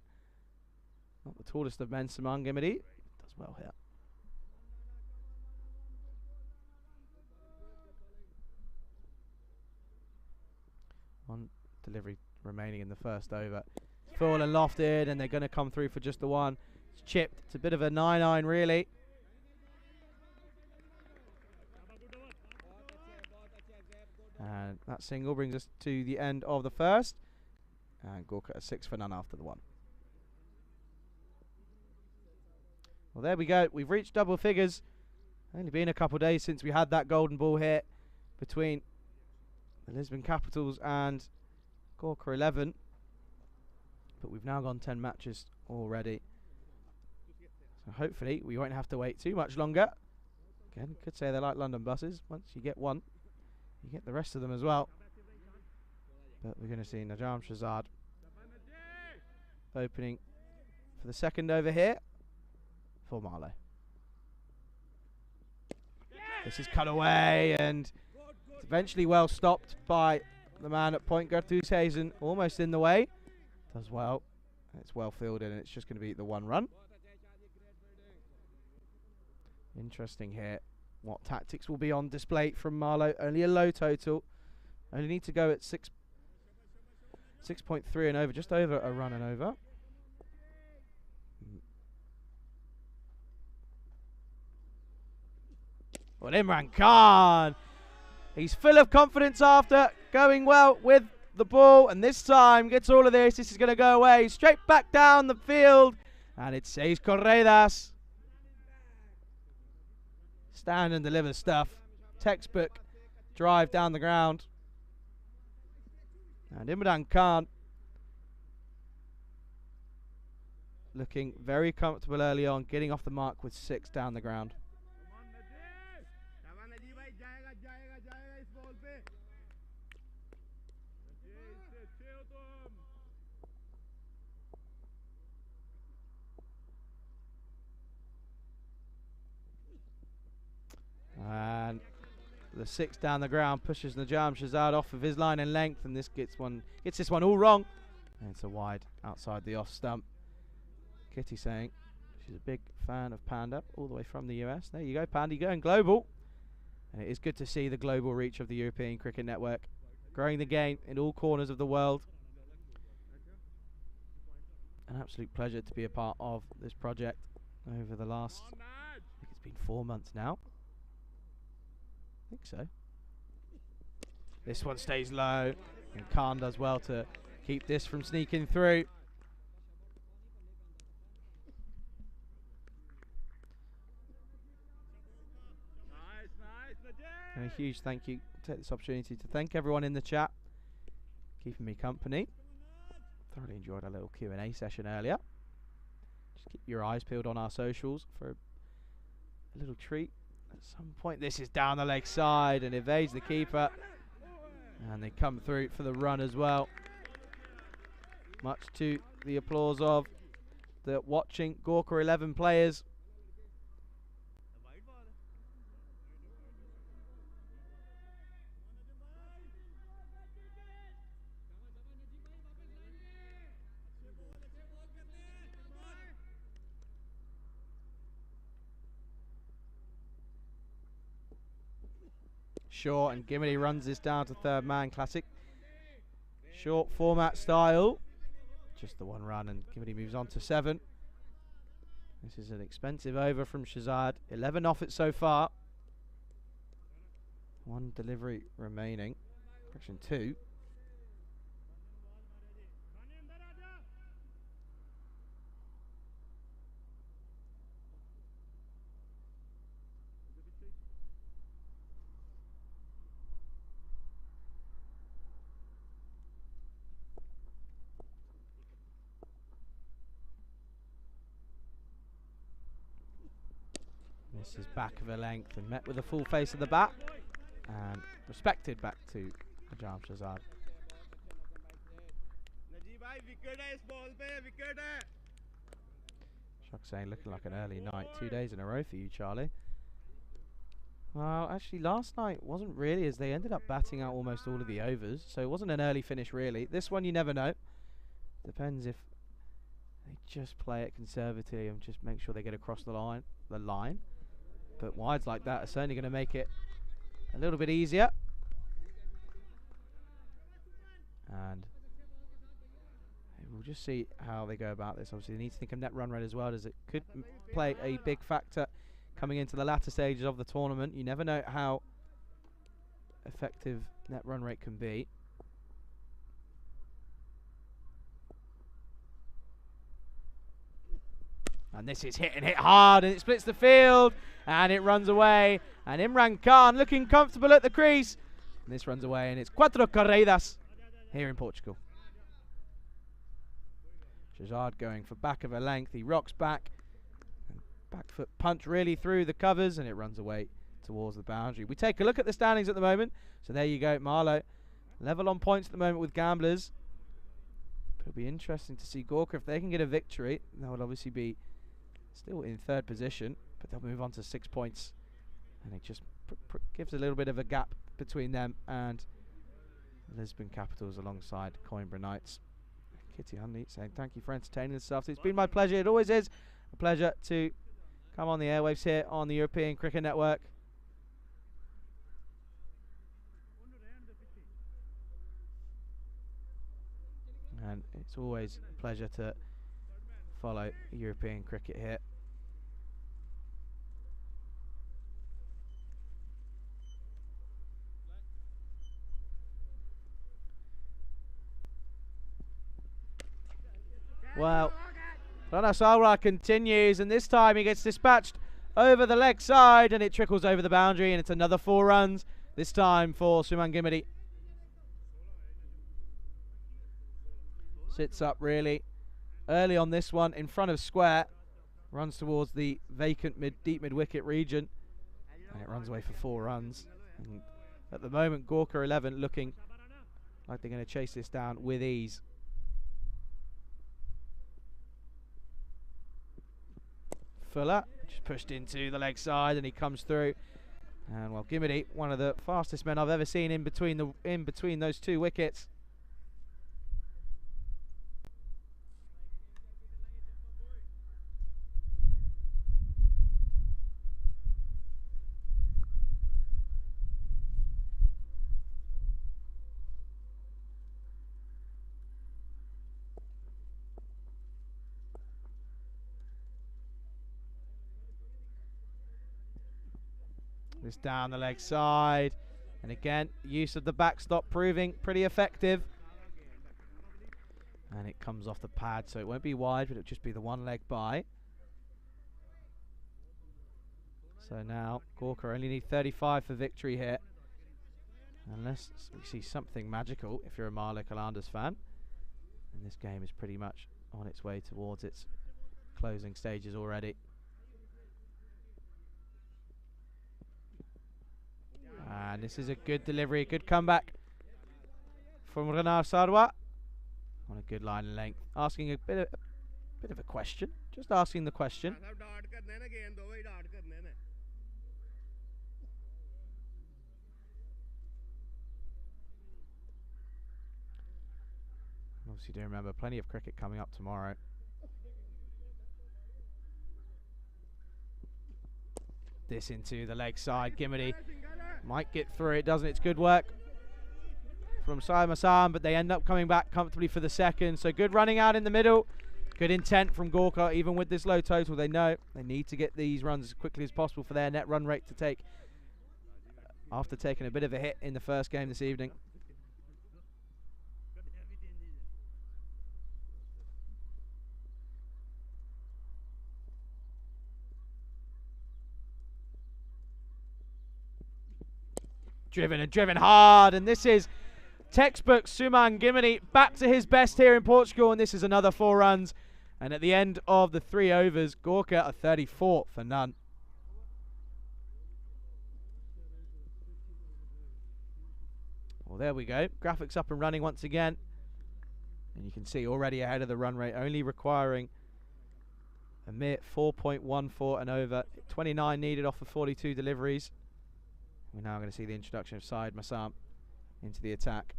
Not the tallest of men, Saman Gimidi. Does well here. One delivery remaining in the first over. It's full and lofted, and they're going to come through for just the one. It's chipped. It's a bit of a 9-9, really. And that single brings us to the end of the first. And Gorka a 6 for none after the one. Well, there we go. We've reached double figures. Only been a couple of days since we had that golden ball hit between the Lisbon Capitals and Gorka 11. But we've now gone 10 matches already. So hopefully we won't have to wait too much longer. Again, could say they're like London buses. Once you get one, you get the rest of them as well. But we're going to see Najam Shazad opening for the second over here for Marlow. This is cut away, and it's eventually well stopped by the man at point, Gertus Hazen, almost in the way. Does well. It's well fielded, and it's just going to be the one run. Interesting here what tactics will be on display from Marlow. Only a low total. Only need to go at 6.3 and over, just over a run and over. Well, Imran Khan, he's full of confidence after going well with the ball, and this time gets all of this. This is going to go away straight back down the field, and it's Seis Corredas. Stand and deliver stuff. Textbook drive down the ground. And Imran Khan looking very comfortable early on, getting off the mark with 6 down the ground. And the 6 down the ground pushes Najam Shazad off of his line and length, and this gets this one all wrong. And it's a wide outside the off stump. Kitty saying she's a big fan of Panda, all the way from the US. There you go, Panda, you're going global. And it is good to see the global reach of the European Cricket Network, growing the game in all corners of the world. An absolute pleasure to be a part of this project over the last, I think it's been 4 months now. I think so. This one stays low, and Khan does well to keep this from sneaking through. And a huge thank you. Take this opportunity to thank everyone in the chat, keeping me company. Thoroughly enjoyed our little Q&A session earlier. Just keep your eyes peeled on our socials for a little treat. At some point, this is down the leg side and evades the keeper. And they come through for the run as well. Much to the applause of the watching Gorka 11 players. Short, and Gimity runs this down to third man. Classic short format style. Just the one run, and Gimity moves on to 7. This is an expensive over from Shazad. 11 off it so far. 1 delivery remaining. Correction, 2. This is back of a length and met with the full face of the bat, and respected back to Najam Shazad. Shock saying looking like an early night. 2 days in a row for you, Charlie. Well, actually last night wasn't really, as they ended up batting out almost all of the overs, so it wasn't an early finish really. This one you never know. Depends if They just play it conservatively and just make sure they get across the line. But wides like that are certainly going to make it a little bit easier. And we'll just see how they go about this. Obviously, they need to think of net run rate as well, as it could play a big factor coming into the latter stages of the tournament. You never know how effective net run rate can be. And this is hit hard, and it splits the field, and it runs away. And Imran Khan looking comfortable at the crease. And this runs away, and it's cuatro carreiras here in Portugal. Shazad going for back of a length. He rocks back. Back foot punch really through the covers, and it runs away towards the boundary. We take a look at the standings at the moment. So there you go, Marlow level on points at the moment with Gamblers. But it'll be interesting to see Gorka, if they can get a victory. That would obviously be still in third position, but they'll move on to 6 points, and it just gives a little bit of a gap between them and Lisbon Capitals alongside Coimbra Knights. Kitty Hunley saying thank you for entertaining this stuff. It's been my pleasure. It always is a pleasure to come on the airwaves here on the European Cricket Network. And it's always a pleasure to follow European cricket here. Well, Rana Salwa continues, and this time he gets dispatched over the leg side, and it trickles over the boundary, and it's another 4 runs, this time for Suman Gimadi. Sits up really early on this one in front of square, runs towards the vacant deep mid wicket region, and it runs away for 4 runs. And at the moment, Gorka 11 looking like they're going to chase this down with ease. Fuller just pushed into the leg side, and he comes through. And well, Gimadi, one of the fastest men I've ever seen in between those 2 wickets. This down the leg side, and again use of the backstop proving pretty effective, and it comes off the pad, so it won't be wide, but it'll just be the 1 leg by. So now Gorka only need 35 for victory here, unless we see something magical if you're a Marlow Calanders fan, and this game is pretty much on its way towards its closing stages already. And this is a good delivery, good comeback from Rana Sarwa on a good line and length. Asking a bit of a question, just asking the question. Obviously, do remember plenty of cricket coming up tomorrow. This into the leg side, Gimadi might get through it, doesn't it? It's good work from Syed Masam, but they end up coming back comfortably for the second. So good running out in the middle, good intent from Gorka. Even with this low total, they know they need to get these runs as quickly as possible for their net run rate to take after taking a bit of a hit in the first game this evening. Driven hard, and this is textbook Suman Gimadi back to his best here in Portugal, and this is another 4 runs. And at the end of the 3 overs, Gorka are 34 for none. Well, there we go. Graphics up and running once again, and you can see already ahead of the run rate, only requiring a mere 4.14 and over. 29 needed off of 42 deliveries. We're now going to see the introduction of Syed Masam into the attack.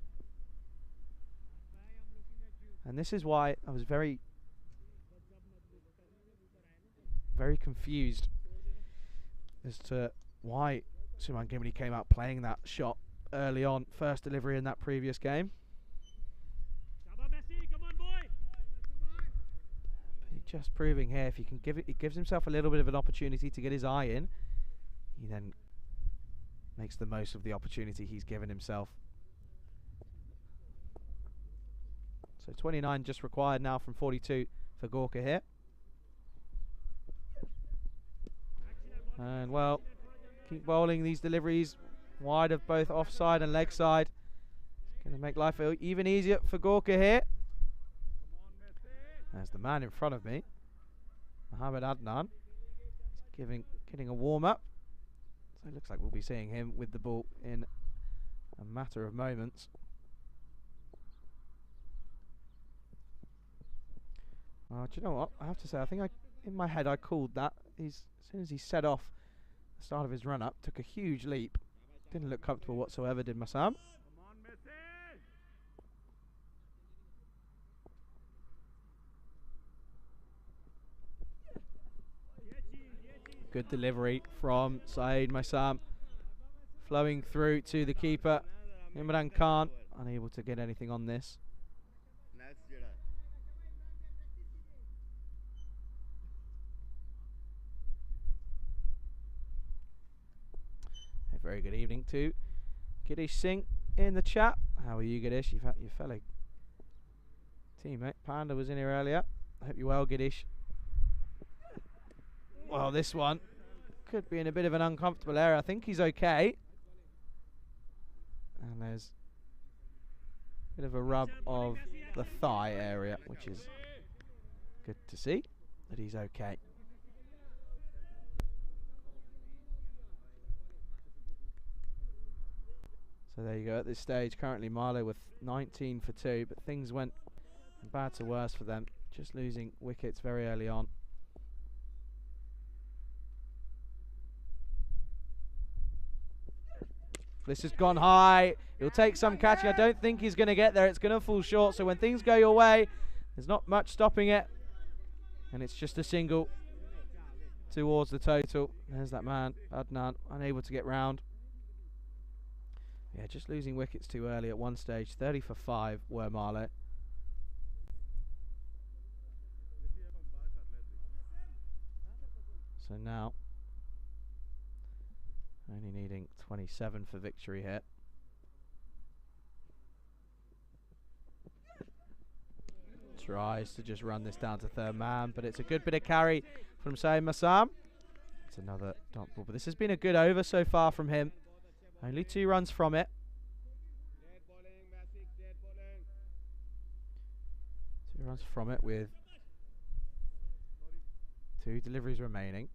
And this is why I was very very confused as to why Suman Gimli came out playing that shot early on, first delivery in that previous game. Just proving here, if you can give it, he gives himself a little bit of an opportunity to get his eye in. He then makes the most of the opportunity he's given himself. So 29 just required now from 42 for Gorka here. And well, keep bowling these deliveries wide of both offside and leg side. It's going to make life even easier for Gorka here. There's the man in front of me, Mohammed Adnan. He's getting a warm-up. So it looks like we'll be seeing him with the ball in a matter of moments. Do you know what? I have to say, I think in my head I called that. As soon as he set off the start of his run-up, took a huge leap. Didn't look comfortable whatsoever, did Massam. Good delivery from Saeed Massam, flowing through to the keeper, Imran Khan, unable to get anything on this. A very good evening to Gidesh Singh in the chat. How are you, Gidesh? You've had your fellow teammate Panda was in here earlier. I hope you're well, Gidesh. Well, this one could be in a bit of an uncomfortable area. I think he's okay. And there's a bit of a rub of the thigh area, which is good to see that he's okay. So there you go. At this stage, currently Marlow with 19 for 2, but things went from bad to worse for them. Just losing wickets very early on. This has gone high. He'll take some catching. I don't think he's going to get there. It's going to fall short. So when things go your way, there's not much stopping it. And it's just a single towards the total. There's that man, Adnan, unable to get round. Yeah, just losing wickets too early at one stage. 30 for 5 were Marlow. So now only needing 27 for victory here. Tries to just run this down to third man, but it's a good bit of carry from Saeed Massam. It's another dot ball, but this has been a good over so far from him. Only 2 runs from it. 2 runs from it with 2 deliveries remaining.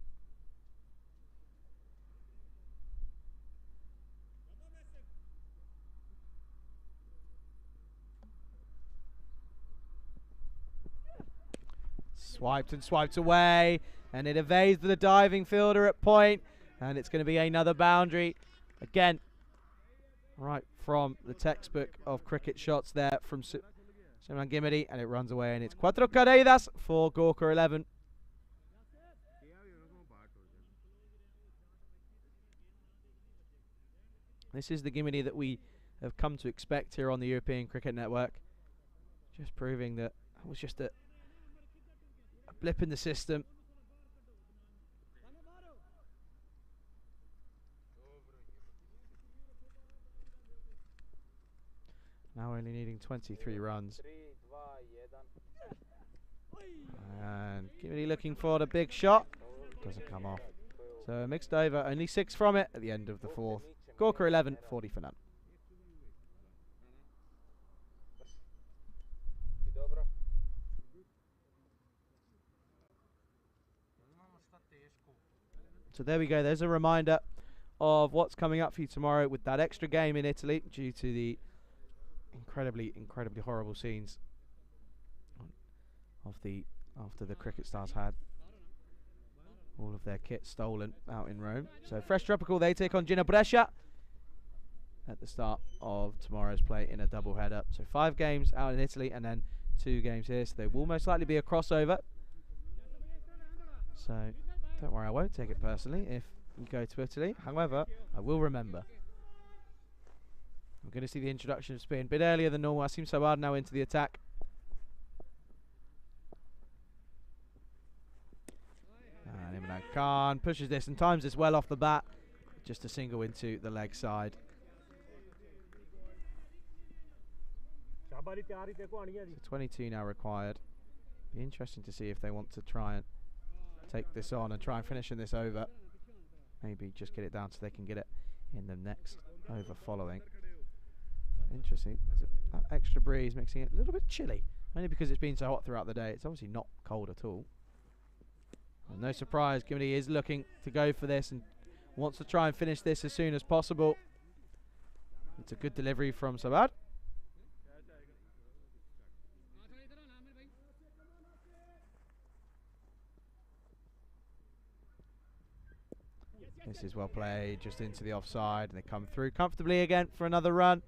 Swiped and swiped away, and it evades the diving fielder at point, and it's going to be another boundary. Again, right from the textbook of cricket shots there from Suman Gimli, and it runs away, and it's cuatro carreiras for Gorka 11. This is the Gimli that we have come to expect here on the European Cricket Network. Just proving that it was just a blip in the system. Now only needing 23 runs. And Gimli looking for the big shot. Doesn't come off. So a mixed over, only 6 from it at the end of the 4th. Gorka 11, 40 for none. So there we go. There's a reminder of what's coming up for you tomorrow with that extra game in Italy due to the incredibly horrible scenes of after the cricket stars had all of their kit stolen out in Rome. So Fresh Tropical, they take on Gina Brescia at the start of tomorrow's play in a double header. So 5 games out in Italy and then 2 games here. So there will most likely be a crossover. So Don't worry, I won't take it personally if you go to Italy. However, I will remember. We're going to see the introduction of spin a bit earlier than normal. Asim Sawad now into the attack. And Imran Khan pushes this and times this well off the bat. Just a single into the leg side. So 22 now required. Be interesting to see if they want to try and take this on and try and finish this over. Maybe just get it down so they can get it in the next over following. Interesting. That extra breeze mixing it a little bit chilly. Only because it's been so hot throughout the day. It's obviously not cold at all. And no surprise, Gimli is looking to go for this and wants to try and finish this as soon as possible. It's a good delivery from Sabad. This is well played, just into the offside, and they come through comfortably again for another run.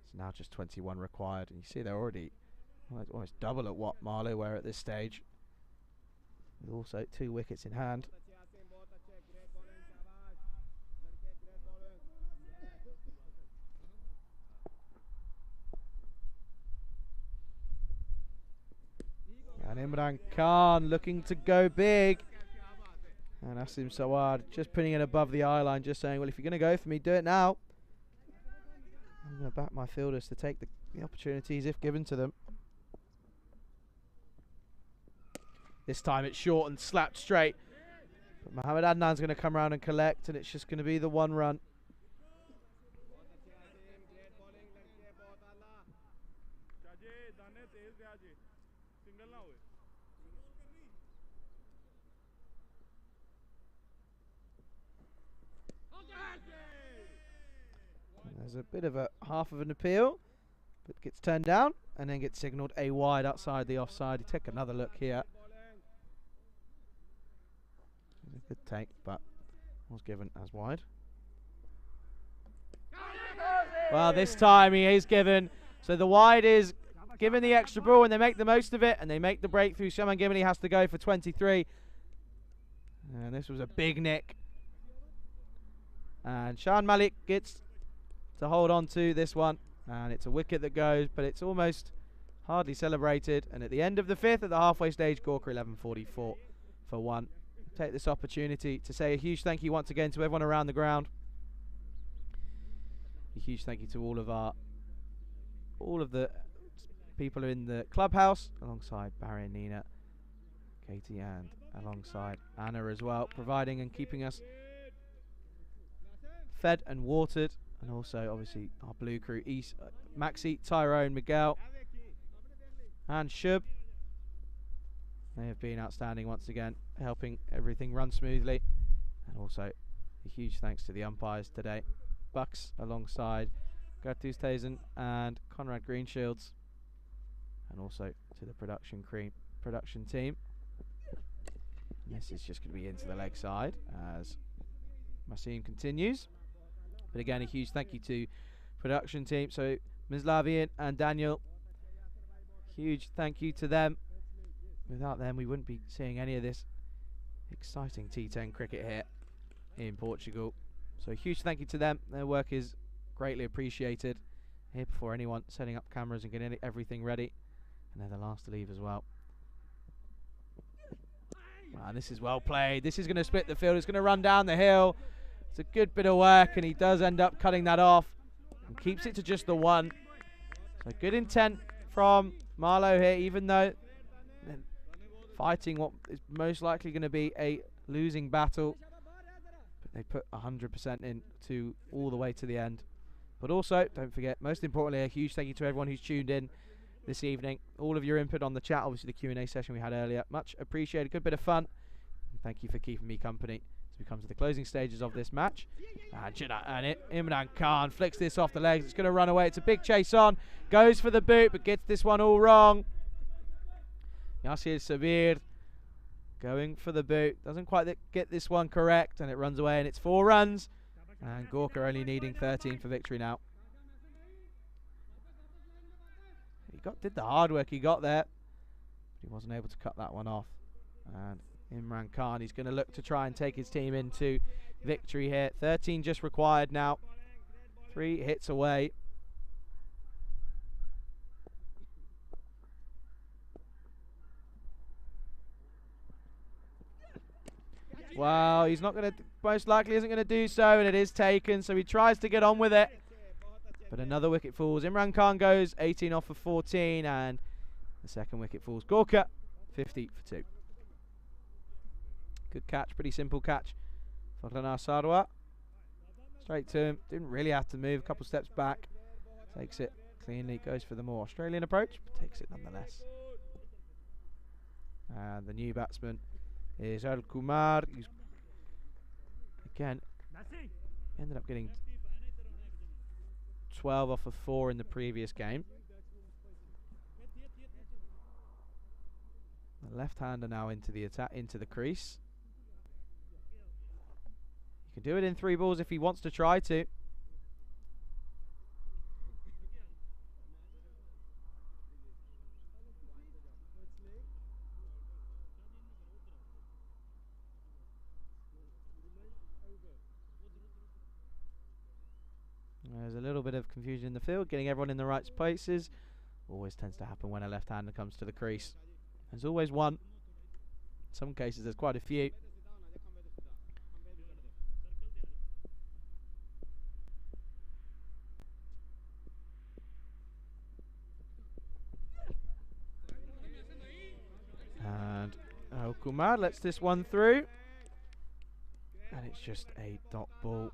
It's now just 21 required, and you see they're already almost double at what Marlow were at this stage. With also 2 wickets in hand. And Imran Khan looking to go big. And Asim Sawad just putting it above the eye line, just saying, well, if you're going to go for me, do it now. I'm going to back my fielders to take the opportunities if given to them. This time it's short and slapped straight. But Mohamed Adnan's going to come around and collect, and it's just going to be the 1 run. There's a bit of a half of an appeal, but gets turned down and then gets signalled a wide outside the offside. You take another look here. A good take, but was given as wide. Well, this time he is given. So the wide is given the extra ball, and they make the most of it, and they make the breakthrough. Shaman Gimli has to go for 23. And this was a big nick. And Shahan Malik gets to hold on to this one, and it's a wicket that goes, but it's almost hardly celebrated. And at the end of the 5th, at the halfway stage, Gorka 11:44 for 1. Take this opportunity to say a huge thank you once again to everyone around the ground. A huge thank you to all of the people in the clubhouse, alongside Barry and Nina, Katie, and alongside Anna as well, providing and keeping us fed and watered. And also, obviously, our blue crew, Maxi, Tyrone, Miguel, and Shub. They have been outstanding once again, helping everything run smoothly. And also, a huge thanks to the umpires today. Bucks alongside Gertus Tazen and Conrad Greenshields. And also to the production team. And this is just going to be into the leg side as Masim continues. But again, a huge thank you to production team. So Mislavian and Daniel, huge thank you to them. Without them, we wouldn't be seeing any of this exciting T10 cricket here in Portugal. So a huge thank you to them. Their work is greatly appreciated. Here before anyone setting up cameras and getting everything ready. And they're the last to leave as well. And this is well played. This is going to split the field. It's going to run down the hill. It's a good bit of work, and he does end up cutting that off and keeps it to just the 1. So good intent from Marlow here, even though they're fighting what is most likely going to be a losing battle. But they put 100% in to all the way to the end. But also, don't forget, most importantly, a huge thank you to everyone who's tuned in this evening. All of your input on the chat, obviously the Q&A session we had earlier. Much appreciated. Good bit of fun. And thank you for keeping me company. We come to the closing stages of this match. And Imran Khan flicks this off the legs. It's going to run away. It's a big chase on. Goes for the boot, but gets this one all wrong. Yasir Sabir going for the boot. Doesn't quite get this one correct, and it runs away, and it's 4 runs. And Gorka only needing 13 for victory now. He did the hard work he got there. But he wasn't able to cut that one off. And Imran Khan. He's going to look to try and take his team into victory here. 13 just required now. 3 hits away. Well, he's not going to, most likely isn't going to do so, and it is taken, so he tries to get on with it. But another wicket falls. Imran Khan goes 18 off of 14, and the second wicket falls. Gorka, 50 for 2. Good catch, pretty simple catch for Rana Sarwa. Straight to him, didn't really have to move, a couple steps back. Takes it cleanly, goes for the more Australian approach, but takes it nonetheless. And the new batsman is Al Kumar. He's again ended up getting 12 off of 4 in the previous game. The left-hander now into the attack, into the crease. He can do it in 3 balls if he wants to try to. There's a little bit of confusion in the field, getting everyone in the right places. Always tends to happen when a left-hander comes to the crease. There's always one. In some cases, there's quite a few. And Kumar lets this one through. And it's just a dot ball.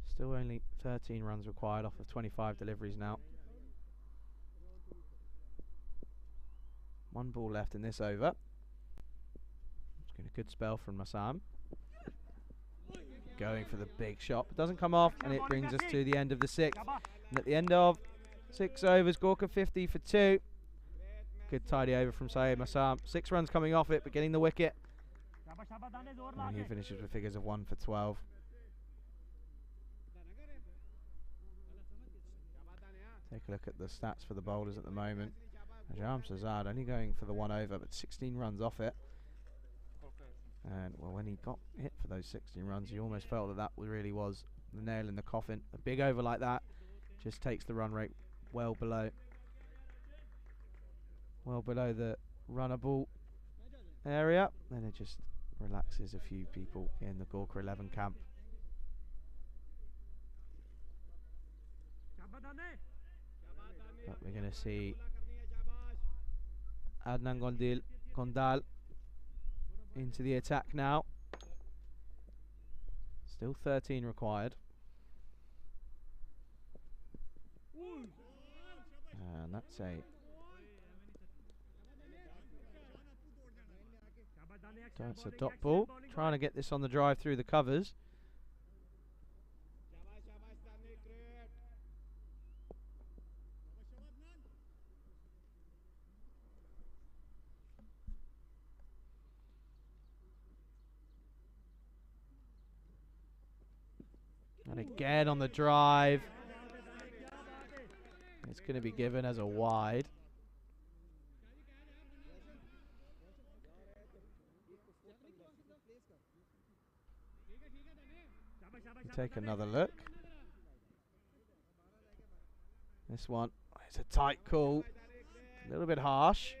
Still only 13 runs required off of 25 deliveries now. 1 ball left in this over. It's been a good spell from Massam. Going for the big shot, but doesn't come off, and it brings us to the end of the 6th. And at the end of 6 overs, Gorka 50 for 2. Good tidy over from Syed Massam. 6 runs coming off it, but getting the wicket. And he finishes with figures of 1 for 12. Take a look at the stats for the bowlers at the moment. Ajam Shahzad only going for the 1 over, but 16 runs off it. And well, when he got hit for those 16 runs, he almost felt that really was the nail in the coffin. A big over like that just takes the run rate well below the runnable area. Then it just relaxes a few people in the Gorka 11 camp. But we're going to see Adnan Gondal into the attack now. Still 13 required. And that's a dot ball. Trying to get this on the drive through the covers. And again on the drive. It's going to be given as a wide. Take another look. This one, it's a tight call. A little bit harsh.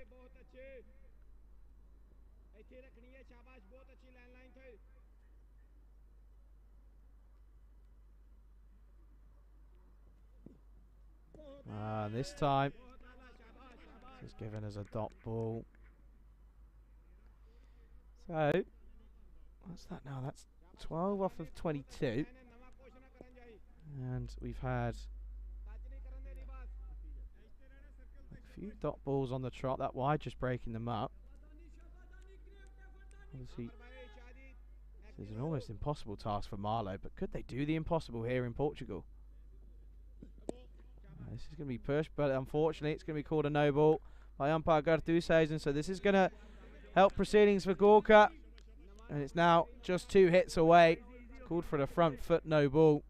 This time, it's given as a dot ball. So, what's that now? That's 12 off of 22. And we've had a few dot balls on the trot, that wide just breaking them up. Obviously, this is an almost impossible task for Marlow, but could they do the impossible here in Portugal? This is going to be pushed, but unfortunately it's going to be called a no ball by umpire Gertuseisen, so this is going to help proceedings for Gorka. And it's now just 2 hits away. It's called for the front foot, no ball.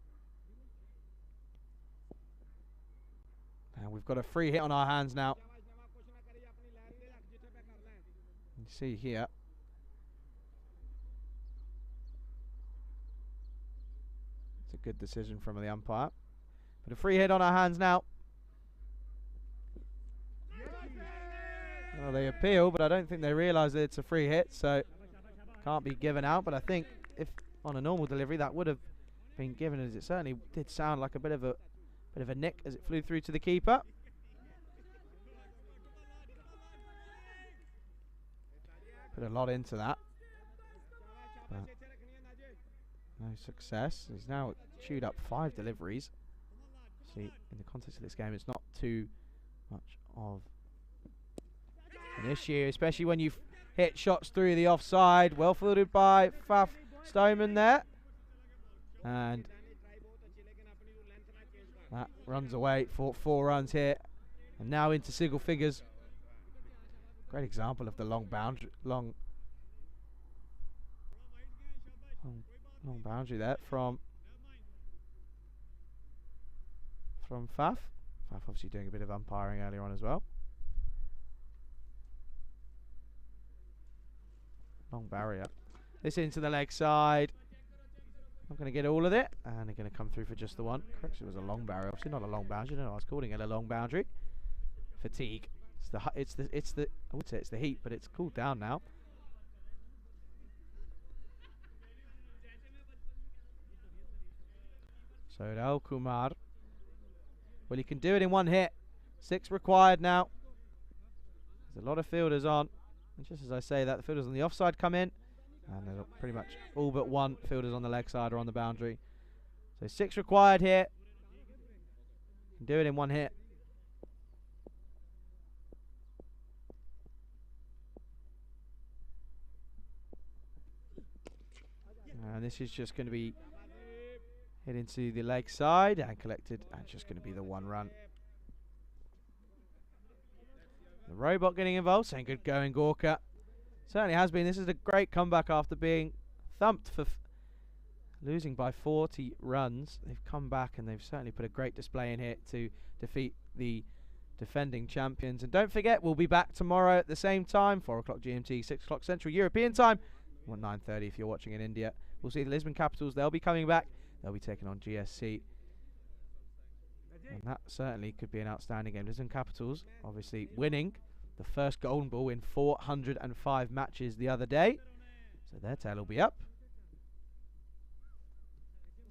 And we've got a free hit on our hands now. You see here. It's a good decision from the umpire. But a free hit on our hands now. Well, they appeal, but I don't think they realise that it's a free hit, so can't be given out. But I think if on a normal delivery that would have been given, as it certainly did sound like a bit of a nick as it flew through to the keeper. Put a lot into that, but no success. He's now chewed up 5 deliveries. See, in the context of this game, it's not too much of an issue, especially when you hit shots through the offside. Well fielded by Faf Stoneman there. And that runs away for 4 runs here. And now into single figures. Great example of the long boundary, long boundary there from Faf. Faf obviously doing a bit of umpiring earlier on as well. Long barrier. This into the leg side. Not going to get all of it, and they're going to come through for just the one. Correct, it was a long barrier. Obviously not a long boundary. No, I was calling it a long boundary. Fatigue. It's the I would say it's the heat, but it's cooled down now. So Rahul Kumar. Well, he can do it in 1 hit. 6 required now. There's a lot of fielders on. And just as I say that, the fielders on the offside come in. And there's pretty much all but 1 fielders on the leg side or on the boundary. So 6 required here. Can do it in 1 hit. And this is just going to be hit into the leg side and collected. And just going to be the 1 run. The robot getting involved, saying good going, Gorka. Certainly has been. This is a great comeback after being thumped for losing by 40 runs. They've come back and they've certainly put a great display in here to defeat the defending champions. And don't forget, we'll be back tomorrow at the same time, 4 o'clock GMT, 6 o'clock Central European time, 9:30 if you're watching in India. We'll see the Lisbon Capitals. They'll be coming back. They'll be taking on GSC. And that certainly could be an outstanding game. Lisbon Capitals obviously winning the first golden ball in 405 matches the other day. So their tail will be up.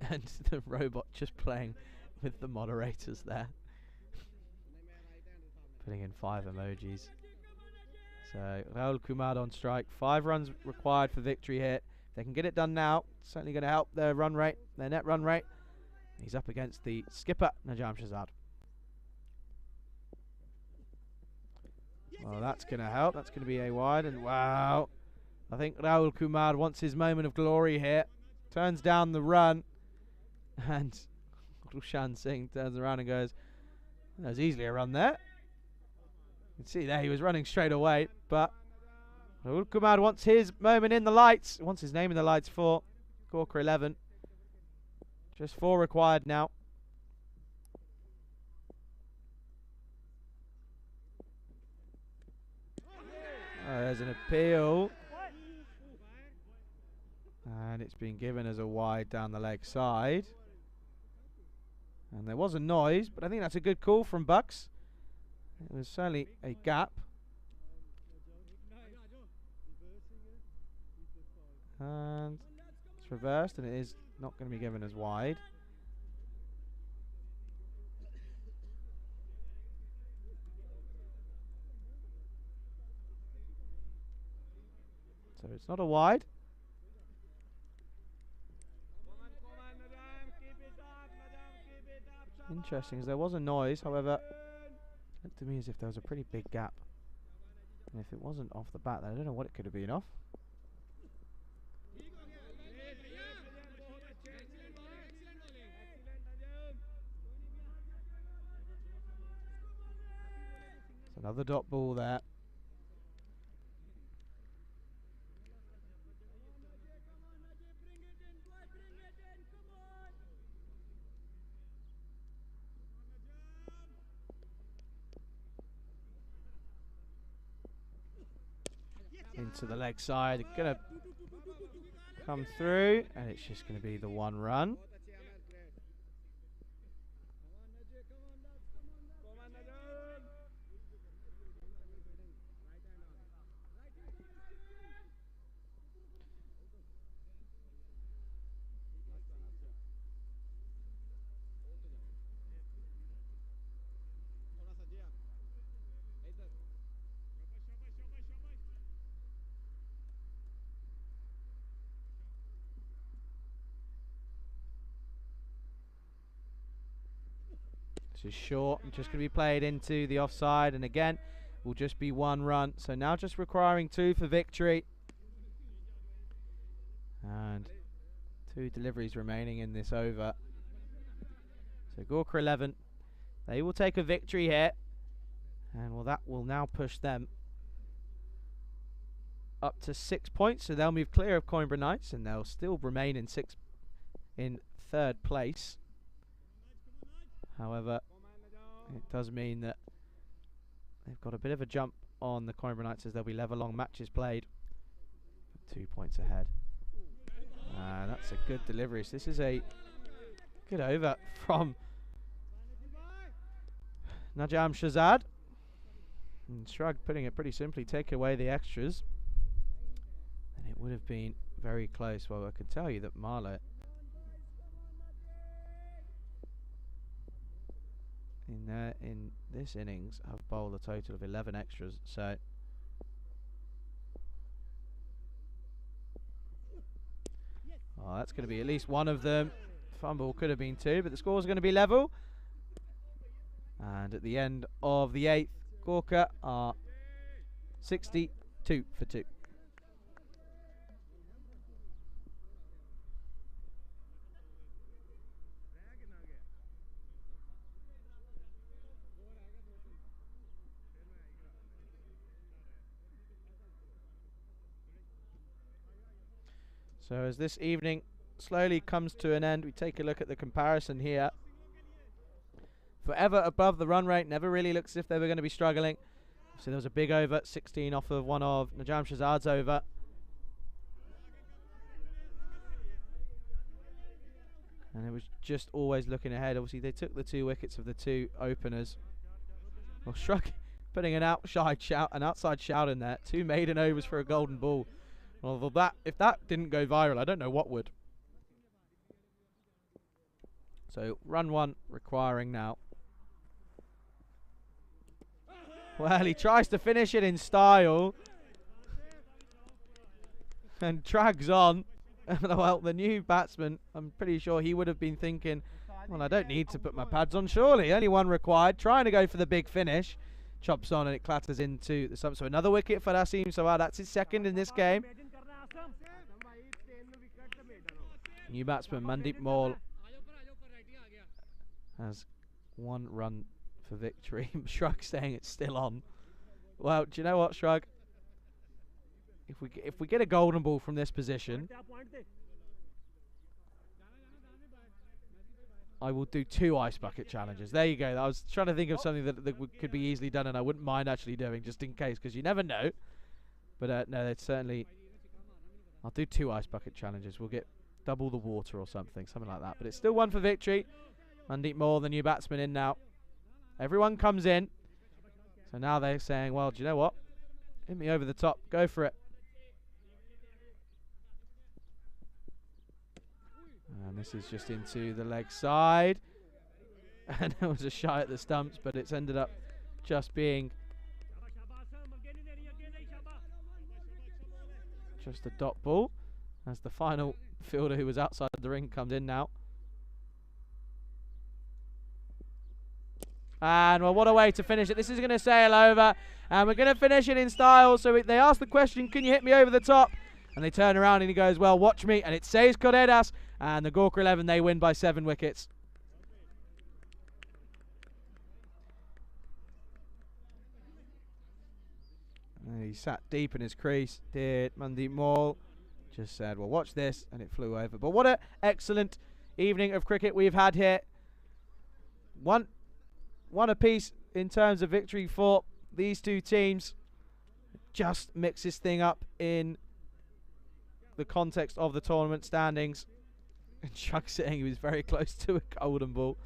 And the robot just playing with the moderators there. Putting in 5 emojis. So Rahul Kumar on strike. 5 runs required for victory here. If they can get it done now, certainly going to help their run rate, their net run rate. He's up against the skipper, Najam Shahzad. Well, that's going to help. That's going to be a wide. And wow, I think Rahul Kumar wants his moment of glory here. Turns down the run. And Rushan Singh turns around and goes, there's easily a run there. You can see there he was running straight away. But Rahul Kumar wants his moment in the lights. Wants his name in the lights for Gorka 11. Just 4 required now. There's an appeal. And it's been given as a wide down the leg side. And there was a noise, but I think that's a good call from Bucks. It was certainly a gap. And it's reversed, and it is not going to be given as wide. So it's not a wide. Interesting, as there was a noise, however, it looked to me as if there was a pretty big gap. And if it wasn't off the bat, then I don't know what it could have been off. It's another dot ball there. into the leg side. Going to come through, and it's just going to be the one run. This is short, just going to be played into the offside, and again, will just be one run. So now just requiring 2 for victory. And 2 deliveries remaining in this over. So Gorka 11, they will take a victory here. And well, that will now push them up to 6 points. So they'll move clear of Coimbra Knights, and they'll still remain in 3rd place. However, it does mean that they've got a bit of a jump on the Coimbra Knights as there'll be level long matches played. 2 points ahead. That's a good delivery. So this is a good over from Najam Shazad. And Shrug putting it pretty simply, take away the extras. And it would have been very close. Well, I can tell you that Marlow in this innings have bowled a total of 11 extras, so that's going to be at least one of them. Fumble could have been 2, but the score is going to be level, and at the end of the 8th, Gorka are 62 for 2. So as this evening slowly comes to an end, we take a look at the comparison here. Forever above the run rate, never really looks as if they were going to be struggling. So there was a big over, 16 off of one of Najam Shazad's over. And it was just always looking ahead. Obviously they took the 2 wickets of the 2 openers. Well, Shrug putting an outside shout in there. 2 maiden overs for a golden ball. Although if that didn't go viral, I don't know what would. So run 1 requiring now. Well, he tries to finish it in style and drags on. Well, the new batsman, I'm pretty sure he would have been thinking, well, I don't need to put my pads on, surely. Only 1 required. Trying to go for the big finish. Chops on and it clatters into the stump. So another wicket for Asim Sawar. That's his 2nd in this game. New batsman Mandeep Maul has 1 run for victory. Shrug saying it's still on. Well, do you know what, Shrug? If we get a golden ball from this position, I will do 2 ice bucket challenges. There you go. I was trying to think of something that could be easily done, and I wouldn't mind actually doing, just in case, because you never know. But no, it's certainly. I'll do 2 ice bucket challenges. We'll get double the water or something like that. But it's still 1 for victory. Mandeep Maul, the new batsman, in now. Everyone comes in. So now they're saying, well, do you know what? Hit me over the top. Go for it. And this is just into the leg side. And there was a shot at the stumps, but it's ended up just being just a dot ball. As the final fielder who was outside the ring comes in now. And well, what a way to finish it. This is going to sail over, and we're going to finish it in style. So they ask the question, can you hit me over the top? And they turn around and he goes, well, watch me. And it says Corredas, and the Gorka 11, they win by 7 wickets. And he sat deep in his crease, did Mandeep Maul. Just said, well, watch this, and it flew over. But what an excellent evening of cricket we've had here. One apiece in terms of victory for these 2 teams. just mix this thing up in the context of the tournament standings. And Chuck saying he was very close to a golden ball.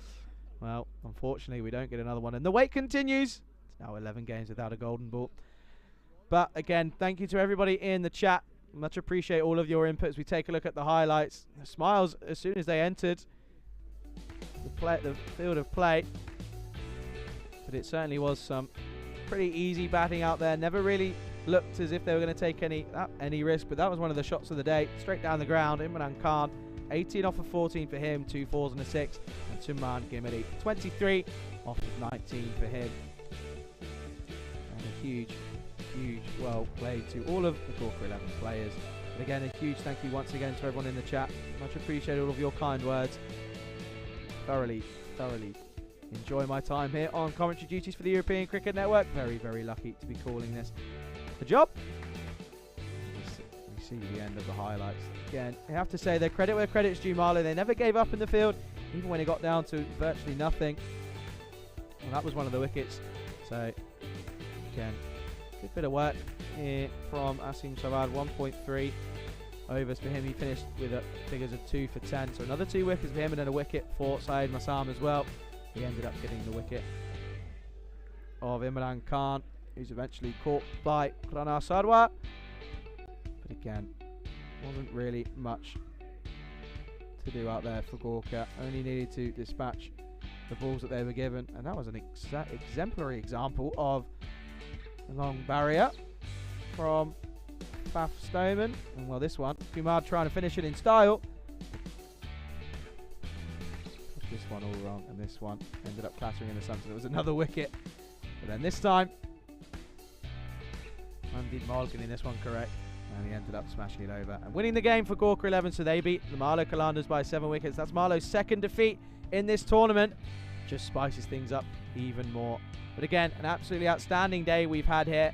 Well, unfortunately, we don't get another one. And the wait continues. It's now 11 games without a golden ball. But again, thank you to everybody in the chat. Much appreciate all of your input as we take a look at the highlights. The smiles as soon as they entered the field of play. But it certainly was some pretty easy batting out there. Never really looked as if they were going to take any risk, but that was one of the shots of the day. Straight down the ground, Imran Khan, 18 off of 14 for him, 2 4s and a 6. And Tumman Gimeli, 23 off of 19 for him. And a huge well played to all of the Gawker 11 players. And again, a huge thank you once again to everyone in the chat. Much appreciate all of your kind words. Thoroughly enjoy my time here on commentary duties for the European Cricket Network. Very lucky to be calling this a job. We see the end of the highlights. Again, I have to say their credit where credit's due, Marlow. They never gave up in the field, even when it got down to virtually nothing. And that was one of the wickets. So, again, good bit of work here from Asim Sawad. 1.3 overs for him. He finished with figures of 2 for 10. So another 2 wickets for him and then a wicket for Saeed Masam as well. He ended up getting the wicket of Imran Khan, who's eventually caught by Prana Sarwar. But again, wasn't really much to do out there for Gawker. Only needed to dispatch the balls that they were given. And that was an exemplary example of a long barrier from Faf Stoneman. And well, this one, Kumar trying to finish it in style. This one all wrong, and this one ended up clattering in the sun. So it was another wicket. But then this time, Mandeep Maul getting this one correct. And he ended up smashing it over and winning the game for Gawker 11. So they beat the Marlow Kalandars by 7 wickets. That's Marlow's second defeat in this tournament. Just spices things up even more. But again, an absolutely outstanding day we've had here.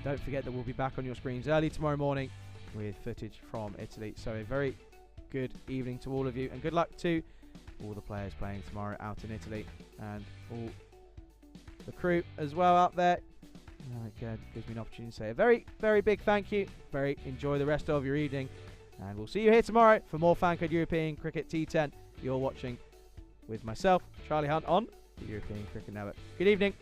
Don't forget that we'll be back on your screens early tomorrow morning with footage from Italy. So a very good evening to all of you, and good luck to all the players playing tomorrow out in Italy, and all the crew as well out there. Again, gives me an opportunity to say a very big thank you. Enjoy the rest of your evening, and we'll see you here tomorrow for more FanCode European Cricket T10. You're watching with myself, Charlie Hunt, on the European Cricket Network. Good evening.